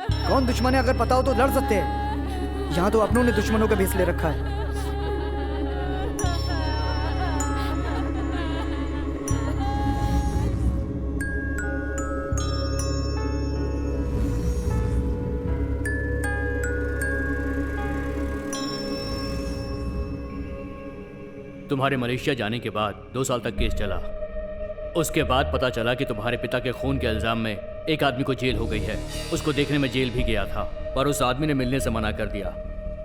कौन दुश्मन है अगर पता हो तो लड़ सकते हैं, यहाँ तो अपनों ने दुश्मनों का भेस ले रखा है। तुम्हारे मलेशिया जाने के बाद 2 साल तक केस चला। उसके बाद पता चला कि तुम्हारे पिता के खून के इल्जाम में एक आदमी को जेल हो गई है। उसको देखने में जेल भी गया था, पर उस आदमी ने मिलने से मना कर दिया।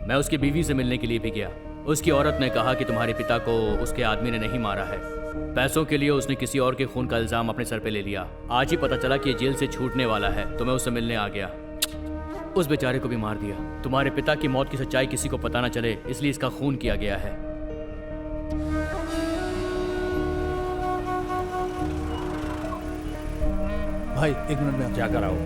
मैं उसकी बीवी से मिलने के लिए भी गया। उसकी औरत ने कहा कि तुम्हारे पिता को उसके आदमी ने नहीं मारा है, पैसों के लिए उसने किसी और के खून का इल्जाम अपने सर पे ले लिया। आज ही पता चला कि ये जेल से छूटने वाला है, तो मैं उससे मिलने आ गया। उस बेचारे को भी मार दिया। तुम्हारे पिता की मौत की सच्चाई किसी को पता ना चले, इसलिए इसका खून किया गया है। भाई 1 मिनट में क्या कराओ?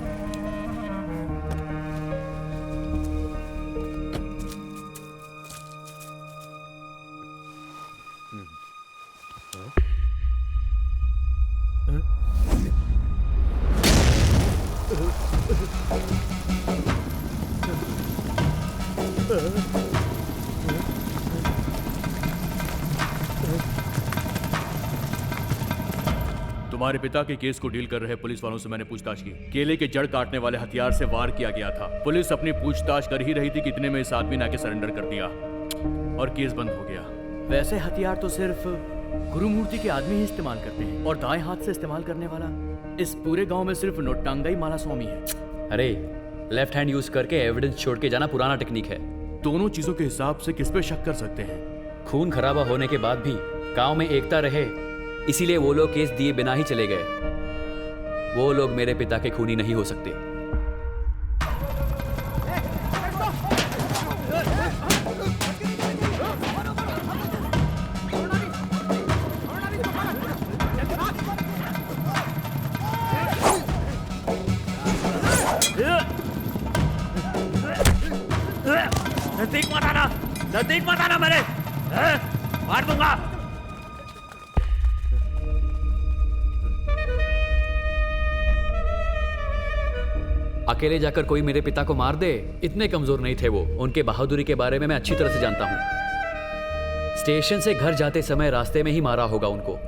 तुम्हारे पिता के केस को डील कर रहे पुलिस वालों से मैंने पूछताछ की। केले के जड़ काटने वाले हथियार से वार किया गया था। पुलिस अपनी पूछताछ कर ही रही थी कि इतने में इस आदमी ने आके सरेंडर कर दिया और केस बंद हो गया। वैसे हथियार तो सिर्फ गुरुमूर्ति के आदमी ही इस्तेमाल करते हैं, और दाएं हाथ से इस्तेमाल करने वाला इस पूरे गांव में सिर्फ नोटांगाई माला स्वामी है। अरे लेफ्ट हैंड यूज करके एविडेंस छोड़ के जाना पुराना टेक्निक है। दोनों चीजों के हिसाब से किस पे शक कर सकते हैं? खून खराबा होने के बाद भी गांव में एकता रहे, इसीलिए वो लोग केस दिए बिना ही चले गए। वो लोग मेरे पिता के खूनी नहीं हो सकते। नजदीक मत आना मेरे, मार दूंगा। अकेले जाकर कोई मेरे पिता को मार दे, इतने कमजोर नहीं थे वो। उनके बहादुरी के बारे में मैं अच्छी तरह से जानता हूँ। स्टेशन से घर जाते समय रास्ते में ही मारा होगा उनको।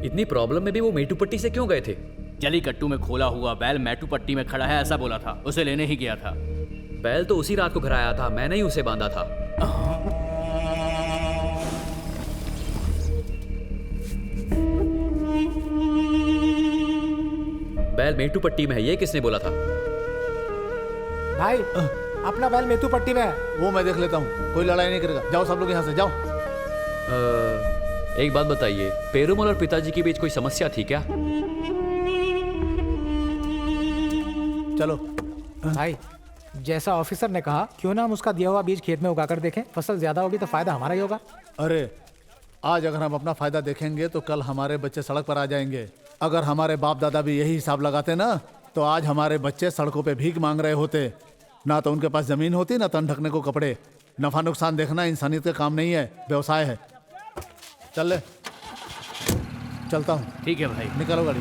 इतनी प्रॉब्लम में भी वो मेटूपट्टी से क्यों गए थे? जलीकट्टू में खोला हुआ बैल मेटूपट्टी में खड़ा है ऐसा बोला था, उसे लेने ही गया था। बैल तो उसी रात को घर आया था, मैंने ही उसे बांधा था। बैल मेटूपट्टी में है, ये किसने बोला था? भाई अपना बैल मेटूपट्टी में है। वो मैं देख लेता हूँ, कोई लड़ाई नहीं करेगा। जाओ सब लोग यहाँ से जाओ। एक बात बताइए, पेरुमल और पिताजी के बीच कोई समस्या थी क्या? चलो भाई, जैसा ऑफिसर ने कहा, क्यों ना हम उसका दिया हुआ बीज खेत में उगाकर देखें। फसल ज्यादा होगी तो फायदा हमारा ही होगा। अरे आज अगर हम अपना फायदा देखेंगे तो कल हमारे बच्चे सड़क पर आ जाएंगे। अगर हमारे बाप दादा भी यही हिसाब लगाते ना, तो आज हमारे बच्चे सड़कों पे भीख मांग रहे होते। ना तो उनके पास जमीन होती, ना तन ढकने को कपड़े। नफा नुकसान देखना इंसानियत का काम नहीं है, व्यवसाय है। चल ले, चलता हूँ। ठीक है भाई, निकालो गाड़ी।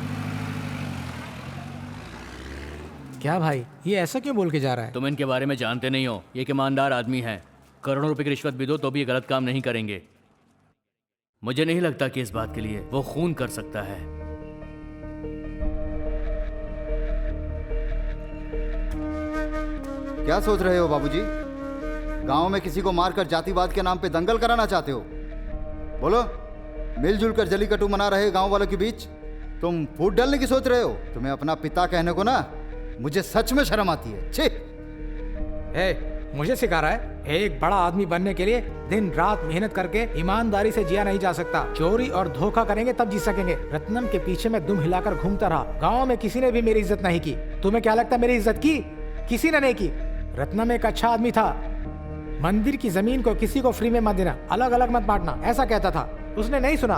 क्या भाई, ये ऐसा क्यों बोल के जा रहा है? तुम इनके बारे में जानते नहीं हो। ये एक ईमानदार आदमी है, करोड़ों रुपए की रिश्वत भी दो तो भी ये गलत काम नहीं करेंगे। मुझे नहीं लगता कि इस बात के लिए वो खून कर सकता है। क्या सोच रहे हो बाबूजी? गांव में किसी को मारकर जातिवाद के नाम पे दंगल कराना चाहते हो? बोलो, मिलजुल कर जलीकट्टू मना रहे गांव वालों के बीच तुम फूट डालने की सोच रहे हो? तुम्हें अपना पिता कहने को ना मुझे सच में शर्म आती है। छी! मुझे सिखा रहा है? एक बड़ा आदमी बनने के लिए दिन रात मेहनत करके ईमानदारी से जिया नहीं जा सकता। चोरी और धोखा करेंगे तब जी सकेंगे। रत्नम के पीछे मैं दुम हिलाकर घूमता रहा, गांव में किसी ने भी मेरी इज्जत नहीं की। तुम्हें क्या लगता है मेरी इज्जत की? किसी ने नहीं की। रत्नम एक अच्छा आदमी था। मंदिर की जमीन को किसी को फ्री में मत देना, अलग अलग मत बांटना, ऐसा कहता था। उसने नहीं सुना।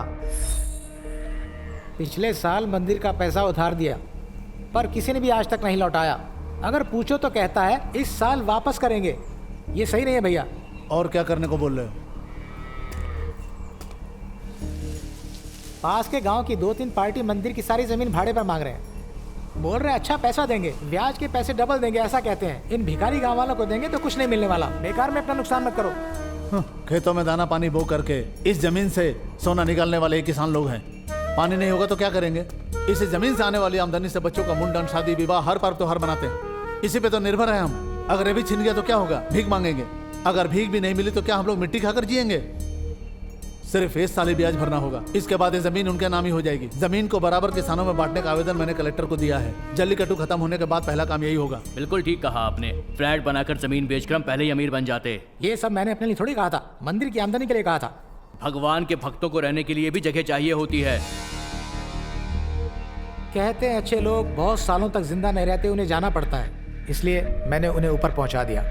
पिछले साल मंदिर का पैसा उधार दिया, पर किसी ने भी आज तक नहीं लौटाया। अगर पूछो तो कहता है इस साल वापस करेंगे। ये सही नहीं है भैया। और क्या करने को बोल रहे हो? पास के गांव की 2-3 पार्टी मंदिर की सारी जमीन भाड़े पर मांग रहे हैं। बोल रहे हैं अच्छा पैसा देंगे, ब्याज के पैसे डबल देंगे, ऐसा कहते हैं। इन भिखारी गांव वालों को देंगे तो कुछ नहीं मिलने वाला। बेकार में अपना नुकसान मत करो। खेतों में दाना पानी बो करके इस जमीन से सोना निकालने वाले किसान लोग हैं। पानी नहीं होगा तो क्या करेंगे? इस जमीन से आने वाली आमदनी से बच्चों का मुंडन, शादी, विवाह, हर पर्व त्योहार मनाते हैं। इसी पे तो निर्भर है हम। अगर ये भी छिन गया तो क्या होगा? भीख मांगेंगे। अगर भीख भी नहीं मिली तो क्या हम लोग मिट्टी खाकर जिएंगे? सिर्फ 1 साल ही ब्याज भरना होगा। इसके बाद ये जमीन उनके नाम ही हो जाएगी। जमीन को बराबर किसानों में बांटने का आवेदन मैंने कलेक्टर को दिया है। जल्लीकट्टू खत्म होने के बाद पहला काम यही होगा। बिल्कुल ठीक कहा आपने। फ्लैट बनाकर जमीन बेचकर हम पहले ही अमीर बन जाते। ये सब मैंने अपने लिए थोड़ी कहा था, मंदिर की आमदनी के लिए कहा था। भगवान के भक्तों को रहने के लिए भी जगह चाहिए होती है। कहते हैं अच्छे लोग बहुत सालों तक जिंदा नहीं रहते, उन्हें जाना पड़ता है। इसलिए मैंने उन्हें ऊपर पहुंचा दिया।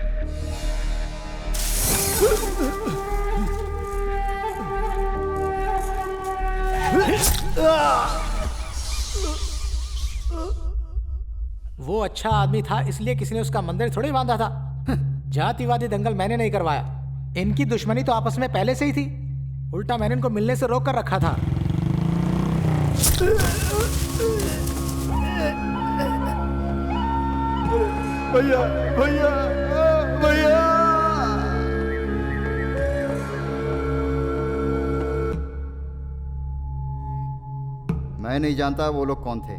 वो अच्छा आदमी था, इसलिए किसी ने उसका मंदिर थोड़ी बांधा था। जातिवादी दंगल मैंने नहीं करवाया। इनकी दुश्मनी तो आपस में पहले से ही थी। उल्टा मैंने इनको मिलने से रोक कर रखा था। भैया भैया भैया, मैं नहीं जानता वो लोग कौन थे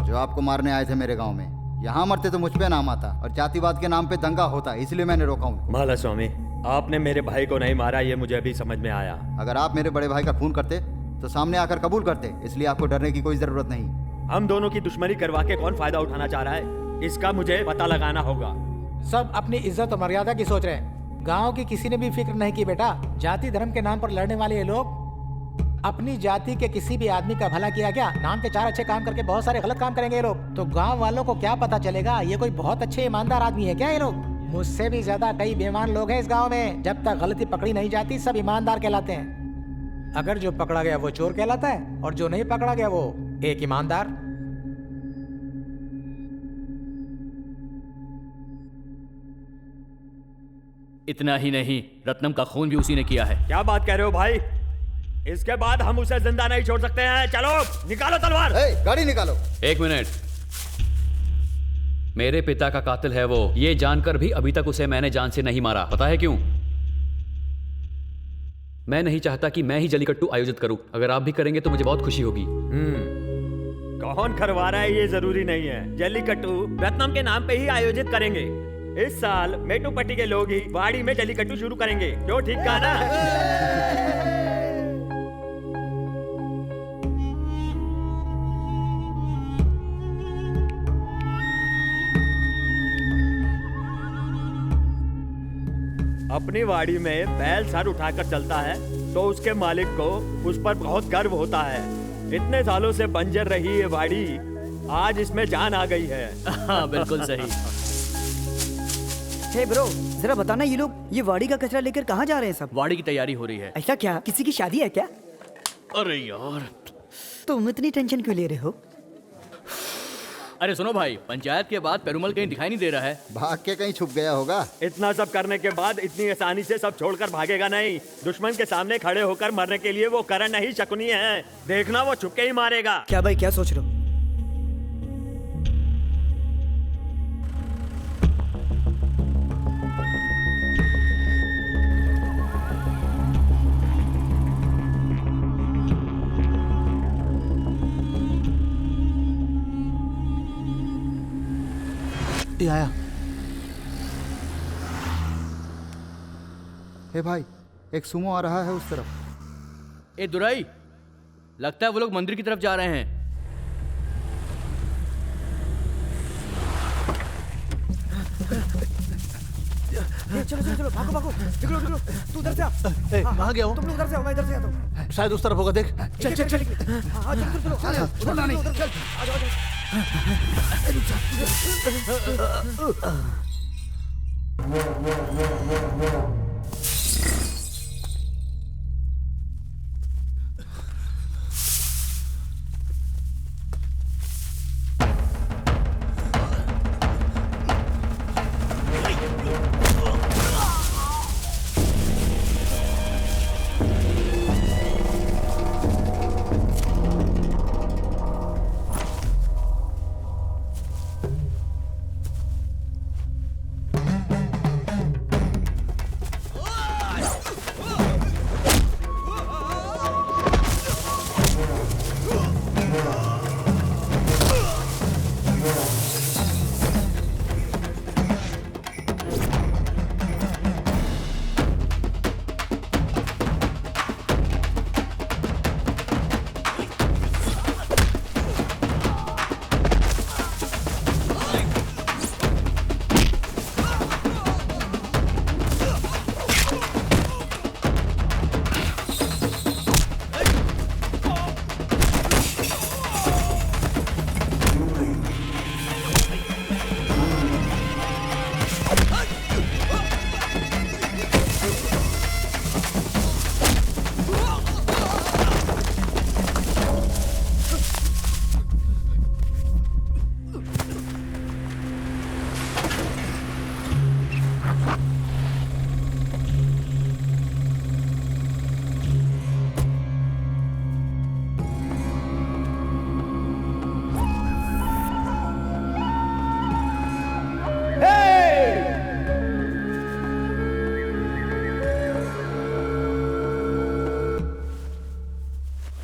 जो आपको मारने आए थे मेरे गांव में। यहाँ मरते तो मुझ पे नाम आता और जातिवाद के नाम पे दंगा होता, इसलिए मैंने रोका हूँ। माला स्वामी, आपने मेरे भाई को नहीं मारा, ये मुझे अभी समझ में आया। अगर आप मेरे बड़े भाई का खून करते तो सामने आकर कबूल करते, इसलिए आपको डरने की कोई जरूरत नहीं। हम दोनों की दुश्मनी करवा के कौन फायदा उठाना चाह रहा है, इसका मुझे पता लगाना होगा। सब अपनी इज्जत और मर्यादा की सोच रहे हैं। गांव की किसी ने भी फिक्र नहीं की बेटा। जाति धर्म के नाम पर लड़ने वाले ये लोग अपनी जाति के किसी भी आदमी का भला किया क्या? नाम के 4 अच्छे काम करके बहुत सारे गलत काम करेंगे ये लोग। तो गांव वालों को क्या पता चलेगा ये कोई बहुत अच्छे ईमानदार आदमी है क्या? ये लोग मुझसे भी ज्यादा कई बेईमान लोग हैं इस गांव में। जब तक गलती पकड़ी नहीं जाती सब ईमानदार कहलाते हैं। अगर जो पकड़ा गया वो चोर कहलाता है और जो नहीं पकड़ा गया वो एक ईमानदार। इतना ही नहीं, रत्नम का खून भी उसी ने किया है। क्या बात कह रहे हो भाई? इसके बाद हम उसे जिंदा नहीं छोड़ सकते हैं। चलो निकालो तलवार। गाड़ी निकालो। 1 मिनट। मेरे पिता का कातिल है वो, ये जानकर भी अभी तक उसे मैंने जान से नहीं मारा। पता है क्यों? मैं नहीं चाहता कि मैं ही जल्लीकट्टू आयोजित करूं। अगर आप भी करेंगे तो मुझे बहुत खुशी होगी। कौन करवा रहा है ये जरूरी नहीं है। जल्लीकट्टू रत्नम के नाम पे ही आयोजित करेंगे। इस साल मेटुपट्टी के लोग ही वाड़ी में जल्लीकट्टू शुरू करेंगे। जो ठीक कहा ना? अपनी वाड़ी में बैल सर उठाकर चलता है तो उसके मालिक को उस पर बहुत गर्व होता है। इतने सालों से बंजर रही ये वाड़ी, आज इसमें जान आ गई है। हाँ, बिल्कुल सही। हे ब्रो, जरा बताना ये लोग ये वाड़ी का कचरा लेकर कहाँ जा रहे हैं सब? वाड़ी की तैयारी हो रही है। ऐसा क्या? किसी की शादी है क्या? अरे यार, तुम इतनी टेंशन क्यों ले रहे हो? अरे सुनो भाई, पंचायत के बाद पेरुमल कहीं दिखाई नहीं दे रहा है। भाग के कहीं छुप गया होगा। इतना सब करने के बाद इतनी आसानी से सब छोड़कर भागेगा नहीं। दुश्मन के सामने खड़े होकर मरने के लिए वो करण नहीं शकुनी है। देखना वो छुपके ही मारेगा। क्या भाई, क्या सोच रहे हो? ये आया। हे भाई, एक सुमो आ रहा है उस तरफ। ए दुराई, लगता है वो लोग मंदिर की तरफ जा रहे हैं। चलो चलो चलो, भागो भागो। निकलो निकलो, तू उधर से आ। कहाँ गया हूँ? तुम लोग उधर से आओ, मैं इधर से आता हूँ। शायद उस तरफ होगा, देख। चल चल चल। हाँ चलो चलो चलो, छोड़ना नहीं। चल, आ जाओ आ जाओ।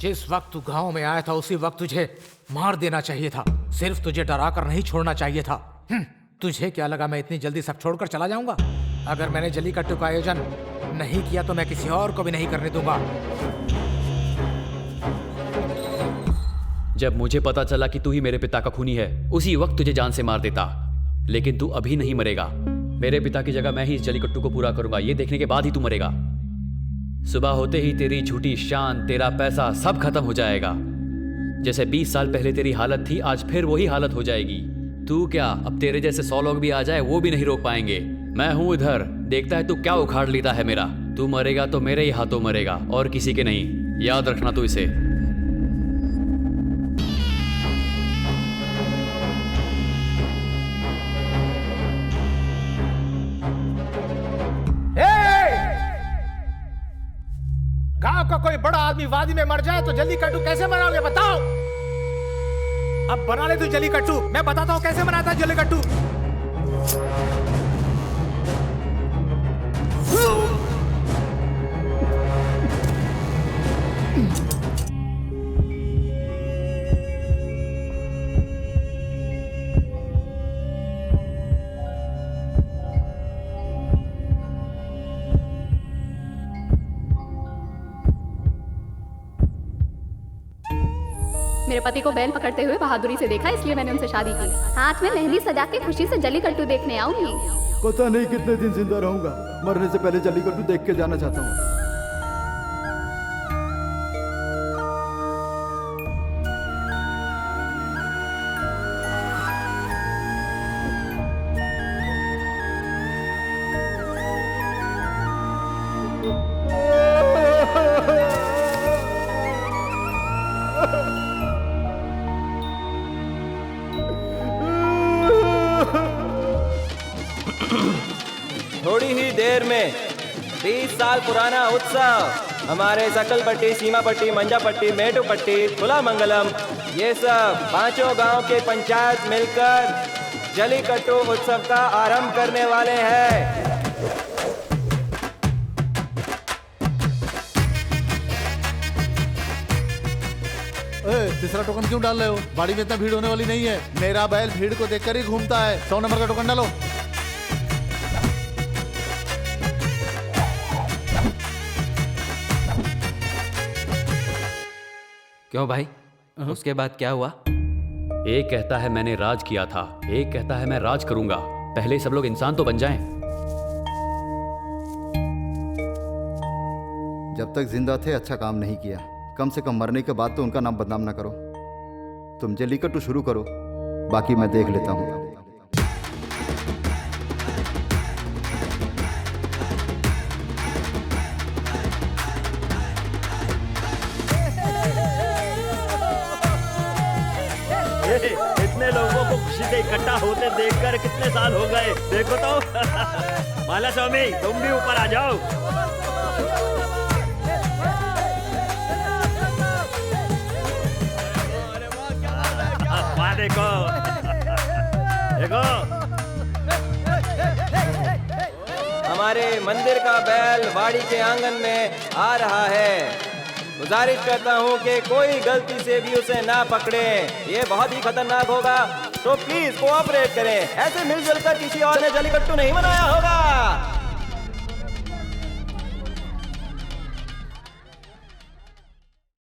जिस वक्त तू गांव में आया था उसी वक्त तुझे मार देना चाहिए था। सिर्फ तुझे डरा कर नहीं छोड़ना चाहिए था। तुझे क्या लगा मैं इतनी जल्दी सब छोड़कर चला जाऊंगा? अगर मैंने जल्लीकट्टू का आयोजन नहीं किया तो मैं किसी और को भी नहीं करने दूंगा। जब मुझे पता चला कि तू ही मेरे पिता का खूनी है, उसी वक्त तुझे जान से मार देता। लेकिन तू अभी नहीं मरेगा। मेरे पिता की जगह मैं ही इस जल्लीकट्टू को पूरा करूंगा। ये देखने के बाद ही तू मरेगा। सुबह होते ही तेरी झूठी शान, तेरा पैसा सब खत्म हो जाएगा। जैसे 20 साल पहले तेरी हालत थी, आज फिर वही हालत हो जाएगी। तू क्या, अब तेरे जैसे 100 लोग भी आ जाए वो भी नहीं रोक पाएंगे। मैं हूं इधर, देखता है तू क्या उखाड़ लेता है मेरा। तू मरेगा तो मेरे ही हाथों मरेगा और किसी के नहीं। याद रखना तू इसे। गांव का कोई बड़ा आदमी वादी में मर जाए तो जल्लीकट्टू कैसे मनाओगे बताओ? अब बना ले तू जल्लीकट्टू। मैं बताता हूं कैसे बनाता है जल्लीकट्टू। मेरे पति को बैल पकड़ते हुए बहादुरी से देखा, इसलिए मैंने उनसे शादी की। हाथ में मेहंदी सजा के खुशी से जल्लीकट्टू देखने आऊंगी। पता नहीं कितने दिन जिंदा रहूंगा। मरने से पहले जल्लीकट्टू देख के जाना चाहता हूँ। थोड़ी ही देर में 20 साल पुराना उत्सव हमारे सकलपट्टी, सीमापट्टी, मंजापट्टी, मेटुपट्टी, तुलामंगलम, ये सब 5 गांव के पंचायत मिलकर जल्लीकट्टू उत्सव का आरंभ करने वाले हैं। तीसरा टोकन क्यों डाल रहे हो? बाड़ी में इतना भीड़ होने वाली नहीं है। मेरा बैल भीड़ को देखकर ही घूमता है। 100 नंबर का टोकन डालो। क्यों भाई, उसके बाद क्या हुआ? एक कहता है मैंने राज किया था, एक कहता है मैं राज करूंगा। पहले सब लोग इंसान तो बन जाएं। जब तक जिंदा थे अच्छा काम नहीं किया। कम से कम मरने के बाद तो उनका नाम बदनाम ना करो। तुम जल्लीकट्टू शुरू करो, बाकी मैं देख लेता हूँ। इतने लोगों को खुशी से इकट्ठा होते देखकर कितने साल हो गए, देखो तो। माला स्वामी, तुम भी ऊपर आ जाओ। देखो देखो, हमारे मंदिर का बैल वाड़ी के आंगन में आ रहा है। गुजारिश करता हूँ कि कोई गलती से भी उसे ना पकड़े, ये बहुत ही खतरनाक होगा, तो प्लीज कोऑपरेट करें। ऐसे मिलजुल कर किसी और ने जल्लीकट्टू नहीं मनाया होगा।